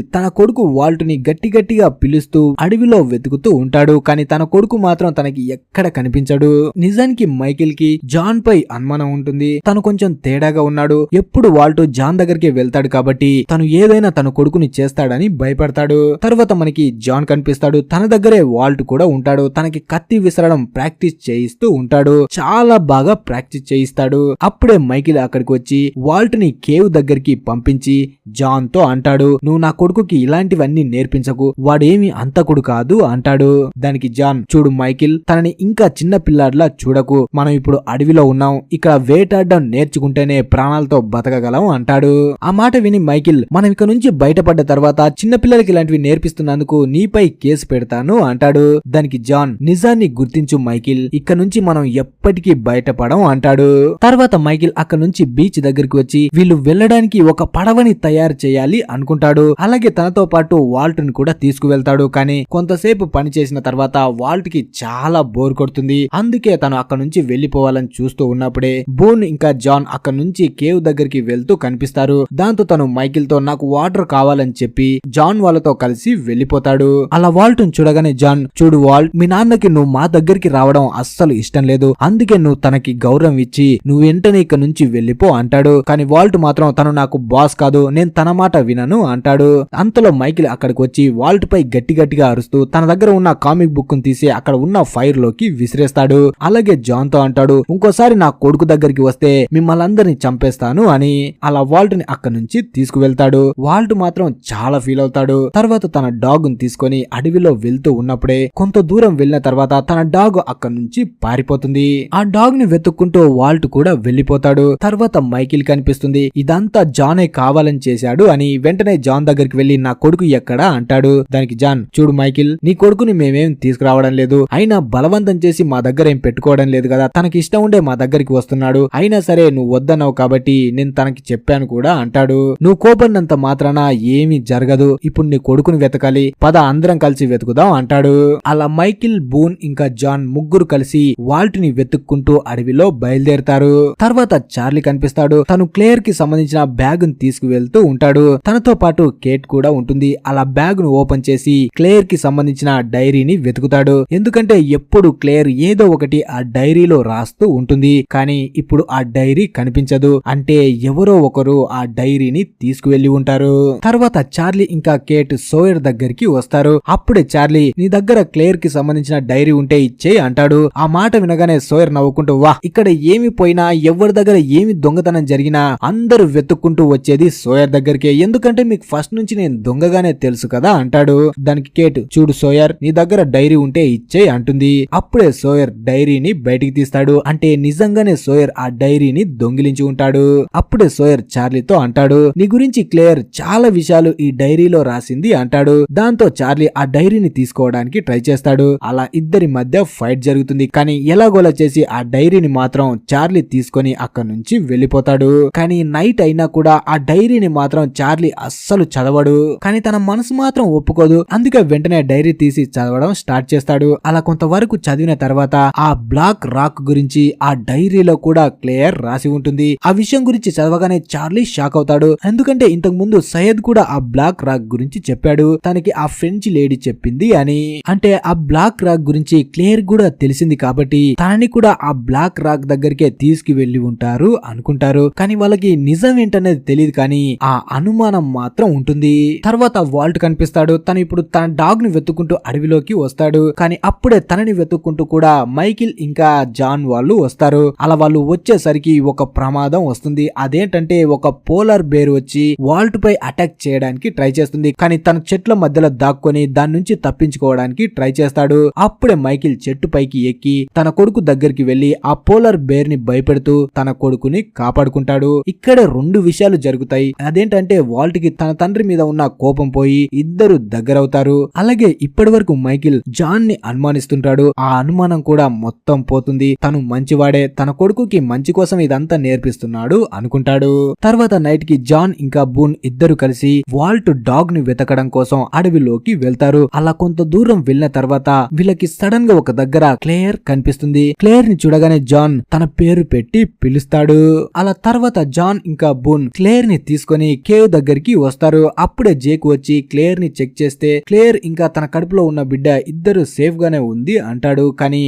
తన కొడుకు వాల్ట్ ని గట్టి గట్టిగా పిలుస్తూ అడవిలో వెతుకుతూ ఉంటాడు. కానీ తన కొడుకు మాత్రం తనకి ఎక్కడ కనిపించడు. నిజానికి మైకిల్ కి జాన్ పై అనుమానం ఉంటుంది. తను కొంచెం తేడాగా ఉన్నాడు. ఎప్పుడు వాల్ట్ జాన్ దగ్గరికి వెళ్తాడు కాబట్టి తను ఏదైనా తన కొడుకుని చేస్తాడని భయపడతాడు. తర్వాత మనకి జాన్ కనిపిస్తాడు. తన దగ్గరే వాల్ట్ కూడా ఉంటాడు. తనకి కత్తి విసరడం ప్రాక్టీస్ చేయిస్తూ ఉంటాడు. చాలా బాగా ప్రాక్టీస్ చేయిస్తాడు. అప్పుడే మైకిల్ అక్కడికి వచ్చి వాల్ట్ ని కేవ్ దగ్గరికి పంపించి జాన్ తో అంటాడు, నువ్వు నా కొడుకుకి ఇలాంటివన్నీ నేర్పించకు, వాడేమి అంతకుడు కాదు అంటాడు. దానికి జాన్, చూడు మైకిల్, తనని ఇంకా చిన్న పిల్లాడిలా చూడకు. మనం ఇప్పుడు అడవిలో ఉన్నాం. ఇక్కడ వేటాడడం నేర్చుకుంటేనే ప్రాణాలతో బతకగలం అంటాడు. ఆ మాట విని మైకిల్, మనం ఇక నుంచి బయటపడ్డ తర్వాత చిన్నపిల్లలకి ఇలాంటివి నేర్పిస్తున్నందుకు నీపై కేసు పెడతాను అంటాడు. దానికి జాన్, నిజాన్ని గుర్తించు మైకిల్, ఇక్కడ నుంచి మనం ఎప్పటికీ బయటపడం అంటాడు. తర్వాత మైకిల్ అక్కడ నుంచి బీచ్ దగ్గరికి వచ్చి వీళ్ళు వెళ్ళడానికి ఒక పడవని తయారు చేయాలి అనుకుంటాడు. అలాగే తనతో పాటు వాల్ట్ ని కూడా తీసుకువెళ్తాడు. కానీ కొంతసేపు పని చేసిన తర్వాత వాల్ట్ కి చాలా బోర్ కొడుతుంది. అందుకే తను అక్కడ నుంచి వెళ్లిపోవాలని చూస్తూ ఉన్నప్పుడే బూన్ ఇంకా జాన్ అక్కడ నుంచి కేవ్ దగ్గరికి వెళ్తూ కనిపిస్తారు. దాంతో తను మైకిల్ తో నాకు వాటర్ కావాలని చెప్పి జాన్ వాళ్ళతో కలిసి వెళ్లిపోతాడు. అలా వాల్ట్ ని చూడగానే జాన్, చూడు వాల్ట్, మీ నాన్నకి నువ్వు మా దగ్గరికి రావడం అస్సలు ఇష్టం లేదు. అందుకే నువ్వు తనకి గౌరవం ఇచ్చి నువ్వు వెంటనే ఇక్కడ నుంచి వెళ్లిపో అంటాడు. కానీ వాల్ట్ మాత్రం తను నాకు బాస్ కాదు, నేను తన మాట వినను అంటాడు. అంతలో మైకిల్ అక్కడికి వచ్చి వాల్ట్ పై గట్టి గట్టిగా అరుస్తూ తన దగ్గర ఉన్న కామిక్ బుక్ ని తీసి అక్కడ ఉన్న ఫైర్ లోకి విసిరేస్తాడు. అలాగే జాన్ తో అంటాడు, ఇంకోసారి నా కొడుకు దగ్గరికి వస్తే మిమ్మల్ని అందరినీ చంపేస్తాను అని. అలా వాల్ట్ ని అక్కడి నుంచి తీసుకువెళ్తాడు. వాల్ట్ మాత్రం చాలా ఫీల్ అవుతాడు. తర్వాత తన డాగ్ ని తీసుకొని అడవిలో వెళ్తూ ఉన్నప్పుడే కొంత దూరం వెళ్ళిన తర్వాత తన డాగ్ అక్కడి నుంచి పారిపోతుంది. ఆ డాగ్ ని వెతుక్కుంటూ వాల్ట్ కూడా వెళ్లిపోతాడు. తర్వాత మైకిల్ కనిపిస్తుంది. ఇదంతా జానే కావాలని చేశాడు అని. వెంటనే జాన్ దగ్గరికి వెళ్లి నా కొడుకు ఎక్కడా అంటాడు. దానికి జాన్, చూడు మైకిల్, నీ కొడుకుని మేమేం తీసుకురావడం లేదు, అయినా బలవంతం చేసి మా దగ్గర ఏం పెట్టుకోవడం లేదు కదా, తనకి ఇష్టం ఉండే మా దగ్గరికి వస్తున్నాడు. అయినా సరే నువ్వు వద్దన్నావు కాబట్టి నేను తనకి చెప్పాను కూడా అంటాడు. నువ్వు కోపడినంత మాత్రాన ఏమీ జరగదు. ఇప్పుడు నీ కొడుకుని వెతకాలి, పద అందరం కలిసి వెతుకుదాం అంటాడు. అలా మైకిల్, బూన్ ఇంకా జాన్ ముగ్గురు కలిసి వాల్ట్ ని వెతుక్కుంటూ అడవిలో బయలుదేరతారు. తర్వాత చార్లీ కనిపిస్తాడు. తను క్లేర్ కి సంబంధించిన బ్యాగ్ ను తీసుకువెళ్తూ ఉంటాడు. తనతో పాటు కేట్ కూడా ఉంటుంది. అలా బ్యాగ్ ను ఓపెన్ చేసి క్లేర్ కి సంబంధించిన డైరీని వెతుకుతాడు. ఎందుకంటే ఎప్పుడు క్లేర్ ఏదో ఒకటి ఆ డైరీలో రాస్తూ ఉంటుంది. కానీ ఇప్పుడు ఆ డైరీ కనిపించదు. అంటే ఎవరో ఒకరు ఆ డైరీని తీసుకువెళ్లి ఉంటారు. తర్వాత చార్లీ ఇంకా కేట్ సోయర్ దగ్గరికి వస్తారు. అప్పుడే చార్లీ, నీ దగ్గర క్లేర్ కి సంబంధించిన డైరీ ఉంటే ఇచ్చేయి అంటాడు. ఆ మాట వినగానే సోయర్ నవ్వుకుంటూ, వా, ఇక్కడ ఏమి పోయినా ఎవరి దగ్గర ఏమి దొంగతనం జరిగినా అందరూ వెతుక్కుంటూ వచ్చేది సోయర్ దగ్గరికే, ఎందుకంటే మీకు ఫస్ట్ నుంచి నేను దొంగగానే తెలుసు కదా అంటాడు. దానికి కేట్, చూడు సోయర్, నీ దగ్గర డైరీ ఉంటే ఇచ్చేయి అంటుంది. అప్పుడే సోయర్ డైరీని బయటికి తీస్తాడు. అంటే నిజంగానే సోయర్ ఆ డైరీని దొంగిలించి ఉంటాడు. అప్పుడే సోయర్ చార్లీతో అంటాడు, నీ గురించి క్లేర్ చాలా విషయాలు ఈ డైరీలో రాసింది అంటాడు. దాంతో చార్లీ ఆ డైరీని తీసుకోవడానికి ట్రై చేస్తాడు. అలా ఇద్దరి మధ్య ఫైట్ జరుగుతుంది. కానీ ఎలాగోలా చేసి ఆ డైరీని మాత్రం చార్లీ తీసుకొని అక్కడి నుంచి వెళ్లిపోతాడు. కానీ నైట్ అయినా కూడా ఆ డైరీని మాత్రం చార్లీ అస్సలు చదవడు. కానీ తన మనసు మాత్రం ఒప్పుకోదు. అందుకే వెంటనే డైరీ తీసి చదవడం స్టార్ట్ చేస్తాడు. అలా కొంతవరకు చదివిన తర్వాత ఆ బ్లాక్ రాక్ గురించి ఆ డైరీలో కూడా క్లియర్ రాసి ఉంటుంది. ఆ విషయం గురించి చదవగానే చార్లీ షాక్ అవుతాడు. ఎందుకంటే ఇంతకు ముందు సయ్యద్ కూడా ఆ బ్లాక్ రాక్ గురించి చెప్పాడు, తనకి ఆ ఫ్రెంచ్ లేడీ చెప్పింది అని. అంటే ఆ బ్లాక్ రాక్ గురించి క్లియర్ కూడా తెలిసింది కాబట్టి తనని కూడా ఆ బ్లాక్ రాక్ దగ్గరికే తీసుకువెళ్లి ఉంటారు అనుకుంటారు. కానీ వాళ్ళకి నిజం ఏంటనేది తెలియదు కానీ ఆ అనుమానం మాత్రం ఉంటుంది. తర్వాత వాల్ట్ కనిపిస్తాడు. తను ఇప్పుడు తన డాగ్ ని వెతుక్కుంటూ అడవిలోకి వస్తాడు. కానీ అప్పుడే తనని వెతుక్కుంటూ కూడా మైకిల్ ఇంకా జాన్ వాళ్ళు వస్తారు. అలా వాళ్ళు వచ్చేసరికి ఒక ప్రమాదం వస్తుంది. అదేంటంటే ఒక పోలార్ బేర్ వచ్చి వాల్ట్ పై అటాక్ చేయడానికి ట్రై చేస్తుంది. కానీ తన చెట్ల మధ్యలో దాక్కొని దాని నుంచి తప్పించుకోవడానికి ట్రై చేస్తాడు. అప్పుడే మైకిల్ చెట్టు పైకి ఎక్కి తన కొడుకు దగ్గరికి వెళ్లి ఆ పోలార్ బేర్ ని భయపెడుతూ తన కొడుకుని కాపాడుకుంటాడు. ఇక్కడ రెండు విషయాలు జరుగుతాయి. అదేంటంటే వాల్ట్ కి తన తండ్రి మీద ఉన్న కోపం పోయి ఇద్దరు దగ్గరవుతారు. అలాగే ఇప్పటి వరకు మైకిల్ జాన్ ని అనుమానిస్తుంటాడు. ఆ అనుమానం కూడా మొత్తం పోతుంది. తను మంచివాడే, తన కొడుకుకి మంచి కోసం ఇదంతా నేర్పిస్తున్నాడు అనుకుంటాడు. తర్వాత నైట్ కి జాన్ ఇంకా బూన్ ఇద్దరు కలిసి వాల్ట్ డాగ్ ని వెతకడం కోసం అడవిలోకి వెళ్తారు. అలా కొంత దూరం వెళ్ళిన తర్వాత వీళ్ళకి సడన్ గా ఒక దగ్గర క్లేయర్ కనిపిస్తుంది. క్లేయర్ ని చూడగానే జాన్ తన పేరు పెట్టి పిలుస్తాడు. అలా తర్వాత జాన్ ఇంకా బూన్ క్లేయర్ ని తీసుకొని కేవ్ దగ్గరికి వస్తారు. అప్పుడే జేక్ వచ్చి క్లేయర్ ని చెక్ చేస్తే క్లేయర్ ఇంకా తన కడుపులో ఉన్న బిడ్డ ఇద్దరు సేఫ్ గానే ఉంది అంటాడు. కానీ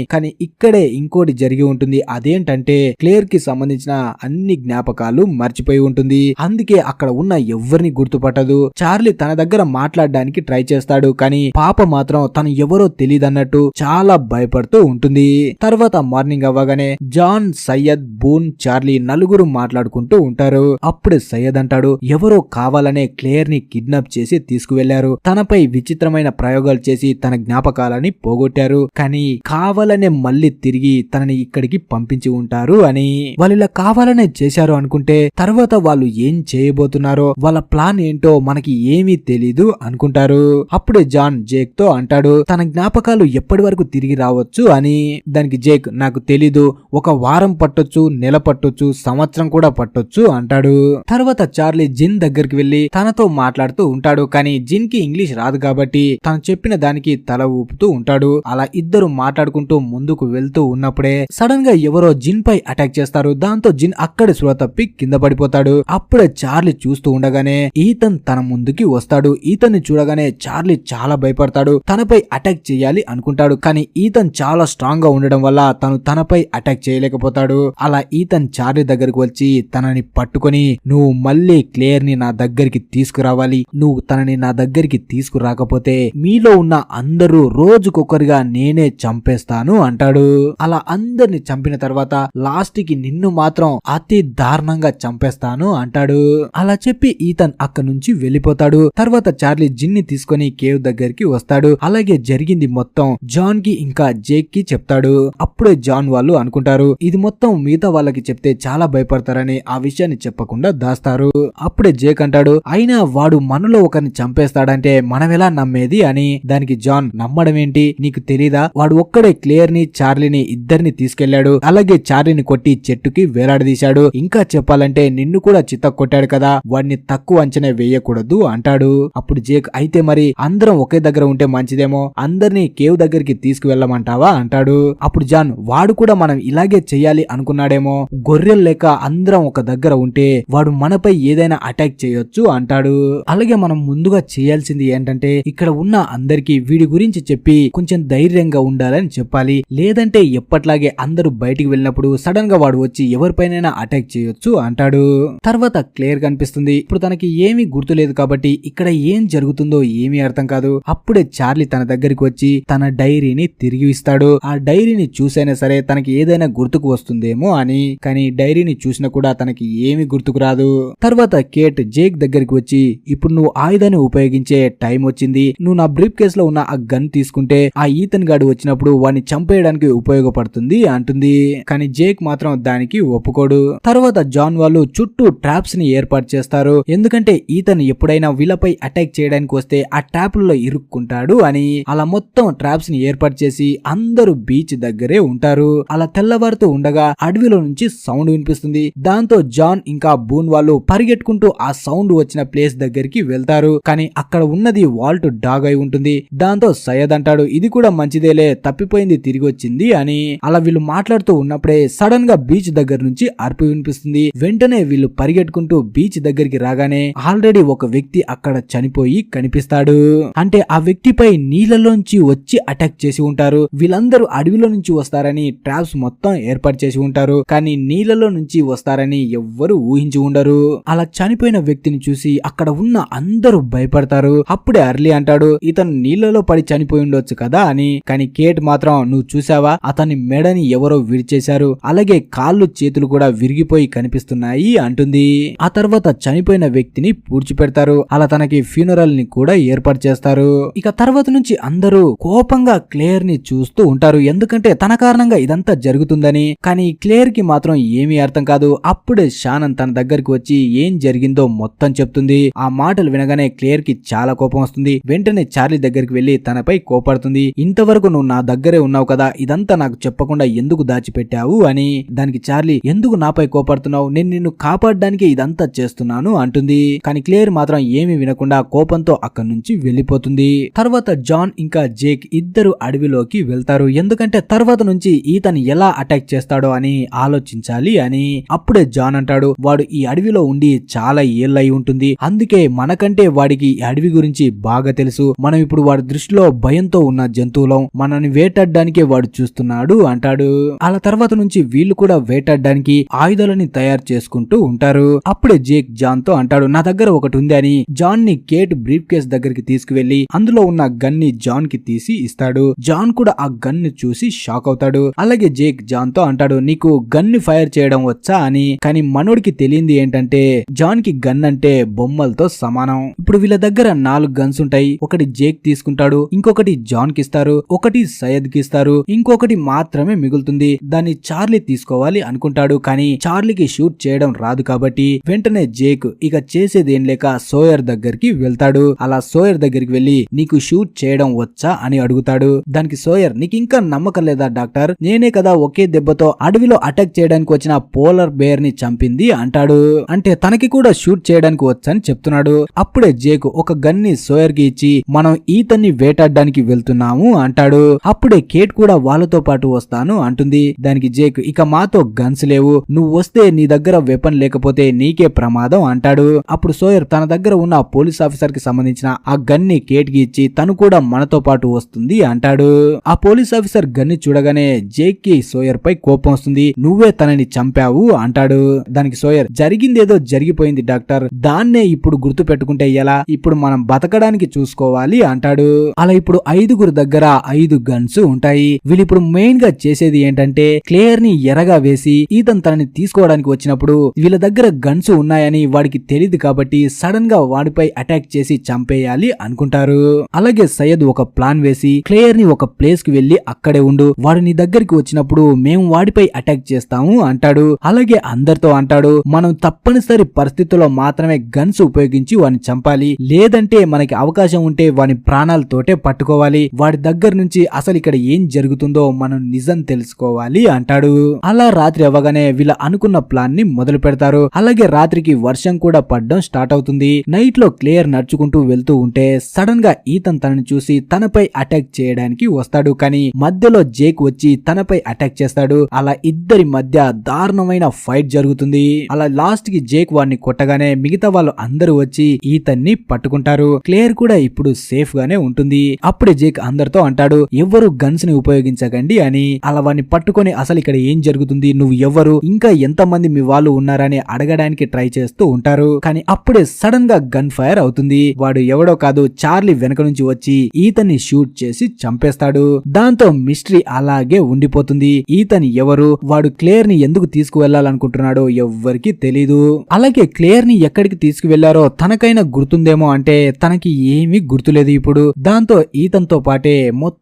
ఇక్కడే ఇంకోటి జరిగి ఉంటుంది. అదేంటంటే క్లేయర్ కి సంబంధించిన అన్ని జ్ఞాపకాలు మర్చిపోయి ఉంటుంది. అందుకే అక్కడ ఉన్న ఎవ్వరిని గుర్తుపట్టదు. చార్లీ తన దగ్గర మాట్లాడడానికి ట్రై చేస్తాడు. కానీ పాప మాత్రం తను ఎవరో తెలియదన్నట్టు చాలా భయపడుతూ ఉంటుంది. తర్వాత మార్నింగ్ అవ్వగానే జాన్, సయ్యద్, బూన్, చార్లీ నలుగురు మాట్లాడుకుంటూ ఉంటారు. అప్పుడే సయ్యద్ అంటాడు, ఎవరో కావాలనే క్లేయర్ ని కిడ్నాప్ చేసి తీసుకువెళ్లారు. తనపై విచిత్రమైన ప్రయోగాలు చేసి తన జ్ఞాపకాలని పోగొట్టారు. కానీ కావాలనే మళ్ళీ తిరిగి తనని ఇక్కడికి పంపించి ఉంటారు అని. వాళ్ళు ఇలా కావాలనే చేశారు అనుకుంటే తర్వాత వాళ్ళు ఏం చేయబోతున్నారో, వాళ్ళ ప్లాన్ ఏంటో మనకి ఏమీ తెలీదు అనుకుంటారు. అప్పుడే జాన్ జేక్ తో అంటాడు, తన జ్ఞాపకాలు ఎప్పటి వరకు తిరిగి రావచ్చు అని. దానికి జేక్, నాకు తెలీదు, ఒక వారం పట్టొచ్చు, నెల పట్టొచ్చు, సంవత్సరం కూడా పట్టొచ్చు అంటాడు. తర్వాత చార్లీ జిన్ దగ్గరికి వెళ్లి తనతో మాట్లాడుతూ ఉంటాడు. కానీ జిన్ కి ఇంగ్లీష్ రాదు కాబట్టి తను చెప్పిన దానికి తల ఊపుతూ ఉంటాడు. అలా ఇద్దరు మాట్లాడుకుంటూ ముందుకు వెళ్తూ ఉన్నప్పుడే సడన్ గా ఎవరో జిన్ పై అటాక్ చేస్తారు. దాంతో జిన్ అక్కడే స్పృహ తప్పి కింద పడిపోతాడు. అప్పుడే చార్లీ చూస్తూ ఉండగానే ఈతన్ తన ముందుకి వస్తాడు. ఈతన్ ని చూడగానే చార్లీ చాలా భయపడతాడు. తనపై అటాక్ చేయాలి అనుకుంటాడు. కానీ ఈతన్ చాలా స్ట్రాంగ్ గా ఉండడం వల్ల తనపై అటాక్ చేయలేకపోతాడు. అలా ఈతన్ చార్లీ దగ్గరకు వచ్చి తనని పట్టుకొని, నువ్వు మళ్ళీ క్లేయర్ ని నా దగ్గరికి తీసుకురావాలి, నువ్వు తనని నా దగ్గరికి తీసుకురాకపోతే మీలో ఉన్న అందరూ రోజుకొకరిగా నేనే చంపేస్తాను అంటాడు. అలా అందరిని చంపిన తర్వాత లాస్ట్ కి నిన్ను మాత్రం అతి దారుణంగా చంపేస్తాను అంటాడు. అలా చెప్పి ఈతన్ అక్కడి నుంచి వెళ్ళిపోతాడు. తర్వాత చార్లీ జిన్ ని తీసుకొని కేవ్ దగ్గరికి వస్తాడు. అలాగే జరిగింది మొత్తం జాన్ కి ఇంకా జేక్ కి చెప్తాడు. అప్పుడే జాన్ వాళ్ళు అనుకుంటారు ఇది మొత్తం మిగతా వాళ్ళకి చెప్తే చాలా భయపడతారని ఆ విషయాన్ని చెప్పకుండా దాస్తారు. అప్పుడే జేక్ అంటాడు, అయినా వాడు మనలో ఒకరిని చంపేస్తాడంటే మనం ఎలా నమ్మేది అని. దానికి జాన్, నమ్మడం ఏంటి, నీకు తెలీదా, వాడు ఒక్కడే క్లేయర్ ని చార్లీని ఇద్దరిని తీసుకెళ్లాడు. అలాగే చార్లీని కొట్టి చెట్టుకి వేలాడదీశాడు. ఇంకా చెప్పాలంటే నిన్ను కూడా చిత్త కొట్టాడు కదా, వాడిని తక్కువ అంచనా వేయకూడదు అంటాడు. అప్పుడు జేక్, అయితే మరి అందరం ఒకే దగ్గర ఉంటే మంచిదేమో, అందరినీ కేవ్ దగ్గరికి తీసుకువెళ్ళమంటావా అంటాడు. అప్పుడు జాన్, వాడు కూడా మనం ఇలాగే చెయ్యాలి అనుకున్నాడేమో, గొర్రెలు లేక అందరం ఒక దగ్గర ఉంటే వాడు మనపై ఏదైనా అటాక్ చేయొచ్చు అంటాడు. అలాగే మనం ముందుగా చేయాల్సింది ఏంటంటే ఇక్కడ ఉన్న అందరికీ వీడి గురించి చెప్పి కొంచెం ధైర్యంగా ఉండాలని చెప్పాలి. లేదంటే ఎప్పట్లాగే అందరూ బయటికి వెళ్ళినప్పుడు సడన్ గా వాడు వచ్చి ఎవరిపైనైనా అటాక్ చేయొచ్చు అంటాడు. తర్వాత క్లియర్ కనిపిస్తుంది. ఇప్పుడు తనకి ఏమీ గుర్తులేదు కాబట్టి ఇక్కడ ఏం జరుగుతుందో ఏమీ అర్థం కాదు. అప్పుడే చార్లీ తన దగ్గరికి వచ్చి తన డైరీని తిరిగి ఇస్తాడు. ఆ డైరీని చూసైనా సరే తనకి ఏదైనా గుర్తుకు వస్తుందేమో అని. కానీ డైరీని చూసినా కూడా తనకి ఏమీ గుర్తుకు రాదు. తర్వాత కేట్ జేక్ దగ్గరికి వచ్చి, ఇప్పుడు నువ్వు ఆయుధాన్ని ఉపయోగించే టైం వచ్చింది, నువ్వు నా బ్రీఫ్ కేస్ లో ఉన్న ఆ గన్ తీసుకుంటే ఆ ఈతన్ గాడు వచ్చినప్పుడు వాడిని చంపేయడానికి ఉపయోగపడుతుంది అంటుంది. కానీ జేక్ మాత్రం దానికి ఒప్పుకోడు. తర్వాత జాన్ వాళ్ళు చుట్టూ ట్రాప్స్ ని ఏర్పాటు చేస్తారు. ఎందుకంటే ఈతన్ ఎప్పుడైనా వీళ్ళపై అటాక్ చేయడానికి వస్తే ఆ ట్రాప్లలో ఇరుక్కుంటాడు అని. అలా మొత్తం ట్రాప్స్ ని ఏర్పాటు చేసి అందరూ బీచ్ దగ్గరే ఉంటారు. అలా తెల్లవారుతూ ఉండగా అడవిలో నుంచి సౌండ్ వినిపిస్తుంది. దాంతో జాన్ ఇంకా బూన్ వాళ్ళు పరిగెట్టుకుంటూ ఆ సౌండ్ వచ్చిన ప్లేస్ దగ్గరికి వెళ్తారు. కానీ అక్కడ ఉన్నది వాల్ట్ డాగ్ అయి ఉంటుంది. దాంతో సయ్యద్ అంటాడు, ఇది కూడా మంచిదేలే, తప్పిపోయింది తిరిగి వచ్చింది అని. అలా వీళ్ళు మాట్లాడుతూ ఉన్నప్పుడే సడన్ గా బీచ్ దగ్గర నుంచి అరుపు వినిపిస్తుంది. వెంటనే వీళ్ళు పరిగెట్టుకుంటూ బీచ్ దగ్గరికి రాగానే ఆల్రెడీ ఒక వ్యక్తి అక్కడ చనిపోయి కనిపిస్తాడు. అంటే ఆ వ్యక్తిపై నీళ్ళలోంచి వచ్చి అటాక్ చేసి ఉంటారు. వీళ్ళందరూ అడవిలో నుంచి వస్తారని ట్రాప్స్ మొత్తం ఏర్పాటు చేసి ఉంటారు. కానీ నీళ్ళలో నుంచి వస్తారని ఎవ్వరు ఊహించి ఉండరు. చనిపోతారు. అలా చనిపోయిన వ్యక్తిని చూసి అక్కడ ఉన్న అందరూ భయపడతారు. అప్పుడే అర్లీ అంటాడు, ఇతను నీళ్లలో పడి చనిపోయి ఉండొచ్చు కదా అని. కానీ కేట్ మాత్రం, నువ్వు చూసావా, అతని మెడని ఎవరో విరిచేశారు, అలాగే కాళ్ళు చేతులు కూడా విరిగిపోయి కనిపిస్తున్నాయి అంటుంది. ఆ తర్వాత చనిపోయిన వ్యక్తిని పూడ్చిపెడతారు. అలా తనకి ఫ్యూనరల్ ని కూడా ఏర్పాటు చేస్తారు. ఇక తర్వాత నుంచి అందరూ కోపంగా క్లేర్ ని చూస్తూ ఉంటారు, ఎందుకంటే తన కారణంగా ఇదంతా జరుగుతుందని. కానీ క్లేర్ కి మాత్రం ఏమీ అర్థం కాదు. అప్పుడే షానన్ తన దగ్గరికి వచ్చి ఏం జరిగిందో మొత్తం చెప్తుంది. ఆ మాటలు వినగానే క్లేర్ కి చాలా కోపం వస్తుంది. వెంటనే చార్లీ దగ్గరికి వెళ్లి తనపై కోపడుతుంది. ఇంతవరకు నువ్వు నా దగ్గరే ఉన్నావు కదా, ఇదంతా నాకు చెప్పకుండా ఎందుకు దాచిపెట్టావు అని. దానికి చార్లీ, ఎందుకు నాపై కోపడుతున్నావు, నేను నిన్ను కాపాడడానికి ఇదంతా చేస్తున్నాను అంటుంది. కానీ క్లేర్ మాత్రం ఏమీ వినకుండా కోపంతో అక్కడి నుంచి వెళ్లిపోతుంది. తర్వాత జాన్ ఇంకా జేక్ ఇద్దరు అడవిలోకి వెళ్తారు, ఎందుకంటే తర్వాత నుంచి ఈతని ఎలా అటాక్ చేస్తాడో అని ఆలోచించాలి అని. అప్పుడే జాన్ అంటాడు, వాడు ఈ అడవిలో ఉండి చాలా ఏళ్ళై ఉంటుంది, అందుకే మనకంటే వాడికి ఈ అడవి గురించి బాగా తెలుసు. మనం ఇప్పుడు వాడి దృష్టిలో భయంతో ఉన్న జంతువులం, మనల్ని వేటాడడానికే వాడు చూస్తున్నాడు అంటాడు. అలా తర్వాత నుంచి వీళ్ళు కూడా వేటాడడానికి ఆయుధాలని తయారు చేసుకుంటూ ఉంటారు. అప్పుడే జేక్ జాన్ తో అంటాడు, నా దగ్గర ఒకటి ఉంది అని. జాన్ ని కేట్ బ్రీఫ్ కేస్ దగ్గరికి తీసుకువెళ్లి అందులో ఉన్న గన్ ని జాన్ కి తీసి ఇస్తాడు. జాన్ కూడా ఆ గన్ ని చూసి షాక్ అవుతాడు. అలాగే జేక్ జాన్ తో అంటాడు, నీకు గన్ ని ఫైర్ చేయడం వచ్చా అని. కానీ మనోడికి తెలియంది ఏంటంటే జాన్ కి గన్ అంటే బొమ్మలతో సమానం. ఇప్పుడు వీళ్ళ దగ్గర 4 గన్స్ ఉంటాయి. ఒకటి జేక్ తీసుకుంటాడు, ఇంకొకటి జాన్ కి ఇస్తారు, ఒకటి సయ్యద్ కి ఇస్తారు, ఇంకొకటి మాత్రమే మిగులుతుంది. దాన్ని చార్లీ తీసుకోవాలి అనుకుంటాడు. కానీ చార్లీకి షూట్ చేయడం రాదు కాబట్టి వెంటనే జేక్ ఇక చేసేదేం లేక సోయర్ దగ్గరికి వెళ్తాడు. అలా సోయర్ దగ్గరికి వెళ్లి, నీకు షూట్ చేయడం వచ్చా అని అడుగుతాడు. దానికి సోయర్, నీకు ఇంకా నమ్మకం లేదా డాక్టర్, నేనే కదా ఒకే దెబ్బతో అడవిలో అటాక్ చేయడానికి వచ్చిన పోలర్ బేర్ ని చంపింది అంటాడు. అంటే తనకి కూడా షూట్ చేయడానికి వచ్చని చెప్తున్నాడు. అప్పుడే జేక్ ఒక గన్ ని సోయర్ కి ఇచ్చి, మనం ఈతన్ని వేటాడడానికి వెళ్తున్నాము అంటాడు. అప్పుడే కేట్ కూడా వాళ్ళతో పాటు వస్తాను అంటుంది. దానికి జేక్, ఇక మాతో గన్స్ లేవు, నువ్వు వస్తే నీ దగ్గర వెపన్ లేకపోతే నీకే ప్రమాదం అంటాడు. అప్పుడు సోయర్ తన దగ్గర ఉన్న పోలీస్ ఆఫీసర్ కి సంబంధించిన ఆ గన్ ని కేట్ కి ఇచ్చి, తను కూడా మనతో పాటు వస్తుంది అంటాడు. ఆ పోలీస్ ఆఫీసర్ గన్ ని చూడగానే జేక్ కి సోయర్ పై కోపం వస్తుంది. నువ్వే తనని చంపావు అంటాడు. దానికి సోయర్, జరిగిందేదో జరిగిపోయింది డాక్టర్, దాన్నే ఇప్పుడు గుర్తు పెట్టుకుంటే ఎలా, ఇప్పుడు మనం బతకడానికి చూసుకోవాలి అంటాడు. అలా ఇప్పుడు 5గురు దగ్గర 5 గన్స్ ఉంటాయి. వీళ్ళు ఇప్పుడు మెయిన్ గా చేసేది ఏంటంటే క్లేర్ ని ఎరగా వేసి ఈతన్ తనని తీసుకోవడానికి వచ్చినప్పుడు వీళ్ళ దగ్గర గన్స్ ఉన్నాయని వాడికి తెలియదు కాబట్టి సడన్ గా వాడిపై అటాక్ చేసి చంపేయాలి అనుకుంటారు. అలాగే సయ్యద్ ఒక ప్లాన్ వేసి క్లేర్ ని ఒక ప్లేస్ కి వెళ్లి అక్కడే ఉండు, వాడు నీ దగ్గరికి వచ్చినప్పుడు మేము వాడిపై అటాక్ చేస్తాము అంటాడు. అలాగే అందరితో అంటాడు, మనం తప్పనిసరి పరిస్థితుల్లో మాత్రమే గన్స్ ఉపయోగించి వాడిని చంపాలి, లేదంటే మనకి అవకాశం ఉంటే వాని ప్రాణాలతోటే పట్టుకోవాలి, వాడి దగ్గర నుంచి అసలు ఇక్కడ ఏం జరుగుతుందో మనం నిజం తెలుసుకోవాలి అంటాడు. అలా రాత్రి అవ్వగానే వీళ్ళ అనుకున్న ప్లాన్ ని మొదలు పెడతారు. అలాగే రాత్రికి వర్షం కూడా పడడం స్టార్ట్ అవుతుంది. నైట్ లో క్లేర్ నడుచుకుంటూ వెళ్తూ ఉంటే సడన్ గా ఈతన్ తనని చూసి తనపై అటాక్ చేయడానికి వస్తాడు. కానీ మధ్యలో జేక్ వచ్చి తనపై అటాక్ చేస్తాడు. అలా ఇద్దరి మధ్య దారుణమైన ఫైట్ జరుగుతుంది. అలా లాస్ట్ కి జేక్ వాడిని కొట్టగానే మిగతా వాళ్ళు అందరూ వచ్చి ఈతన్ని పట్టుకుంటారు. క్లేర్ కూడా ఇప్పుడు సేఫ్ గానే ఉంటుంది. అప్పుడే జేక్ అందరితో అంటాడు, ఎవ్వరు గన్స్ ని ఉపయోగించకండి అని. అలా వాడిని పట్టుకొని అసలు ఇక్కడ ఏం జరుగుతుంది, నువ్వు ఎవరు, ఇంకా ఎంతమంది మీ వాళ్ళు ఉన్నారని అడగడానికి ట్రై చేస్తూ ఉంటారు. కానీ అప్పుడే సడన్ గా గన్ ఫైర్ అవుతుంది. వాడు ఎవడో కాదు, చార్లీ వెనక నుంచి వచ్చి ఈతన్ని షూట్ చేసి చంపేస్తాడు. దాంతో మిస్టరీ అలాగే ఉండిపోతుంది. ఈతన్ ఎవరు, వాడు క్లేర్ ని ఎందుకు తీసుకువెళ్లాలనుకుంటున్నాడో ఎవ్వరికి తెలీదు. అలాగే క్లేర్ ని ఎక్కడికి తీసుకువెళ్లారో తనకైనా గుర్తుందేమో అంటే తనకి ఏమీ గుర్తులేదు ఇప్పుడు. దాంతో ఈతన్ తో పాటే మొత్తం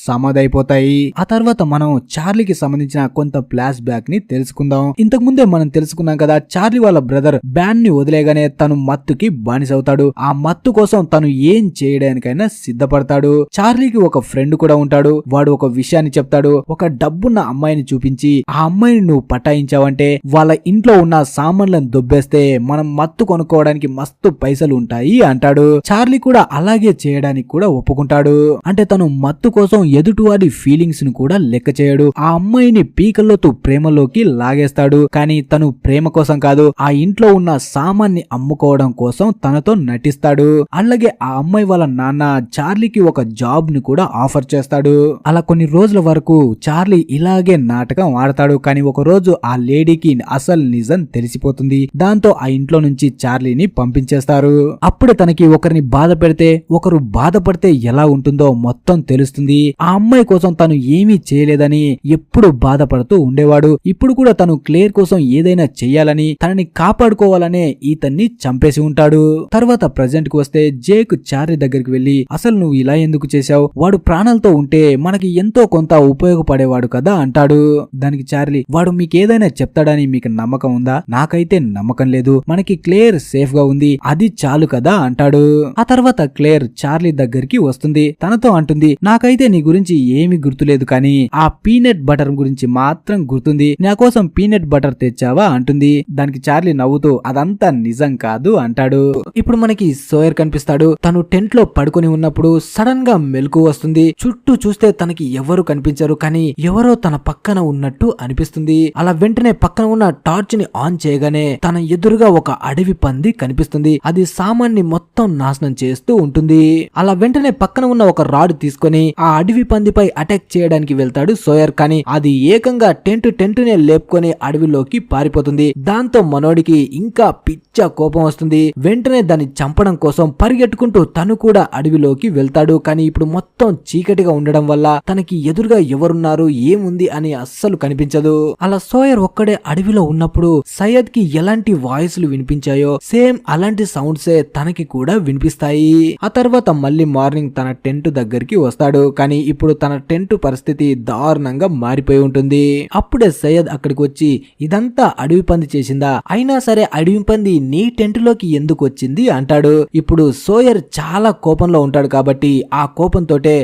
సమాధైపోతాయి. ఆ తర్వాత మనం చార్లీకి సంబంధించిన కొంత ఫ్లాష్ బ్యాక్ ని తెలుసుకుందాం. ఇంతకు ముందే మనం తెలుసుకున్నాం కదా, చార్లీ వాళ్ళ బ్రదర్ బ్యాన్ ని వదిలేగానే తను మత్తుకి బానిసవుతాడు. ఆ మత్తు కోసం తను ఏం చేయడానికైనా సిద్ధపడతాడు. చార్లీకి ఒక ఫ్రెండ్ కూడా ఉంటాడు. వాడు ఒక విషయాన్ని చెప్తాడు. ఒక డబ్బున్న అమ్మాయిని చూపించి, ఆ అమ్మాయిని నువ్వు పటాయించావంటే వాళ్ళ ఇంట్లో ఉన్న సామాన్లను దొబ్బేస్తే మనం మత్తు కొనుక్కోవడానికి మస్తు పైసలు ఉంటాయి అంటాడు. చార్లీ కూడా అలాగే చేయడానికి కూడా ఒప్పుకుంటాడు. అంటే తను మత్తు కోసం ఎదుటివాడి ఫీలింగ్స్ ను కూడా లెక్క చేయడు. ఆ అమ్మాయిని పీకల్లోతూ ప్రేమలోకి లాగేస్తాడు. కానీ తను ప్రేమ కోసం కాదు, ఆ ఇంట్లో ఉన్న సామాన్ని అమ్ముకోవడం కోసం తనతో నటిస్తాడు. అలాగే ఆ అమ్మాయి వాళ్ళ నాన్న చార్లీకి ఒక జాబ్ ని కూడా ఆఫర్ చేస్తాడు. అలా కొన్ని రోజుల వరకు చార్లీ ఇలాగే నాటకం ఆడతాడు. కానీ ఒక రోజు ఆ లేడీకి అసలు నిజం తెలిసిపోతుంది. దాంతో ఆ ఇంట్లో నుంచి చార్లీని పంపించేస్తారు. అప్పుడే తనకి ఒకరిని బాధ పెడితే ఒకరు బాధపడితే ఎలా ఉంటుందో మొత్తం తెలుస్తుంది. ఆ అమ్మాయి కోసం తను ఏమీ చేయలేదని ఎప్పుడు బాధపడుతూ ఉండేవాడు. ఇప్పుడు కూడా తను క్లేర్ కోసం ఏదైనా చెయ్యాలని, తనని కాపాడుకోవాలనే ఇతన్ని చంపేసి ఉంటాడు. తర్వాత ప్రజెంట్ కు వస్తే జేక్ చార్లీ దగ్గరికి వెళ్లి, అసలు నువ్వు ఇలా ఎందుకు చేశావు? వాడు ప్రాణాలతో ఉంటే మనకి ఎంతో కొంత ఉపయోగపడేవాడు కదా అంటాడు. దానికి చార్లీ, వాడు మీకేదైనా చెప్తాడని మీకు నమ్మకం ఉందా? నాకైతే నమ్మకం లేదు. మనకి క్లేర్ సేఫ్ గా ఉంది, అది చాలు కదా అంటాడు. ఆ తర్వాత క్లేర్ చార్లీ దగ్గరికి వస్తుంది. తనతో అంటుంది, నాకైతే నీ గురించి ఏమీ గుర్తులేదు, కానీ ఆ పీనట్ బటర్ గురించి మాత్రం గుర్తుంది. నా కోసం పీనట్ బటర్ తెచ్చావా అంటుంది. దానికి చార్లీ నవ్వుతూ, అదంతా నిజం కాదు అంటాడు. ఇప్పుడు మనకి సోయర్ కనిపిస్తాడు. తను టెంట్ లో పడుకొని ఉన్నప్పుడు సడన్ గా మెలకు వస్తుంది. చుట్టూ చూస్తే తనకి ఎవరు కనిపించరు, కానీ ఎవరో తన పక్కన ఉన్నట్టు అనిపిస్తుంది. అలా వెంటనే పక్కన ఉన్న టార్చ్ ని ఆన్ చేయగానే తన ఎదురుగా ఒక అడవి పంది కనిపిస్తుంది. అది సామాన్ని మొత్తం నాశనం చేస్తూ ఉంటుంది. అలా వెంటనే పక్కన ఉన్న ఒక రాడ్ తీసుకొని ఆ అడవి పందిపై అటాక్ చేయడానికి వెళ్తాడు సోయర్. కానీ అది ఏకంగా టెంటునే లేపుకొని అడవిలోకి పారిపోతుంది. దాంతో మనోడికి ఇంకా పిచ్చ కోపం వస్తుంది. వెంటనే దాన్ని చంపడం కోసం పరిగెట్టుకుంటూ తను కూడా అడవిలోకి వెళ్తాడు. కానీ ఇప్పుడు మొత్తం చీకటిగా ఉండడం వల్ల తనకి ఎదురుగా ఎవరున్నారు, ఏముంది అని అస్సలు కనిపించదు. అలా సోయర్ ఒక్కడే అడవిలో ఉన్నప్పుడు సయ్యద్ కి ఎలాంటి వాయిస్లు వినిపించాయో సేమ్ అలాంటి సౌండ్సే తనకి కూడా వినిపిస్తాయి. ఆ తర్వాత మళ్ళీ మార్నింగ్ తన టెంట్ దగ్గరికి వస్తాడు. కానీ ఇప్పుడు తన టెంట్ పరిస్థితి దారుణంగా మారిపోయి ఉంటుంది. అప్పుడే సయ్యద్ అక్కడికి వచ్చి, ఇదంతా అడవి పంది చేసిందా? అయినా సరే అడవి పంది నీ టెంట్ లోకి ఎందుకు వచ్చింది అంటాడు. ఇప్పుడు సోయర్ చాలా కోపంలో ఉంటాడు కాబట్టి ఆ కోపంతోటే,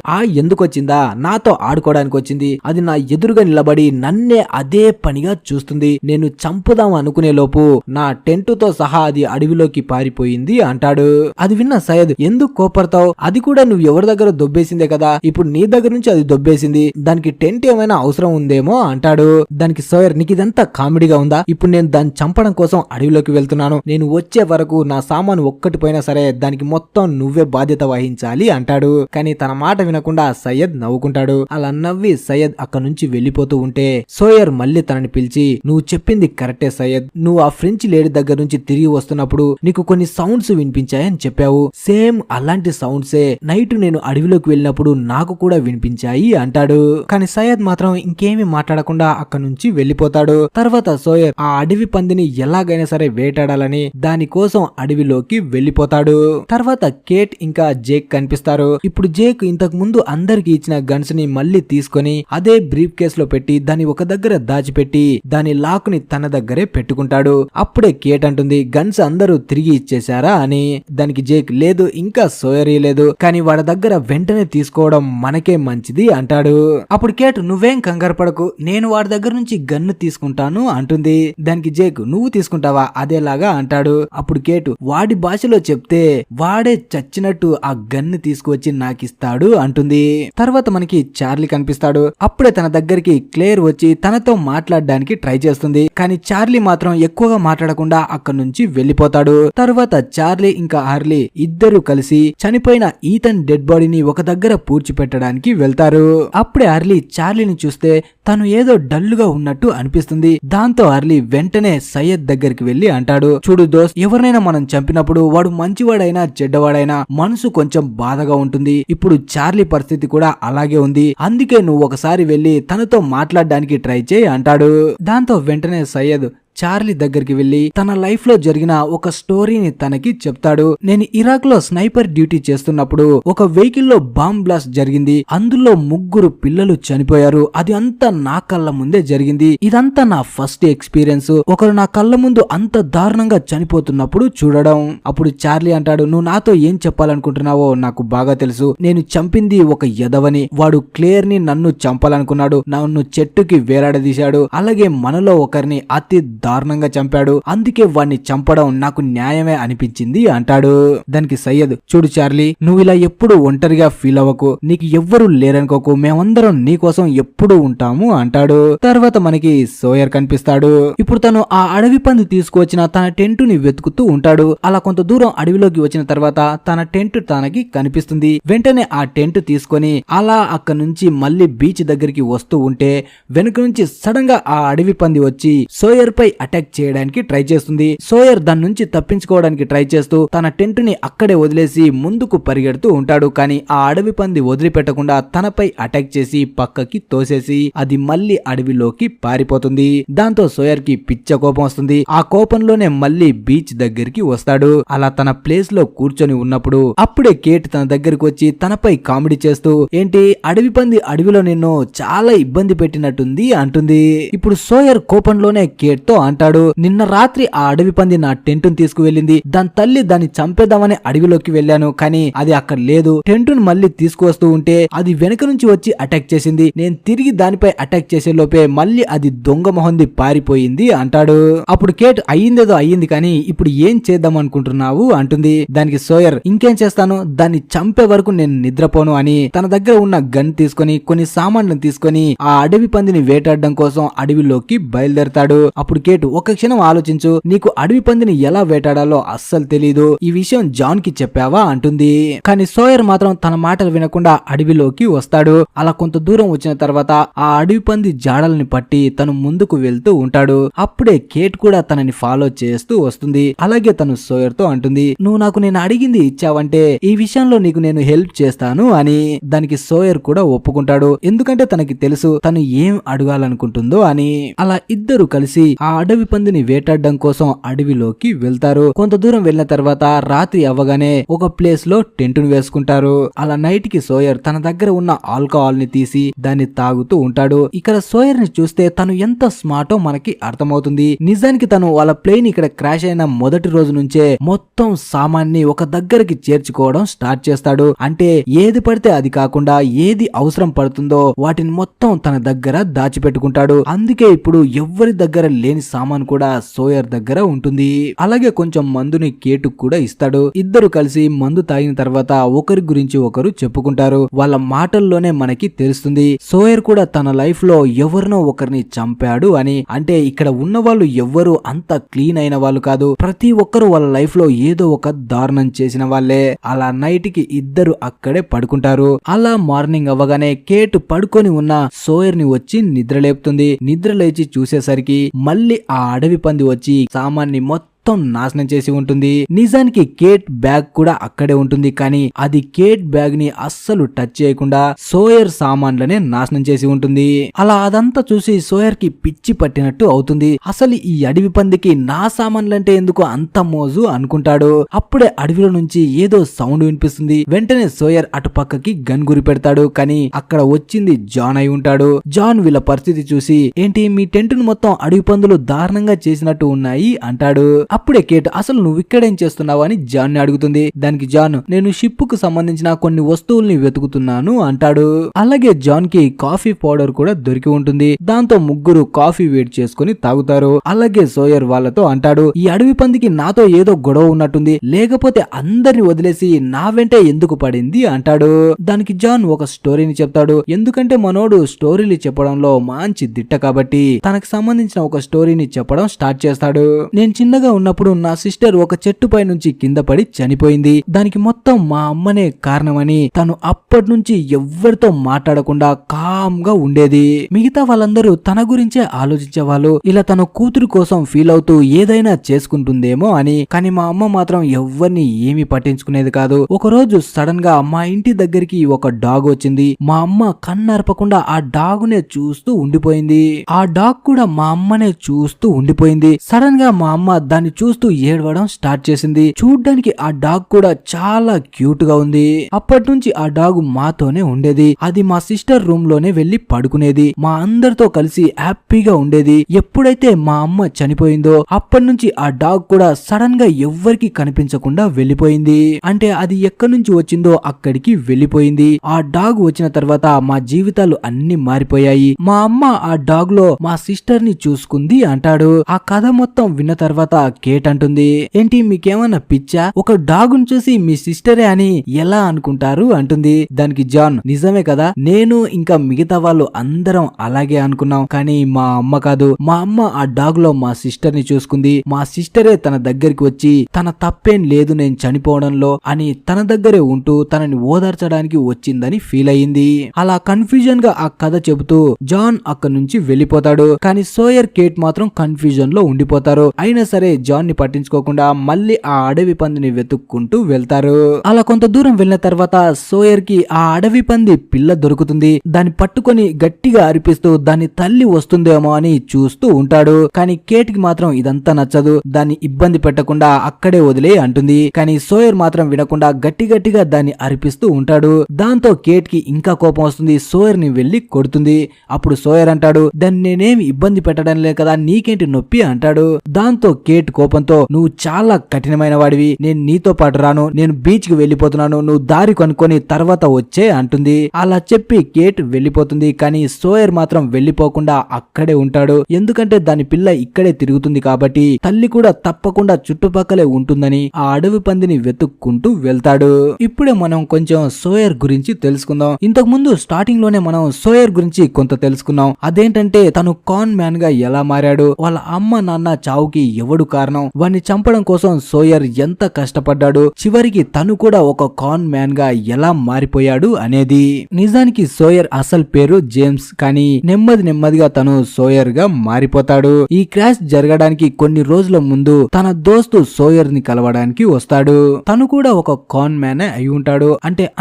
ఎందుకు వచ్చిందా? నాతో ఆడుకోవడానికి వచ్చింది. అది నా ఎదురుగా నిలబడి నన్నే అదే పనిగా చూస్తుంది. నేను చంపుదాం అనుకునే లోపు నా టెంటుతో సహా అది అడవిలోకి పారిపోయింది అంటాడు. అది విన్న సయ్యద్, ఎందుకు కోపడతావు? అది కూడా నువ్వు ఎవరి దగ్గర దొబ్బేసిందే కదా, ఇప్పుడు నీ దగ్గర నుంచి అది దొబ్బేసింది, దానికి టెంట్ ఏమైనా అవసరం ఉందేమో అంటాడు. దానికి సోయర్, నీకు ఇదంతా కామెడీగా ఉందా? ఇప్పుడు నేను దాన్ని చంపడం కోసం అడవిలోకి వెళ్తున్నాను. నేను వచ్చే వరకు నా సామాను ఒక్కటి పోయినా సరే దానికి మొత్తం నువ్వే బాధ్యత వహించాలి అంటాడు. కానీ తన మాట వినకుండా సయ్యద్ నవ్వుకుంటాడు. అలా నవ్వి సయ్యద్ అక్కడ నుంచి వెళ్లిపోతూ ఉంటే సోయర్ మళ్ళీ తనని పిలిచి, నువ్వు చెప్పింది కరెక్టే సయ్యద్, నువ్వు ఆ ఫ్రెంచ్ లేడీ దగ్గర నుంచి తిరిగి వస్తున్నప్పుడు నీకు కొన్ని సౌండ్స్ వినిపించాయని చెప్పావు. సేమ్ అలాంటి సౌండ్సే నైట్ నేను అడవిలోకి వెళ్ళినప్పుడు నాకు కూడా వినిపించాయి అంటాడు. కానీ సయ్యద్ మాత్రం ఇంకేమీ మాట్లాడకుండా అక్కడ నుంచి వెళ్లిపోతాడు. తర్వాత సోయర్ ఆ అడవి పందిని ఎలాగైనా సరే వేటాడాలని దానికోసం అడవిలోకి వెళ్లిపోతాడు. తర్వాత కేట్ ఇంకా జేక్ కనిపిస్తారు. ఇప్పుడు జేక్ ఇంతకు ముందు అందరికి ఇచ్చిన గన్స్ ని మళ్ళీ తీసుకొని అదే బ్రీఫ్ కేస్ లో పెట్టి దాన్ని ఒక దగ్గర దాచిపెట్టి దాని లాక్ ని తన దగ్గరే పెట్టుకుంటాడు. అప్పుడే కేట్ అంటుంది, గన్స్ అందరూ తిరిగి ఇచ్చేశారా అని. దానికి జేక్, లేదు, ఇంకా సోయర్ లేదు, కానీ వాడి దగ్గర వెంటనే తీసుకోవడం మనకే మంచిది అంటాడు. అప్పుడు కేట్, నువ్వేం కంగారు పడకు, నేను వాడి దగ్గర నుంచి గన్ను తీసుకుంటాను అంటుంది. దానికి జేక్, నువ్వు తీసుకుంటావా? అదేలాగా అంటాడు. అప్పుడు కేట్, వాడి భాషలో చెప్తే వాడే చచ్చినట్టు ఆ గన్ను తీసుకువచ్చి నాకిస్తాడు అంటుంది. తర్వాత మనకి చార్లీ కనిపిస్తాడు. అప్పుడే తన దగ్గరికి క్లేర్ వచ్చి తనతో మాట్లాడడానికి ట్రై చేస్తుంది. కానీ చార్లీ మాత్రం ఎక్కువగా మాట్లాడకుండా అక్కడి నుంచి వెళ్లిపోతాడు. తర్వాత చార్లీ ఇంకా హార్లీ ఇద్దరు కలిసి చనిపోయిన ఈథన్ డెడ్ బాడీని ఒక దగ్గర పూడ్చిపెట్టడానికి వెళ్తారు. అప్పుడే హార్లీ చార్లీని చూస్తే తను ఏదో డల్లుగా ఉన్నట్టు అనిపిస్తుంది. దాంతో హార్లీ వెంటనే సయ్యద్ దగ్గరికి వెళ్లి అంటాడు, చూడు దోస్త్, ఎవరినైనా మనం చంపినప్పుడు వాడు మంచివాడైనా చెడ్డవాడైనా మనసు కొంచెం బాధగా ఉంటుంది. ఇప్పుడు చార్లీ పరిస్థితి కూడా అలాగే ఉంది. అందుకే నువ్వు ఒకసారి వెళ్లి తనతో మాట్లాడడానికి ట్రై చేయి అంటాడు. దాంతో వెంటనే సయ్యద్ చార్లీ దగ్గరికి వెళ్లి తన లైఫ్ లో జరిగిన ఒక స్టోరీని తనకి చెప్తాడు. నేను ఇరాక్ లో స్నైపర్ డ్యూటీ చేస్తున్నప్పుడు ఒక వెహికల్ లో బాంబ్ బ్లాస్ట్ జరిగింది. అందులో 3 పిల్లలు చనిపోయారు. అది అంతా నా కళ్ళ ముందే జరిగింది. ఇదంతా నా ఫస్ట్ ఎక్స్పీరియన్స్. ఒకరు నా కళ్ళ ముందు అంత దారుణంగా చనిపోతున్నప్పుడు చూడడం. అప్పుడు చార్లీ అంటాడు, నువ్వు నాతో ఏం చెప్పాలనుకుంటున్నావో నాకు బాగా తెలుసు. నేను చంపింది ఒక యదవని. వాడు క్లియర్ ని నన్ను చంపాలనుకున్నాడు. నన్ను చెట్టుకి వేలాడదీశాడు. అలాగే మనలో ఒకరిని అతి దారుణంగా చంపాడు, అందుకే వాణ్ణి చంపడం నాకు న్యాయమే అనిపించింది అంటాడు. దానికి సయ్యద్, చూడు చార్లీ, నువ్వు ఇలా ఎప్పుడు ఒంటరిగా ఫీల్ అవ్వకు, నీకు ఎవ్వరూ లేరనుకోకు, మేమందరం నీకోసం ఎప్పుడు ఉంటాము అంటాడు. తర్వాత మనకి సోయర్ కనిపిస్తాడు. ఇప్పుడు తను ఆ అడవి పంది తీసుకువచ్చిన తన టెంటుని వెతుకుతూ ఉంటాడు. అలా కొంత దూరం అడవిలోకి వచ్చిన తర్వాత తన టెంట్ తనకి కనిపిస్తుంది. వెంటనే ఆ టెంట్ తీసుకొని అలా అక్కడ నుంచి మళ్ళీ బీచ్ దగ్గరికి వస్తూ ఉంటే వెనుక నుంచి సడన్ గా ఆ అడవి పంది వచ్చి సోయర్ పై అటాక్ చేయడానికి ట్రై చేస్తుంది. సోయర్ దాని నుంచి తప్పించుకోవడానికి ట్రై చేస్తూ తన టెంట్ ని అక్కడే వదిలేసి ముందుకు పరిగెడుతూ ఉంటాడు. కానీ ఆ అడవి పంది వదిలిపెట్టకుండా తనపై అటాక్ చేసి పక్కకి తోసేసి అది మళ్ళీ అడవిలోకి పారిపోతుంది. దాంతో సోయర్ కి పిచ్చ కోపం వస్తుంది. ఆ కోపంలోనే మళ్ళీ బీచ్ దగ్గరికి వస్తాడు. అలా తన ప్లేస్ లో కూర్చొని ఉన్నప్పుడు అప్పుడే కేట్ తన దగ్గరికి వచ్చి తనపై కామెడీ చేస్తూ, ఏంటి అడవి పంది అడవిలో నిన్ను చాలా ఇబ్బంది పెట్టినట్టుంది అంటుంది. ఇప్పుడు సోయర్ కోపంలోనే కేట్ తో అంటాడు, నిన్న రాత్రి ఆ అడవి పంది నా టెంట్ ను తీసుకువెళ్ళింది, దాని తల్లి దాన్ని చంపేద్దామని అడవిలోకి వెళ్ళాను, కానీ అది అక్కడ లేదు. టెంట్ ను మళ్ళీ తీసుకువస్తూ ఉంటే అది వెనక నుంచి వచ్చి అటాక్ చేసింది. నేను తిరిగి దానిపై అటాక్ చేసే లోపే మళ్ళీ అది దొంగ మొహంది పారిపోయింది అంటాడు. అప్పుడు కేట్ అయ్యిందేదో అయ్యింది, కానీ ఇప్పుడు ఏం చేద్దాం అనుకుంటున్నావు అంటుంది. దానికి సోయర్, ఇంకేం చేస్తాను, దాన్ని చంపే వరకు నేను నిద్రపోను అని తన దగ్గర ఉన్న గన్ తీసుకొని కొన్ని సామాన్లను తీసుకొని ఆ అడవి పందిని వేటాడడం కోసం అడవిలోకి బయలుదేరతాడు. అప్పుడు కేట్, ఒక క్షణం ఆలోచించు, నీకు అడవి పందిని ఎలా వేటాడాలో అస్సలు తెలీదు, ఈ విషయం జాన్ కి చెప్పావా అంటుంది. కానీ సోయర్ మాత్రం తన మాటలు వినకుండా అడవిలోకి వస్తాడు. అలా కొంత దూరం వచ్చిన తర్వాత ఆ అడవి పంది జాడల్ని పట్టి తను ముందుకు వెళ్తూ ఉంటాడు. అప్పుడే కేట్ కూడా తనని ఫాలో చేస్తూ వస్తుంది. అలాగే తను సోయర్ తో అంటుంది, నువ్వు నాకు నేను అడిగింది ఇచ్చావంటే ఈ విషయంలో నీకు నేను హెల్ప్ చేస్తాను అని. దానికి సోయర్ కూడా ఒప్పుకుంటాడు, ఎందుకంటే తనకి తెలుసు తను ఏం అడగాలనుకుంటుందో అని. అలా ఇద్దరు కలిసి ఆ అడవి పందిని వేటాడడం కోసం అడవిలోకి వెళ్తారు. కొంత దూరం వెళ్ళిన తర్వాత రాత్రి అవ్వగానే ఒక ప్లేస్ లో టెంటును వేసుకుంటారు. అలా నైట్ కి సోయర్ తన దగ్గర ఉన్న ఆల్కహాల్ ని తీసి దాన్ని తాగుతూ ఉంటాడు. ఇక్కడ సోయర్ ని చూస్తే తను ఎంత స్మార్టో మనకి అర్థమవుతుంది. నిజానికి తను వాళ్ళ ప్లేన్ ఇక్కడ క్రాష్ అయిన మొదటి రోజు నుంచే మొత్తం సామాన్ని ఒక దగ్గరికి చేర్చుకోవడం స్టార్ట్ చేస్తాడు. అంటే ఏది పడితే అది కాకుండా ఏది అవసరం పడుతుందో వాటిని మొత్తం తన దగ్గర దాచిపెట్టుకుంటాడు. అందుకే ఇప్పుడు ఎవ్వరి దగ్గర లేని సామాన్ కూడా సోయర్ దగ్గర ఉంటుంది. అలాగే కొంచెం మందుని కేటుకు కూడా ఇస్తాడు. ఇద్దరు కలిసి మందు తాగిన తర్వాత ఒకరి గురించి ఒకరు చెప్పుకుంటారు. వాళ్ళ మాటల్లోనే మనకి తెలుస్తుంది సోయర్ కూడా తన లైఫ్ లో ఎవరినో ఒకరిని చంపాడు అని. అంటే ఇక్కడ ఉన్న వాళ్ళు ఎవ్వరు అంత క్లీన్ అయిన వాళ్ళు కాదు, ప్రతి ఒక్కరు వాళ్ళ లైఫ్ లో ఏదో ఒక దారుణం చేసిన వాళ్ళే. అలా నైట్ కి ఇద్దరు అక్కడే పడుకుంటారు. అలా మార్నింగ్ అవ్వగానే కేట్ పడుకొని ఉన్న సోయర్ ని వచ్చి నిద్రలేపుతుంది. నిద్ర లేచి చూసేసరికి మళ్ళీ ఆ అడవి పంది వచ్చి సామాన్ని మొత్తం నాశనం చేసి ఉంటుంది. నిజానికి కేట్ బ్యాగ్ కూడా అక్కడే ఉంటుంది, కానీ అది కేట్ బ్యాగ్ ని అస్సలు టచ్ చేయకుండా సోయర్ సామాన్లనే నాశనం చేసి ఉంటుంది. అలా అదంతా చూసి సోయర్ కి పిచ్చి పట్టినట్టు అవుతుంది. అసలు ఈ అడవి పందికి నా సామాన్లంటే ఎందుకు అంత మోజు అనుకుంటాడు. అప్పుడే అడవిలో నుంచి ఏదో సౌండ్ వినిపిస్తుంది. వెంటనే సోయర్ అటు పక్కకి గన్ గురి పెడతాడు, కానీ అక్కడ వచ్చింది జాన్ అయి ఉంటాడు. జాన్ వీళ్ళ పరిస్థితి చూసి, ఏంటి మీ టెంట్ ను మొత్తం అడవి పందులు దారుణంగా చేసినట్టు ఉన్నాయి అంటాడు. అప్పుడే కేట్, అసలు నువ్వు ఇక్కడేం చేస్తున్నావు అని జాన్ ని అడుగుతుంది. దానికి జాన్, నేను షిప్ కు సంబంధించిన కొన్ని వస్తువుల్ని వెతుకుతున్నాను అంటాడు. అలాగే జాన్ కి కాఫీ పౌడర్ కూడా దొరికి ఉంటుంది. దాంతో ముగ్గురు కాఫీ వేడి చేసుకుని తాగుతారు. అలాగే సోయర్ వాళ్ళతో అంటాడు, ఈ అడవి పందికి నాతో ఏదో గొడవ ఉన్నట్టుంది, లేకపోతే అందరిని వదిలేసి నా వెంటే ఎందుకు పడింది అంటాడు. దానికి జాన్ ఒక స్టోరీని చెప్తాడు. ఎందుకంటే మనోడు స్టోరీలు చెప్పడంలో మంచి దిట్ట కాబట్టి తనకు సంబంధించిన ఒక స్టోరీని చెప్పడం స్టార్ట్ చేస్తాడు. నేను చిన్నగా ఉన్నప్పుడు నా సిస్టర్ ఒక చెట్టుపై నుంచి కింద పడి చనిపోయింది. దానికి మొత్తం మా అమ్మనే కారణమని తను అప్పటి నుంచి ఎవ్వరితో మాట్లాడకుండా కామ్ గా ఉండేది. మిగతా వాళ్ళందరూ తన గురించే ఆలోచించేవాళ్ళు, ఇలా తన కూతురు కోసం ఫీల్ అవుతూ ఏదైనా చేసుకుంటుందేమో అని. కానీ మా అమ్మ మాత్రం ఎవ్వరిని ఏమీ పట్టించుకునేది కాదు. ఒక రోజు సడన్ గా మా ఇంటి దగ్గరికి ఒక డాగ్ వచ్చింది. మా అమ్మ కన్నర్పకుండా ఆ డాగునే చూస్తూ ఉండిపోయింది. ఆ డాగ్ కూడా మా అమ్మనే చూస్తూ ఉండిపోయింది. సడన్ గా మా అమ్మ దాన్ని చూస్తూ ఏడవడం స్టార్ట్ చేసింది. చూడ్డానికి ఆ డాగ్ కూడా చాలా క్యూట్ గా ఉంది. అప్పటి నుంచి ఆ డాగ్ మాతోనే ఉండేది. అది మా సిస్టర్ రూమ్ లోనే వెళ్లి పడుకునేది. మా అందరితో కలిసి హ్యాపీగా ఉండేది. ఎప్పుడైతే మా అమ్మ చనిపోయిందో అప్పటి నుంచి ఆ డాగ్ కూడా సడన్ గా ఎవ్వరికి కనిపించకుండా వెళ్లిపోయింది. అంటే అది ఎక్కడి నుంచి వచ్చిందో అక్కడికి వెళ్లిపోయింది. ఆ డాగ్ వచ్చిన తర్వాత మా జీవితాలు అన్ని మారిపోయాయి. మా అమ్మ ఆ డాగ్ లో మా సిస్టర్ ని చూసుకుంది అంటాడు. ఆ కథ మొత్తం విన్న తర్వాత కేట్ అంటుంది, ఏంటి మీకేమన్నా పిచ్చా? ఒక డాగ్ ను చూసి మీ సిస్టరే అని ఎలా అనుకుంటారు అంటుంది. దానికి జాన్, నిజమే కదా, నేను ఇంకా మిగతా వాళ్ళు అందరం అలాగే అనుకున్నాం. కానీ మా అమ్మ కాదు. మా అమ్మ ఆ డాగ్ లో మా సిస్టర్ ని చూసుకుంది. మా సిస్టరే తన దగ్గరికి వచ్చి తన తప్పేం లేదు నేను చనిపోవడంలో అని తన దగ్గరే ఉంటూ తనని ఓదార్చడానికి వచ్చిందని ఫీల్ అయ్యింది. అలా కన్ఫ్యూజన్ గా ఆ కథ చెబుతూ జాన్ అక్కడి నుంచి వెళ్లిపోతాడు. కానీ సోయర్, కేట్ మాత్రం కన్ఫ్యూజన్ లో ఉండిపోతారు. అయినా సరే జాన్ ని పట్టించుకోకుండా మళ్ళీ ఆ అడవి పందిని వెతుక్కుంటూ వెళ్తారు. అలా కొంత దూరం వెళ్ళిన తర్వాత సోయర్ కి ఆ అడవి పంది పిల్ల దొరుకుతుంది. దాన్ని పట్టుకొని గట్టిగా అరిపిస్తూ దాని తల్లి వస్తుందేమో అని చూస్తూ ఉంటాడు. కానీ కేట్ కి మాత్రం ఇదంతా నచ్చదు. దాన్ని ఇబ్బంది పెట్టకుండా అక్కడే వదిలే అంటుంది. కానీ సోయర్ మాత్రం వినకుండా గట్టిగా దాన్ని అరిపిస్తూ ఉంటాడు. దాంతో కేట్ కి ఇంకా కోపం వస్తుంది. సోయర్ ని వెళ్లి కొడుతుంది. అప్పుడు సోయర్ అంటాడు, దాన్ని నేనేమి ఇబ్బంది పెట్టడం లేదు కదా, నీకేంటి నొప్పి అంటాడు. దాంతో కేట్ కోపంతో, నువ్వు చాలా కఠినమైన వాడివి, నేను నీతో పాటు రాను, నేను బీచ్ కి వెళ్లిపోతున్నాను, నువ్వు దారి కనుక్కొని తర్వాత వచ్చే అంటుంది. అలా చెప్పి కేట్ వెళ్లిపోతుంది. కానీ సోయర్ మాత్రం వెళ్లిపోకుండా అక్కడే ఉంటాడు. ఎందుకంటే దాని పిల్ల ఇక్కడే తిరుగుతుంది కాబట్టి తల్లి కూడా తప్పకుండా చుట్టుపక్కలే ఉంటుందని ఆ అడవి పందిని వెతుక్కుంటూ వెళ్తాడు. ఇప్పుడే మనం కొంచెం సోయర్ గురించి తెలుసుకుందాం. ఇంతకు ముందు స్టార్టింగ్ లోనే మనం సోయర్ గురించి కొంత తెలుసుకున్నాం. అదేంటంటే తను కాన్ మ్యాన్ గా ఎలా మారాడు, వాళ్ళ అమ్మ నాన్న చావుకి ఎవడు కారణం, వాడిని చంపడం కోసం సోయర్ ఎంత కష్టపడ్డాడు, చివరికి తను కూడా ఒక కాన్ మ్యాన్ గా ఎలా మారిపోయాడు అనేది. నిజానికి సోయర్ అసలు పేరు జేమ్స్. కానీ నెమ్మదిగా తను సోయర్ గా మారిపోతాడు. ఈ క్రాష్ జరగడానికి కొన్ని రోజుల ముందు తన దోస్తు సోయర్ ని కలవడానికి వస్తాడు. తను కూడా ఒక కాన్ మ్యాన్ అయి ఉంటాడు.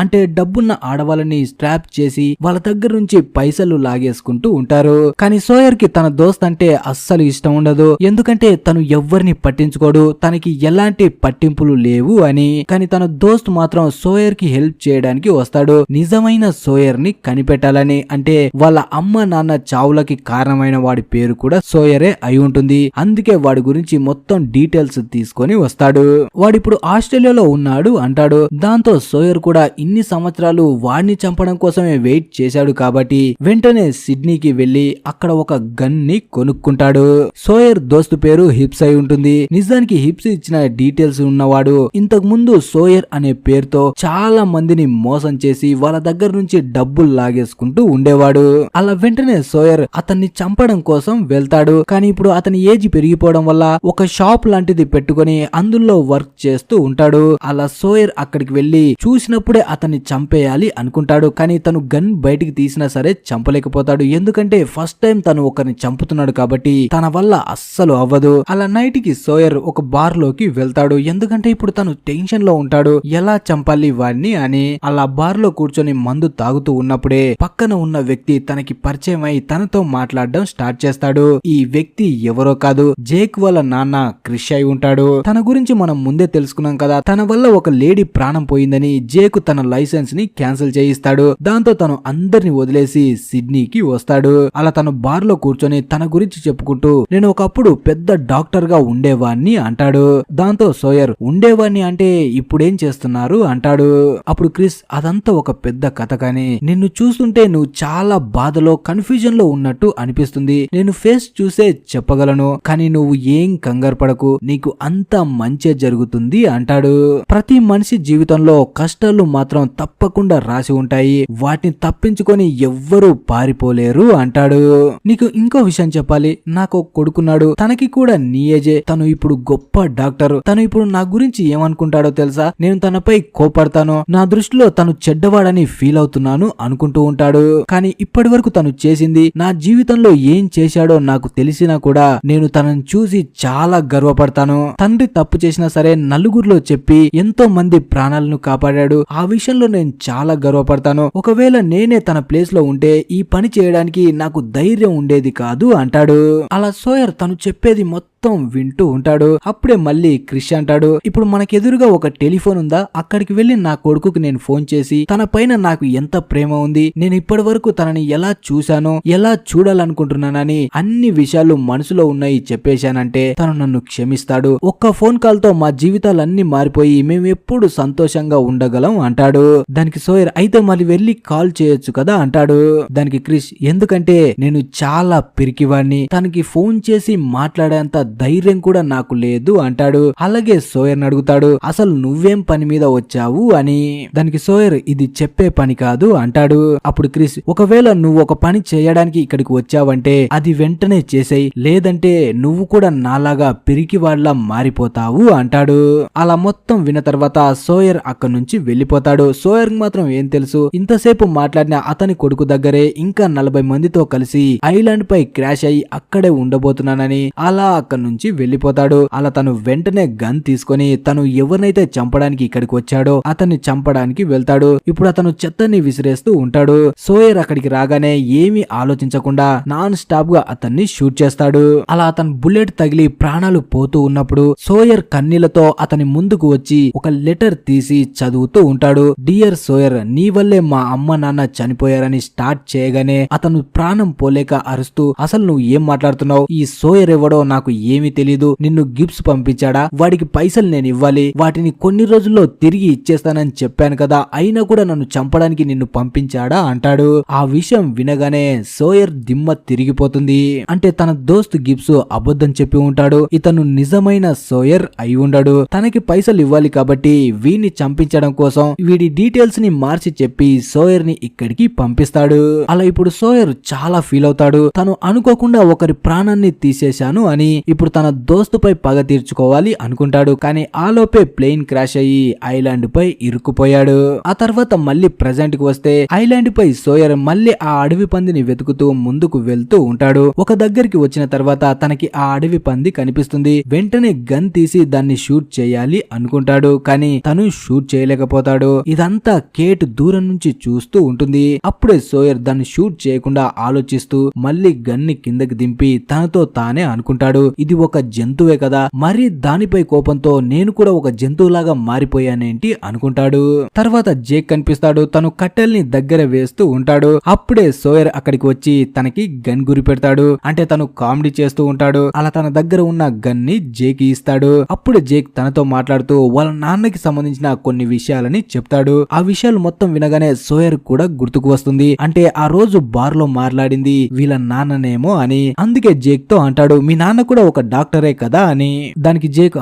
అంటే డబ్బున్న ఆడవాళ్ళని స్ట్రాప్ చేసి వాళ్ళ దగ్గర నుంచి పైసలు లాగేసుకుంటూ ఉంటారు. కానీ సోయర్ కి తన దోస్త్ అంటే అస్సలు ఇష్టం ఉండదు. ఎందుకంటే తను ఎవ్వరిని పట్టించుకోడు, తనకి ఎలాంటి పట్టింపులు లేవు అని. కానీ తన దోస్త్ మాత్రం సోయర్ కి హెల్ప్ చేయడానికి వస్తాడు. నిజమైన సోయర్ ని కనిపెట్టాలని. అంటే వాళ్ళ అమ్మ నాన్న చావులకి కారణమైన వాడి పేరు కూడా సోయరే అయి ఉంటుంది. అందుకే వాడి గురించి మొత్తం డీటెయిల్స్ తీసుకొని వస్తాడు. వాడిప్పుడు ఆస్ట్రేలియాలో ఉన్నాడు అంటాడు. దాంతో సోయర్ కూడా ఇన్ని సంవత్సరాలు వాడిని చంపడం కోసమే వెయిట్ చేశాడు కాబట్టి వెంటనే సిడ్నీకి వెళ్లి అక్కడ ఒక గన్ ని కొనుక్కుంటాడు. సోయర్ దోస్తు పేరు హిప్స్ అయి ఉంటుంది. నిజానికి హిప్స్ ఇచ్చిన డీటెయిల్స్ ఉన్నవాడు ఇంతకు ముందు సోయర్ అనే పేరుతో చాలా మందిని మోసం చేసి వాళ్ళ దగ్గర నుంచి డబ్బులు లాగేసుకుంటూ ఉండేవాడు. అలా వెంటనే సోయర్ అతన్ని చంపడం కోసం వెళ్తాడు. కానీ ఇప్పుడు అతని ఏజ్ పెరిగిపోవడం వల్ల ఒక షాప్ లాంటిది పెట్టుకొని అందులో వర్క్ చేస్తూ ఉంటాడు. అలా సోయర్ అక్కడికి వెళ్లి చూసినప్పుడే అతన్ని చంపేయాలి అనుకుంటాడు. కానీ తను గన్ బయటికి తీసినా సరే చంపలేకపోతాడు. ఎందుకంటే ఫస్ట్ టైం తను ఒకరిని చంపుతున్నాడు కాబట్టి తన వల్ల అస్సలు అవ్వదు. అలా నైట్ కి సోయర్ ఒక బార్ లోకి వెళ్తాడు. ఎందుకంటే ఇప్పుడు తను టెన్షన్ లో ఉంటాడు, ఎలా చంపాలి వాడిని అని. అలా బార్ లో కూర్చొని మందు తాగుతూ ఉన్నప్పుడే పక్కన ఉన్న వ్యక్తి తనకి పరిచయం అయి తనతో మాట్లాడడం స్టార్ట్ చేస్తాడు. ఈ వ్యక్తి ఎవరో కాదు, జేక్ వాళ్ళ నాన్న క్రిష్ అయి ఉంటాడు. తన గురించి మనం ముందే తెలుసుకున్నాం కదా. తన వల్ల ఒక లేడీ ప్రాణం పోయిందని జేక్ తన లైసెన్స్ ని క్యాన్సిల్ చేయిస్తాడు. దాంతో తను అందరిని వదిలేసి సిడ్నీకి వస్తాడు. అలా తను బార్ లో కూర్చొని తన గురించి చెప్పుకుంటూ నేను ఒకప్పుడు పెద్ద డాక్టర్ గా ఉండేవాణ్ణి అంటాడు. దాంతో సోయర్, ఉండేవాణ్ణి అంటే ఇప్పుడేం చేస్తున్నారు అంటాడు. అప్పుడు క్రిస్, అదంతా ఒక పెద్ద కథ, కానీ నిన్ను చూస్తుంటే నువ్వు చాలా బాధలో కన్ఫ్యూజన్ లో ఉన్నట్టు అనిపిస్తుంది. నేను ఫేస్ చూసే చెప్పగలను, కానీ నువ్వు ఏం కంగారు పడకు, నీకు అంతా మంచే జరుగుతుంది అంటాడు. ప్రతి మనిషి జీవితంలో కష్టాలు మాత్రం తప్పకుండా రాసి ఉంటాయి, వాటిని తప్పించుకొని ఎవ్వరూ పారిపోలేరు అంటాడు. నీకు ఇంకో విషయం చెప్పాలి, నాకు ఒక కొడుకున్నాడు, తనకి కూడా నీ ఏజే, తను ఇప్పుడు గొప్ప డాక్టర్. తను ఇప్పుడు నా గురించి ఏమనుకుంటాడో తెలుసా? నేను తనపై కోపడతాను, నా దృష్టిలో తను చెడ్డవాడని ఫీల్ అవుతున్నాను అనుకుంటూ ఉంటాడు. కానీ ఇప్పటి వరకు తను చేసింది, నా జీవితంలో ఏం చేశాడో నాకు తెలిసినా కూడా నేను తనని చూసి చాలా గర్వపడతాను. తండ్రి తప్పు చేసినా సరే నలుగురిలో చెప్పి ఎంతో మంది ప్రాణాలను కాపాడాడు, ఆ విషయంలో నేను చాలా గర్వపడతాను. ఒకవేళ నేనే తన ప్లేస్ లో ఉంటే ఈ పని చేయడానికి నాకు ధైర్యం ఉండేది కాదు అంటాడు. అలా సోయర్ తను చెప్పేది మొత్తం మొత్తం వింటూ ఉంటాడు. అప్పుడే మళ్ళీ క్రిష్ అంటాడు, ఇప్పుడు మనకెదురుగా ఒక టెలిఫోన్ ఉందా, అక్కడికి వెళ్లి నా కొడుకుకి నేను ఫోన్ చేసి తన పైన నాకు ఎంత ప్రేమ ఉంది, నేను ఇప్పటి వరకు తనని ఎలా చూశానో ఎలా చూడాలనుకుంటున్నానని అన్ని విషయాలు మనసులో ఉన్నాయి చెప్పేశానంటే తను నన్ను క్షమిస్తాడు. ఒక్క ఫోన్ కాల్ తో మా జీవితాలన్నీ మారిపోయి మేము ఎప్పుడు సంతోషంగా ఉండగలం అంటాడు. దానికి సోయర్, అయితే మరి వెళ్లి కాల్ చేయొచ్చు కదా అంటాడు. దానికి క్రిష్, ఎందుకంటే నేను చాలా పిరికివాణ్ణి, తనకి ఫోన్ చేసి మాట్లాడేంత ధైర్యం కూడా నాకు లేదు అంటాడు. అలాగే సోయర్ అడుగుతాడు, అసలు నువ్వేం పని మీద వచ్చావు అని. దానికి సోయర్, ఇది చెప్పే పని కాదు అంటాడు. అప్పుడు క్రిష్, ఒకవేళ నువ్వు ఒక పని చేయడానికి ఇక్కడికి వచ్చావంటే అది వెంటనే చేసేయ్, లేదంటే నువ్వు కూడా నాలాగా పిరికి వాళ్ళ మారిపోతావు అంటాడు. అలా మొత్తం విన్న తర్వాత సోయర్ అక్కడి నుంచి వెళ్లిపోతాడు. సోయర్ మాత్రం ఏం తెలుసు, ఇంతసేపు మాట్లాడిన అతని కొడుకు దగ్గరే ఇంకా 40 మందితో కలిసి ఐలాండ్ పై క్రాష్ అయి అక్కడే ఉండబోతున్నానని అలా అక్కడి నుంచి వెళ్లిపోతాడు. అలా తను వెంటనే గన్ తీసుకొని తను ఎవరినైతే చంపడానికి ఇక్కడికి వచ్చాడో అతన్ని చంపడానికి వెళ్తాడు. ఇప్పుడు అతను చెత్తని విసిరేస్తూ ఉంటాడు. సోయర్ అక్కడికి రాగానే ఏమీ ఆలోచించకుండా నాన్ స్టాప్ గా అతన్ని షూట్ చేస్తాడు. అలా అతను బుల్లెట్ తగిలి ప్రాణాలు పోతూ ఉన్నప్పుడు సోయర్ కన్నీళ్లతో అతని ముందుకు వచ్చి ఒక లెటర్ తీసి చదువుతూ ఉంటాడు. డియర్ సోయర్, నీ వల్లే మా అమ్మ నాన్న చనిపోయారని స్టార్ట్ చేయగానే అతను ప్రాణం పోలేక అరుస్తూ, అసలు నువ్వు ఏం మాట్లాడుతున్నావు, ఈ సోయర్ ఎవడో నాకు ఏమీ తెలీదు, నిన్ను గిఫ్ట్స్ పంపించాడా, వాడికి పైసలు నేను ఇవ్వాలి, వాటిని కొన్ని రోజుల్లో తిరిగి ఇచ్చేస్తానని చెప్పాను కదా, అయినా కూడా నన్ను చంపడానికి నిన్ను పంపించాడా అంటాడు. ఆ విషయం వినగానే సోయర్ దిమ్మ తిరిగిపోతుంది. అంటే తన దోస్త్ గిబ్స్ అబద్ధం చెప్పి ఉంటాడు, ఇతను నిజమైన సోయర్ అయి ఉండడు. తనకి పైసలు ఇవ్వాలి కాబట్టి వీడిని చంపించడం కోసం వీడి డీటెయిల్స్ ని మార్చి చెప్పి సోయర్ ని ఇక్కడికి పంపిస్తాడు. అలా ఇప్పుడు సోయర్ చాలా ఫీల్ అవుతాడు. తను అనుకోకుండా ఒకరి ప్రాణాన్ని తీసేశాను అని ఇప్పుడు తన దోస్తుపై పగ తీర్చుకోవాలి అనుకుంటాడు. కానీ ఆలోపే ప్లేన్ క్రాష్ అయ్యి ఐలాండ్ పై ఇరుక్కుపోయాడు. ఆ తర్వాత మళ్ళీ ప్రెజెంట్ కి వస్తే ఐలాండ్ పై సోయర్ మళ్ళీ ఆ అడవి పందిని వెతుకుతూ ముందుకు వెళ్తూ ఉంటాడు. ఒక దగ్గరికి వచ్చిన తర్వాత తనకి ఆ అడవి పంది కనిపిస్తుంది. వెంటనే గన్ తీసి దాన్ని షూట్ చేయాలి అనుకుంటాడు. కానీ తను షూట్ చేయలేకపోతాడు. ఇదంతా కేట్ దూరం నుంచి చూస్తూ ఉంటుంది. అప్పుడే సోయర్ దాన్ని షూట్ చేయకుండా ఆలోచిస్తూ మళ్ళీ గన్ని కిందకి దింపి తనతో తానే అనుకుంటాడు, ఇది ఒక జంతువే కదా, మరి దానిపై కోపంతో నేను కూడా ఒక జంతువులాగా మారిపోయానేంటి అనుకుంటాడు. తర్వాత జేక్ కనిపిస్తాడు. తను కట్టెల్ని దగ్గర వేస్తూ ఉంటాడు. అప్పుడే సోయర్ అక్కడికి వచ్చి తనకి గన్ గురి పెడతాడు. అంటే తను కామెడీ చేస్తూ ఉంటాడు. అలా తన దగ్గర ఉన్న గన్ ని జేక్ ఇస్తాడు. అప్పుడు జేక్ తనతో మాట్లాడుతూ వాళ్ళ నాన్నకి సంబంధించిన కొన్ని విషయాలని చెప్తాడు. ఆ విషయాలు మొత్తం వినగానే సోయర్ కూడా గుర్తుకు వస్తుంది. అంటే ఆ రోజు బార్ లో మాట్లాడింది వీళ్ళ నాన్ననేమో అని. అందుకే జేక్ తో అంటాడు, మీ నాన్న కూడా ఒక డాక్టరే కదా అని. దానికి జేక్,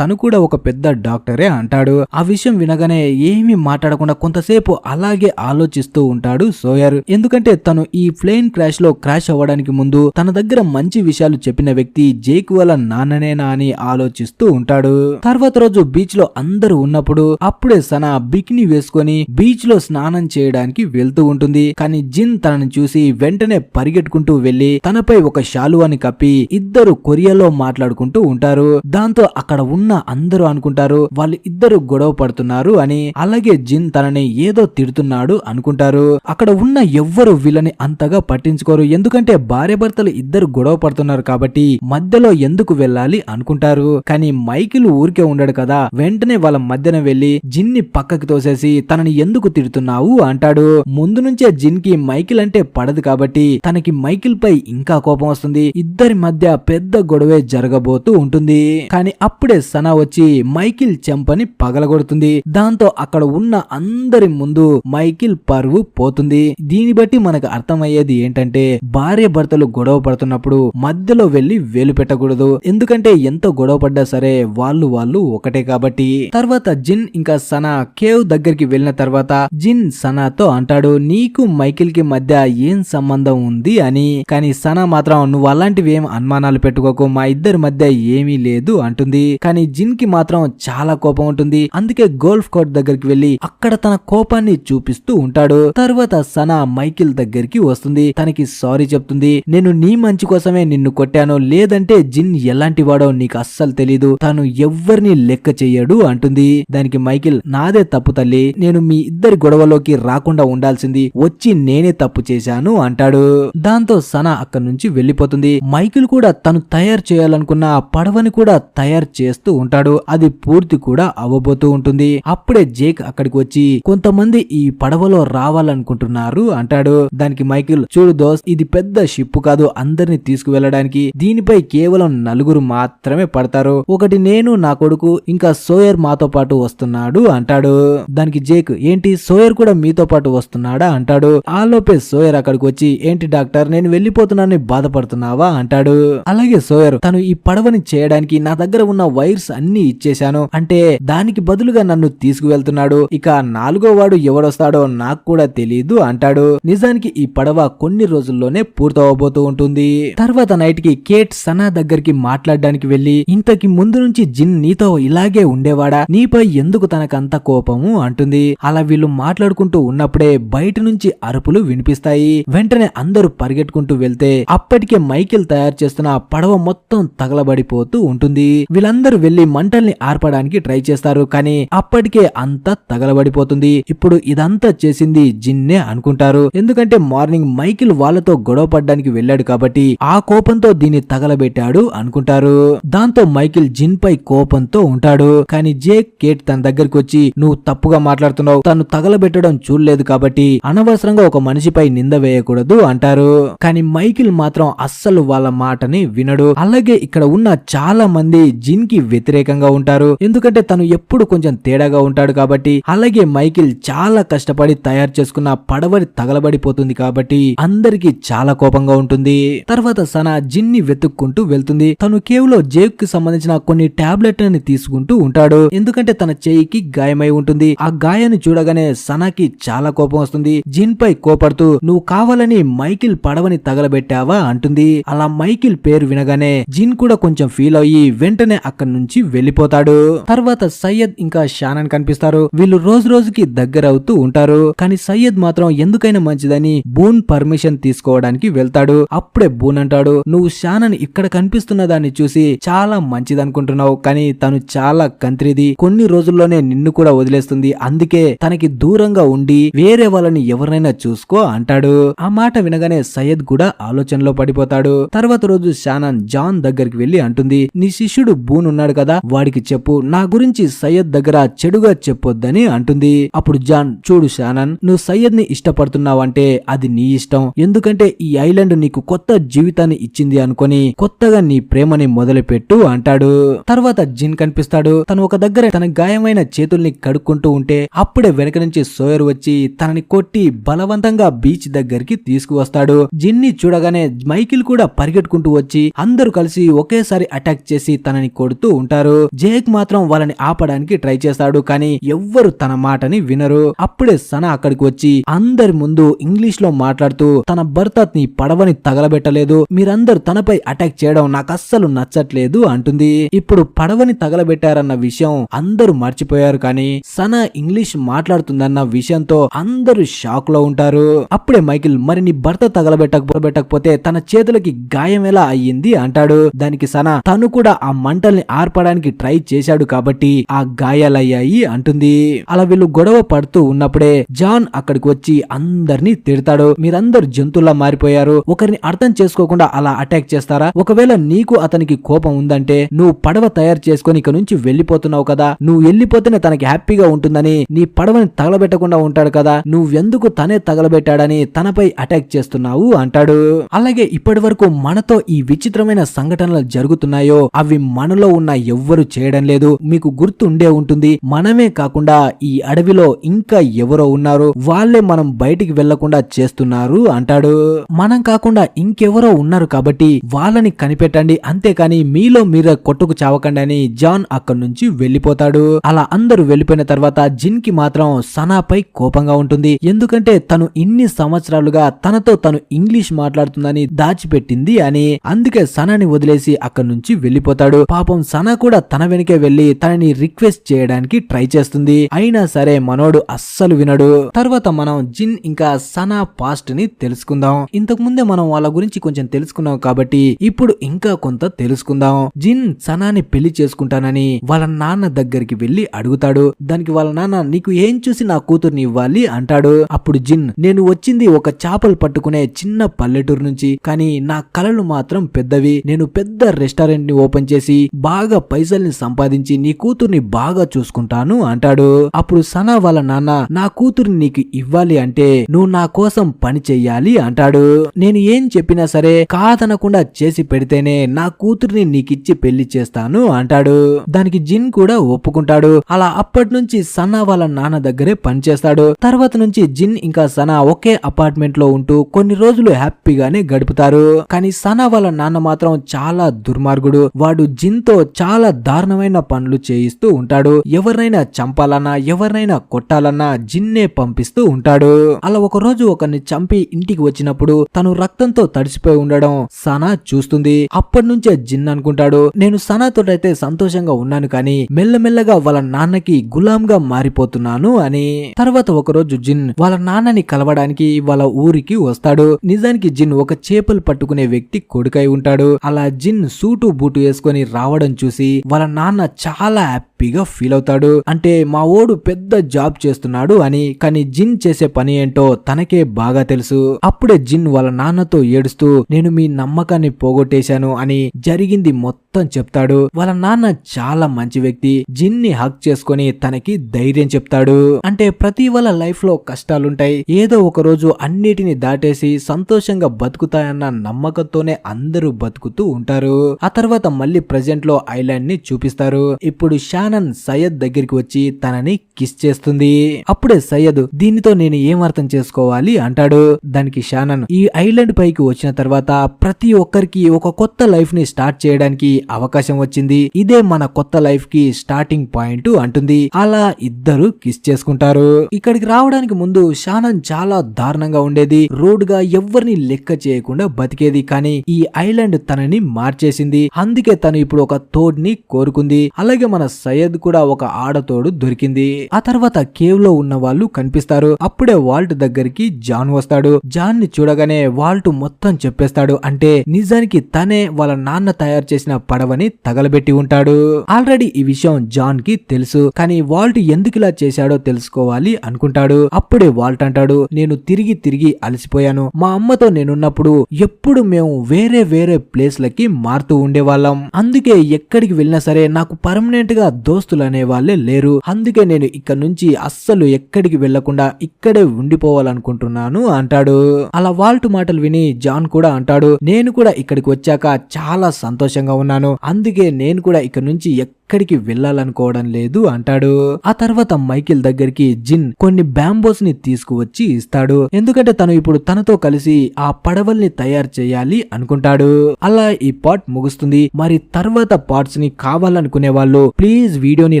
తను కూడా ఒక పెద్ద డాక్టరే అంటాడు. ఆ విషయం వినగానే ఏమీ మాట్లాడకుండా కొంతసేపు అలాగే ఆలోచిస్తూ ఉంటాడు సోయర్. ఎందుకంటే తను ఈ ప్లేన్ క్రాష్ లో క్రాష్ అవ్వడానికి ముందు తన దగ్గర మంచి విషయాలు చెప్పిన వ్యక్తి జేక్ వాళ్ళ నాన్ననేనా అని ఆలోచిస్తూ ఉంటాడు. తర్వాత రోజు బీచ్ లో అందరూ ఉన్నప్పుడు అప్పుడే సనా బికిని వేసుకొని బీచ్ లో స్నానం చేయడానికి వెళ్తూ ఉంటుంది. కానీ జిన్ తనని చూసి వెంటనే పరిగెట్టుకుంటూ వెళ్లి తనపై ఒక శాలువాని కప్పి ఇద్దరు కొరియాలో మాట్లాడుకుంటూ ఉంటారు. దాంతో అక్కడ ఉన్న అందరూ అనుకుంటారు వాళ్ళు ఇద్దరు గొడవ పడుతున్నారు అని. అలాగే జిన్ తనని ఏదో తిడుతున్నాడు అనుకుంటారు. అక్కడ ఉన్న ఎవ్వరు వీళ్ళని అంతగా పట్టించుకోరు. ఎందుకంటే భార్య భర్తలు ఇద్దరు గొడవ పడుతున్నారు కాబట్టి మధ్యలో ఎందుకు వెళ్ళాలి అనుకుంటారు. కానీ మైకిల్ ఊరికే ఉండడు కదా, వెంటనే వాళ్ళ మధ్యన వెళ్లి జిన్ ని పక్కకి తోసేసి తనని ఎందుకు తిడుతున్నావు అంటాడు. ముందు నుంచే జిన్ కి మైకిల్ అంటే పడదు కాబట్టి తనకి మైకిల్ పై ఇంకా కోపం వస్తుంది. ఇద్దరి మధ్య పెద్ద గొడవే జరగబోతూ ఉంటుంది. కానీ అప్పుడే సనా వచ్చి మైకిల్ చెంపని పగలగొడుతుంది. దాంతో అక్కడ ఉన్న అందరి ముందు మైకిల్ పరువు పోతుంది. దీన్ని బట్టి మనకు అర్థమయ్యేది ఏంటంటే భార్య భర్తలు గొడవ పడుతున్నప్పుడు మధ్యలో వెళ్లి వేలు పెట్టకూడదు. ఎందుకంటే ఎంత గొడవ పడ్డా సరే వాళ్ళు ఒకటే కాబట్టి. తర్వాత జిన్ ఇంకా సనా కేవ్ దగ్గరికి వెళ్ళిన తర్వాత జిన్ సనాతో అంటాడు, నీకు మైకిల్ కి మధ్య ఏం సంబంధం ఉంది అని. కానీ సనా మాత్రం నువ్వు అలాంటివి ఏం అనుమానాలు పెట్టుకోకు, మా ఇద్దరి మధ్య ఏమీ లేదు అంటుంది. కానీ జిన్ కి మాత్రం చాలా కోపం ఉంటుంది. అందుకే గోల్ఫ్ కోర్ట్ దగ్గరికి వెళ్లి అక్కడ తన కోపాన్ని చూపిస్తూ ఉంటాడు. తర్వాత సనా మైకిల్ దగ్గరికి వస్తుంది. తనకి సారీ చెప్తుంది. నేను నీ మంచి కోసమే నిన్ను కొట్టాను, లేదంటే జిన్ ఎలాంటి వాడో నీకు అస్సలు తెలీదు, తను ఎవ్వరిని లెక్క చెయ్యడు అంటుంది. దానికి మైకిల్, నాదే తప్పు తల్లి, నేను మీ ఇద్దరి గొడవలోకి రాకుండా ఉండాల్సింది, వచ్చి నేనే తప్పు చేశాను అంటాడు. దాంతో సనా అక్కడి నుంచి వెళ్లిపోతుంది. మైకిల్ కూడా తను తయారు చేయాలనుకున్న ఆ పడవని కూడా తయారు చేస్తూ ఉంటాడు. అది పూర్తి కూడా అవ్వబోతూ ఉంటుంది. అప్పుడే జేక్ అక్కడికి వచ్చి కొంతమంది ఈ పడవలో రావాలనుకుంటున్నారు అంటాడు. దానికి మైకిల్, చూడు దోస్, ఇది పెద్ద షిప్ కాదు అందరిని తీసుకువెళ్ళడానికి. దీనిపై కేవలం 4 మాత్రమే పడతారు. ఒకటి నేను, నా కొడుకు, ఇంకా సోయర్ మాతో పాటు వస్తున్నాడు అంటాడు. దానికి జేక్, ఏంటి సోయర్ కూడా మీతో పాటు వస్తున్నాడా అంటాడు. ఆలోపే సోయర్ అక్కడికి వచ్చి, ఏంటి డాక్టర్ నేను వెళ్ళిపోతున్నానని బాధపడుతున్నావా అంటాడు. అలాగే సోయర్, తను ఈ పడవని చేయడానికి నా దగ్గర ఉన్న వైర్స్ అన్ని ఇచ్చేశాను, అంటే దానికి బదులుగా నన్ను తీసుకువెళ్తున్నాడు. ఇక 4వ వాడు ఎవడొస్తాడో నాకు కూడా తెలీదు అంటాడు. నిజానికి ఈ పడవ కొన్ని రోజుల్లోనే పూర్తవబోతూ ఉంటుంది. తర్వాత నైట్ కి కేట్ సనా దగ్గరికి మాట్లాడడానికి వెళ్లి, ఇంతకి ముందు నుంచి జిన్ నీతో ఇలాగే ఉండేవాడా, నీపై ఎందుకు తనకంత కోపము అంటుంది. అలా వీళ్ళు మాట్లాడుకుంటూ ఉన్నప్పుడే బయట నుంచి అరుపులు వినిపిస్తాయి. వెంటనే అందరూ పరిగెట్టుకుంటూ వెళ్తే అప్పటికే మైకేల్ తయారు చేస్తున్న పడవ మొత్తం తగలబడిపోతూ ఉంటుంది. వీళ్ళందరూ వెళ్లి మంటల్ని ఆర్పడానికి ట్రై చేస్తారు, కానీ అప్పటికే అంతా తగలబడిపోతుంది. ఇప్పుడు ఇదంతా చేసింది జిన్నే అనుకుంటారు, ఎందుకంటే మార్నింగ్ మైకేల్ వాళ్ళతో గొడవ పడ్డానికి వెళ్ళాడు కాబట్టి ఆ కోపంతో దీన్ని తగలబెట్టాడు అనుకుంటారు. దాంతో మైకేల్ జిన్ పై కోపంతో ఉంటాడు. కానీ జేక్, కేట్ తన దగ్గరికి వచ్చి, నువ్వు తప్పుగా మాట్లాడుతున్నావు, తను తగలబెట్టడం చూడలేదు కాబట్టి అనవసరంగా ఒక మనిషిపై నింద వేయకూడదు అంటారు. కానీ మైకేల్ మాత్రం అస్సలు వాళ్ళ మాటని వినడు. అలాగే ఇక్కడ ఉన్న చాలా మంది జిన్ కి వ్యతిరేకంగా ఉంటారు, ఎందుకంటే తను ఎప్పుడు కొంచెం తేడాగా ఉంటాడు కాబట్టి. అలాగే మైకేల్ చాలా కష్టపడి తయారు చేసుకున్న పడవని తగలబడిపోతుంది కాబట్టి అందరికి చాలా కోపంగా ఉంటుంది. తర్వాత సనా జిన్ ని వెతుక్కుంటూ వెళ్తుంది. తను కేవలం జేక్ కి సంబంధించిన కొన్ని టాబ్లెట్లని తీసుకుంటూ ఉంటాడు, ఎందుకంటే తన చేయికి గాయమై ఉంటుంది. ఆ గాయాన్ని చూడగానే సనాకి చాలా కోపం వస్తుంది. జిన్ పై కోపడుతూ, నువ్వు కావాలని మైకేల్ పడవని తగలబెట్టావా అంటుంది. అలా మైకేల్ పేరు వినగానే జిన్ కూడా కొంచెం ఫీల్ అయ్యి వెంటనే అక్కడి నుంచి వెళ్లిపోతాడు. తర్వాత సయ్యద్ ఇంకా షానన్ కనిపిస్తారు. వీళ్ళు రోజు రోజుకి దగ్గర అవుతూ ఉంటారు. కానీ సయ్యద్ మాత్రం ఎందుకైనా మంచిదని బూన్ పర్మిషన్ తీసుకోవడానికి వెళ్తాడు. అప్పుడే బూన్ అంటాడు, నువ్వు షానన్ ఇక్కడ కనిపిస్తున్న దాన్ని చూసి చాలా మంచిదనుకుంటున్నావు, కానీ తను చాలా కంత్రిది, కొన్ని రోజుల్లోనే నిన్ను కూడా వదిలేస్తుంది, అందుకే తనకి దూరంగా ఉండి వేరే వాళ్ళని ఎవరినైనా చూసుకో అంటాడు. ఆ మాట వినగానే సయ్యద్ కూడా ఆలోచనలో పడిపోతాడు. తర్వాత రోజు షానన్ జాన్ దగ్గరికి వెళ్లి అంటుంది, నీ శిష్యుడు బూన్ ఉన్నాడు కదా, వాడికి చెప్పు నా గురించి సయ్యద్ దగ్గర చెడుగా చెప్పొద్దని అంటుంది. అప్పుడు జాన్, చూడు షానన్, నువ్వు సయ్యద్ ని ఇష్టపడుతున్నావంటే అది నీ ఇష్టం, ఎందుకంటే ఈ ఐలాండ్ నీకు కొత్త జీవితాన్ని ఇచ్చింది అనుకొని కొత్తగా నీ ప్రేమని మొదలుపెట్టు అంటాడు. తర్వాత జిన్ కనిపిస్తాడు. తను ఒక దగ్గర తన గాయమైన చేతుల్ని కడుక్కుంటూ ఉంటే అప్పుడే వెనక నుంచి సోయర్ వచ్చి తనని కొట్టి బలవంతంగా బీచ్ దగ్గరికి తీసుకువస్తాడు. జిన్ ని చూడగానే మైకిల్ కూడా పరిగెట్టుకుంటూ వచ్చి అందరూ కలిసి ఒకేసారి అటాక్ చేసి తనని కొడుతూ ఉంటారు. జేక్ మాత్రం వాళ్ళని ఆపడానికి ట్రై చేస్తాడు, కానీ ఎవ్వరు తన మాటని వినరు. అప్పుడే సనా అక్కడికి వచ్చి అందరి ముందు ఇంగ్లీష్ లో మాట్లాడుతూ, తన భర్త నీ పడవని తగలబెట్టలేదు, మీరందరూ తనపై అటాక్ చేయడం నాకు అస్సలు నచ్చట్లేదు అంటుంది. ఇప్పుడు పడవని తగలబెట్టారన్న విషయం అందరూ మర్చిపోయారు, కానీ సనా ఇంగ్లీష్ మాట్లాడుతుందన్న విషయంతో అందరూ షాక్ లో ఉంటారు. అప్పుడే మైకిల్, మరి నీ భర్త తగలబెట్టకపోతే తన చేతులకి గాయం ఎలా అయ్యింది అంటాడు. దానికి సనా, తను కూడా ఆ మంటల్ని ఆర్పడానికి ట్రై చేశాడు కాబట్టి ఆ గాయాలయ్యాయి అంటుంది. అలా వీళ్ళు గొడవ పడుతూ ఉన్నప్పుడే జాన్ అక్కడికి వచ్చి అందరినీ తిడతాడు, మీరందరూ జంతువులా మారిపోయారు, ఒకరిని అర్థం చేసుకోకుండా అలా అటాక్ చేస్తారా, ఒకవేళ నీకు అతనికి కోపం ఉందంటే నువ్వు పడవ తయారు చేసుకొని ఇక నుంచి వెళ్లిపోతున్నావు కదా, నువ్వు వెళ్లిపోతేనే తనకి హ్యాపీగా ఉంటుందని నీ పడవని తగలబెట్టకుండా ఉంటాడు కదా, నువ్వెందుకు తనే తగలబెట్టాడని తనపై అటాక్ చేస్తున్నావు అంటాడు. అలాగే ఇప్పటి వరకు మనతో ఈ విచిత్రమైన సంఘటనలు జరుగుతున్నాయో అవి మనలో ఉన్న ఎవ్వరు చేయడం లేదు, మీకు గుర్తు ఉండే ఉంటుంది, మనమే కాకుండా ఈ అడవిలో ఇంకా ఎవరో ఉన్నారు, వాళ్ళే మనం బయటికి వెళ్లకుండా చేస్తున్నారు అంటాడు. మనం కాకుండా ఇంకెవరో ఉన్నారు కాబట్టి వాళ్ళని కనిపెట్టండి, అంతేకాని మీలో మీరే కొట్టుకు చావకండి అని జాన్ అక్కడి నుంచి వెళ్లిపోతాడు. అలా అందరూ వెళ్లిపోయిన తర్వాత జిన్ కి మాత్రం సనాపై కోపంగా ఉంటుంది, ఎందుకంటే తను ఇన్ని సంవత్సరాలుగా తనతో తను ఇంగ్లీష్ మాట్లాడుతుందని దాచిపెట్టింది అని. అందుకే సనాని వదిలేసి అక్కడి నుంచి వెళ్లిపోతాడు. పాపం సనా కూడా తన వెనకే వెళ్లి తనని రిక్వెస్ట్ చేయడానికి ట్రై చేస్తుంది, అయినా సరే మనోడు అస్సలు వినడు. తర్వాత మనం జిన్ ఇంకా సనా పాస్ట్ ని తెలుసుకుందాం. ఇంతకు ముందే మనం వాళ్ళ గురించి కొంచెం తెలుసుకున్నాం కాబట్టి ఇప్పుడు ఇంకా కొంత తెలుసుకుందాం. జిన్ సనాని పెళ్లి చేసుకుంటానని వాళ్ళ నాన్న దగ్గరికి వెళ్లి అడుగుతాడు. దానికి వాళ్ళ నాన్న, నీకు ఏం చూసి నా కూతుర్ని ఇవ్వాలి అంటాడు. అప్పుడు జిన్, నేను వచ్చింది ఒక చేపలు పట్టుకునే చిన్న పల్లెటూరు నుంచి, కానీ నా కలలు మాత్రం పెద్దవి, నేను పెద్ద రెస్టారెంట్ ని ఓపెన్ చేసి బాగా పైసల్ని సంపాదించి నీ కూతుర్ని బాగా చూసుకుంటాను అంటాడు. అప్పుడు సనా వాళ్ళ నాన్న నా కూతుర్ని నీకు ఇవ్వాలి అంటే నువ్వు నా కోసం పని చెయ్యాలి అంటాడు. నేను ఏం చెప్పినా సరే కాదనకుండా చేసి పెడితేనే నా కూతుర్ని నీకిచ్చి పెళ్లి చేస్తాను అంటాడు. దానికి జిన్ కూడా ఒప్పుకుంటాడు. అలా అప్పటి నుంచి సనా వాళ్ళ నాన్న దగ్గరే పనిచేస్తాడు. తర్వాత నుంచి జిన్ ఇంకా సనా ఒకే అపార్ట్మెంట్ లో ఉంటూ కొన్ని రోజులు హ్యాపీగానే గడుపుతారు. కానీ సనా వాళ్ళ నాన్న మాత్రం చాలా దుర్మార్గుడు. వాడు జిన్ తో చాలా దారుణమైన పనులు చేయిస్తూ ఉంటాడు. ఎవరినైనా చంపాలన్నా ఎవరినైనా కొట్టాలన్నా జిన్నే పంపిస్తూ ఉంటాడు. అలా ఒక రోజు ఒకరిని చంపి ఇంటికి వచ్చినప్పుడు తను రక్తంతో తడిసిపోయి ఉండడం సనా చూస్తుంది. అప్పటి నుంచే జిన్ అనుకుంటాడు నేను సనాతోటైతే సంతోషంగా ఉన్నాను కానీ మెల్లమెల్లగా వాళ్ళ నాన్నకి గులాంగా మారిపోతున్నాను అని. తర్వాత ఒక రోజు జిన్ వాళ్ళ నాన్నని కలవడానికి వాళ్ళ ఊరికి వస్తాడు. నిజానికి జిన్ ఒక చేపలు పట్టుకునే వ్యక్తి కొడుకై ఉంటాడు. అలా జిన్ సూటు బూటు వేసుకొని రావడం చూసి వాళ్ళ నాన్న చాలా హ్యాపీగా ఫీల్ అవుతాడు. అంటే మా ఓడు పెద్ద జాబ్ చేస్తున్నాడు అని. కానీ జిన్ చేసే పని ఏంటో తనకే బాగా తెలుసు. అప్పుడే జిన్ వాళ్ళ నాన్నతో ఏడుస్తూ నేను మీ నమ్మకాన్ని పోగొట్టేశాను అని జరిగింది మొత్తం చెప్తాడు. వాళ్ళ నాన్న చాలా మంచి వ్యక్తి. జిన్ ని హక్ చేసుకొని తనకి ధైర్యం చెప్తాడు. అంటే ప్రతి వాళ్ళ లైఫ్ లో కష్టాలుంటాయి. ఏదో ఒక రోజు అన్నిటిని దాటేసి సంతోషంగా బతుకుతాయన్న నమ్మకంతోనే అందరూ బతుకుతూ ఉంటారు. ఆ తర్వాత మళ్ళీ ప్రెజెంట్ లో ఐలాండ్ ని చూపిస్తారు. ఇప్పుడు షానన్ సయ్యద్ దగ్గరికి వచ్చి తనని కిస్ చేస్తుంది. అప్పుడే సయ్యద్ దీనితో నేను ఏం అర్థం చేసుకోవాలి అంటాడు. దానికి షానన్ ఈ ఐలాండ్ పైకి వచ్చిన తర్వాత ప్రతి ఒక్కరికి ఒక కొత్త లైఫ్ ని స్టార్ట్ చేయడానికి అవకాశం వచ్చింది. ఇదే మన కొత్త లైఫ్ కి స్టార్టింగ్ పాయింట్ అంటుంది. అలా ఇద్దరు కిస్ చేసుకుంటారు. ఇక్కడికి రావడానికి ముందు షానన్ చాలా దారుణంగా ఉండేది. రోడ్ గా ఎవరిని లెక్క చేయకుండా బతికేది. కానీ ఈ ఐలాండ్ తనని మార్చేసింది. అందుకే తను ఇప్పుడు ఒక తోడ్ని కోరుకుంది. అలాగే మన సయ్యద్ కూడా ఒక ఆడతోడు దొరికింది. ఆ తర్వాత కేవ్ లో ఉన్న వాళ్ళు కనిపిస్తారు. అప్పుడే వాల్ట్ దగ్గరికి జాన్ వస్తాడు. జాన్ ని చూడగానే వాల్ట్ మొత్తం చెప్పేస్తాడు. అంటే నిజానికి తనే వాళ్ళ నాన్న తయారు చేసిన పడవని తగలబెట్టి ఉంటాడు. ఆల్రెడీ ఈ విషయం జాన్ కి తెలుసు. కానీ వాల్ట్ ఎందుకు ఇలా చేశాడో తెలుసుకోవాలి అనుకుంటాడు. అప్పుడే వాల్ట్ అంటాడు నేను తిరిగి తిరిగి అలసిపోయాను. మా అమ్మతో నేనున్నప్పుడు ఎప్పుడు మేము వేరే వేరే ప్లేస్లకి మారుతూ ఉండేవాళ్ళం. అందుకే ఎక్కడికి వెళ్ళినా సరే నాకు పర్మనెంట్ గా దోస్తులు అనే వాళ్ళే లేరు. అందుకే నేను ఇక్కడ నుంచి అస్సలు ఎక్కడికి వెళ్లకుండా ఇక్కడే ఉండిపోవాలనుకుంటున్నాను అంటాడు. అలా వాల్ట్ మాటలు విని జాన్ కూడా అంటాడు నేను కూడా ఇక్కడికి వచ్చాక చాలా సంతోషంగా ఉన్నాను. అందుకే నేను కూడా ఇక్కడ నుంచి ఎక్కడికి వెళ్ళాలనుకోవడం లేదు అంటాడు. ఆ తర్వాత మైకిల్ దగ్గరికి జిన్ కొన్ని బ్యాంబోస్ ని తీసుకువచ్చి ఇస్తాడు. ఎందుకంటే తను ఇప్పుడు తనతో కలిసి ఆ పడవల్ని తయారు చేయాలి అనుకుంటాడు. అలా ఈ పార్ట్ ముగుస్తుంది. మరి తర్వాత పార్ట్స్ ని కావాలనుకునే వాళ్ళు ప్లీజ్ వీడియోని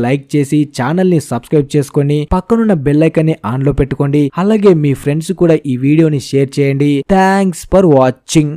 లైక్ చేసి ఛానల్ ని సబ్స్క్రైబ్ చేసుకొని పక్కనున్న బెల్ ఐకాన్ ని ఆన్ లో పెట్టుకోండి. అలాగే మీ ఫ్రెండ్స్ కూడా ఈ వీడియోని షేర్ చేయండి. Thanks for watching.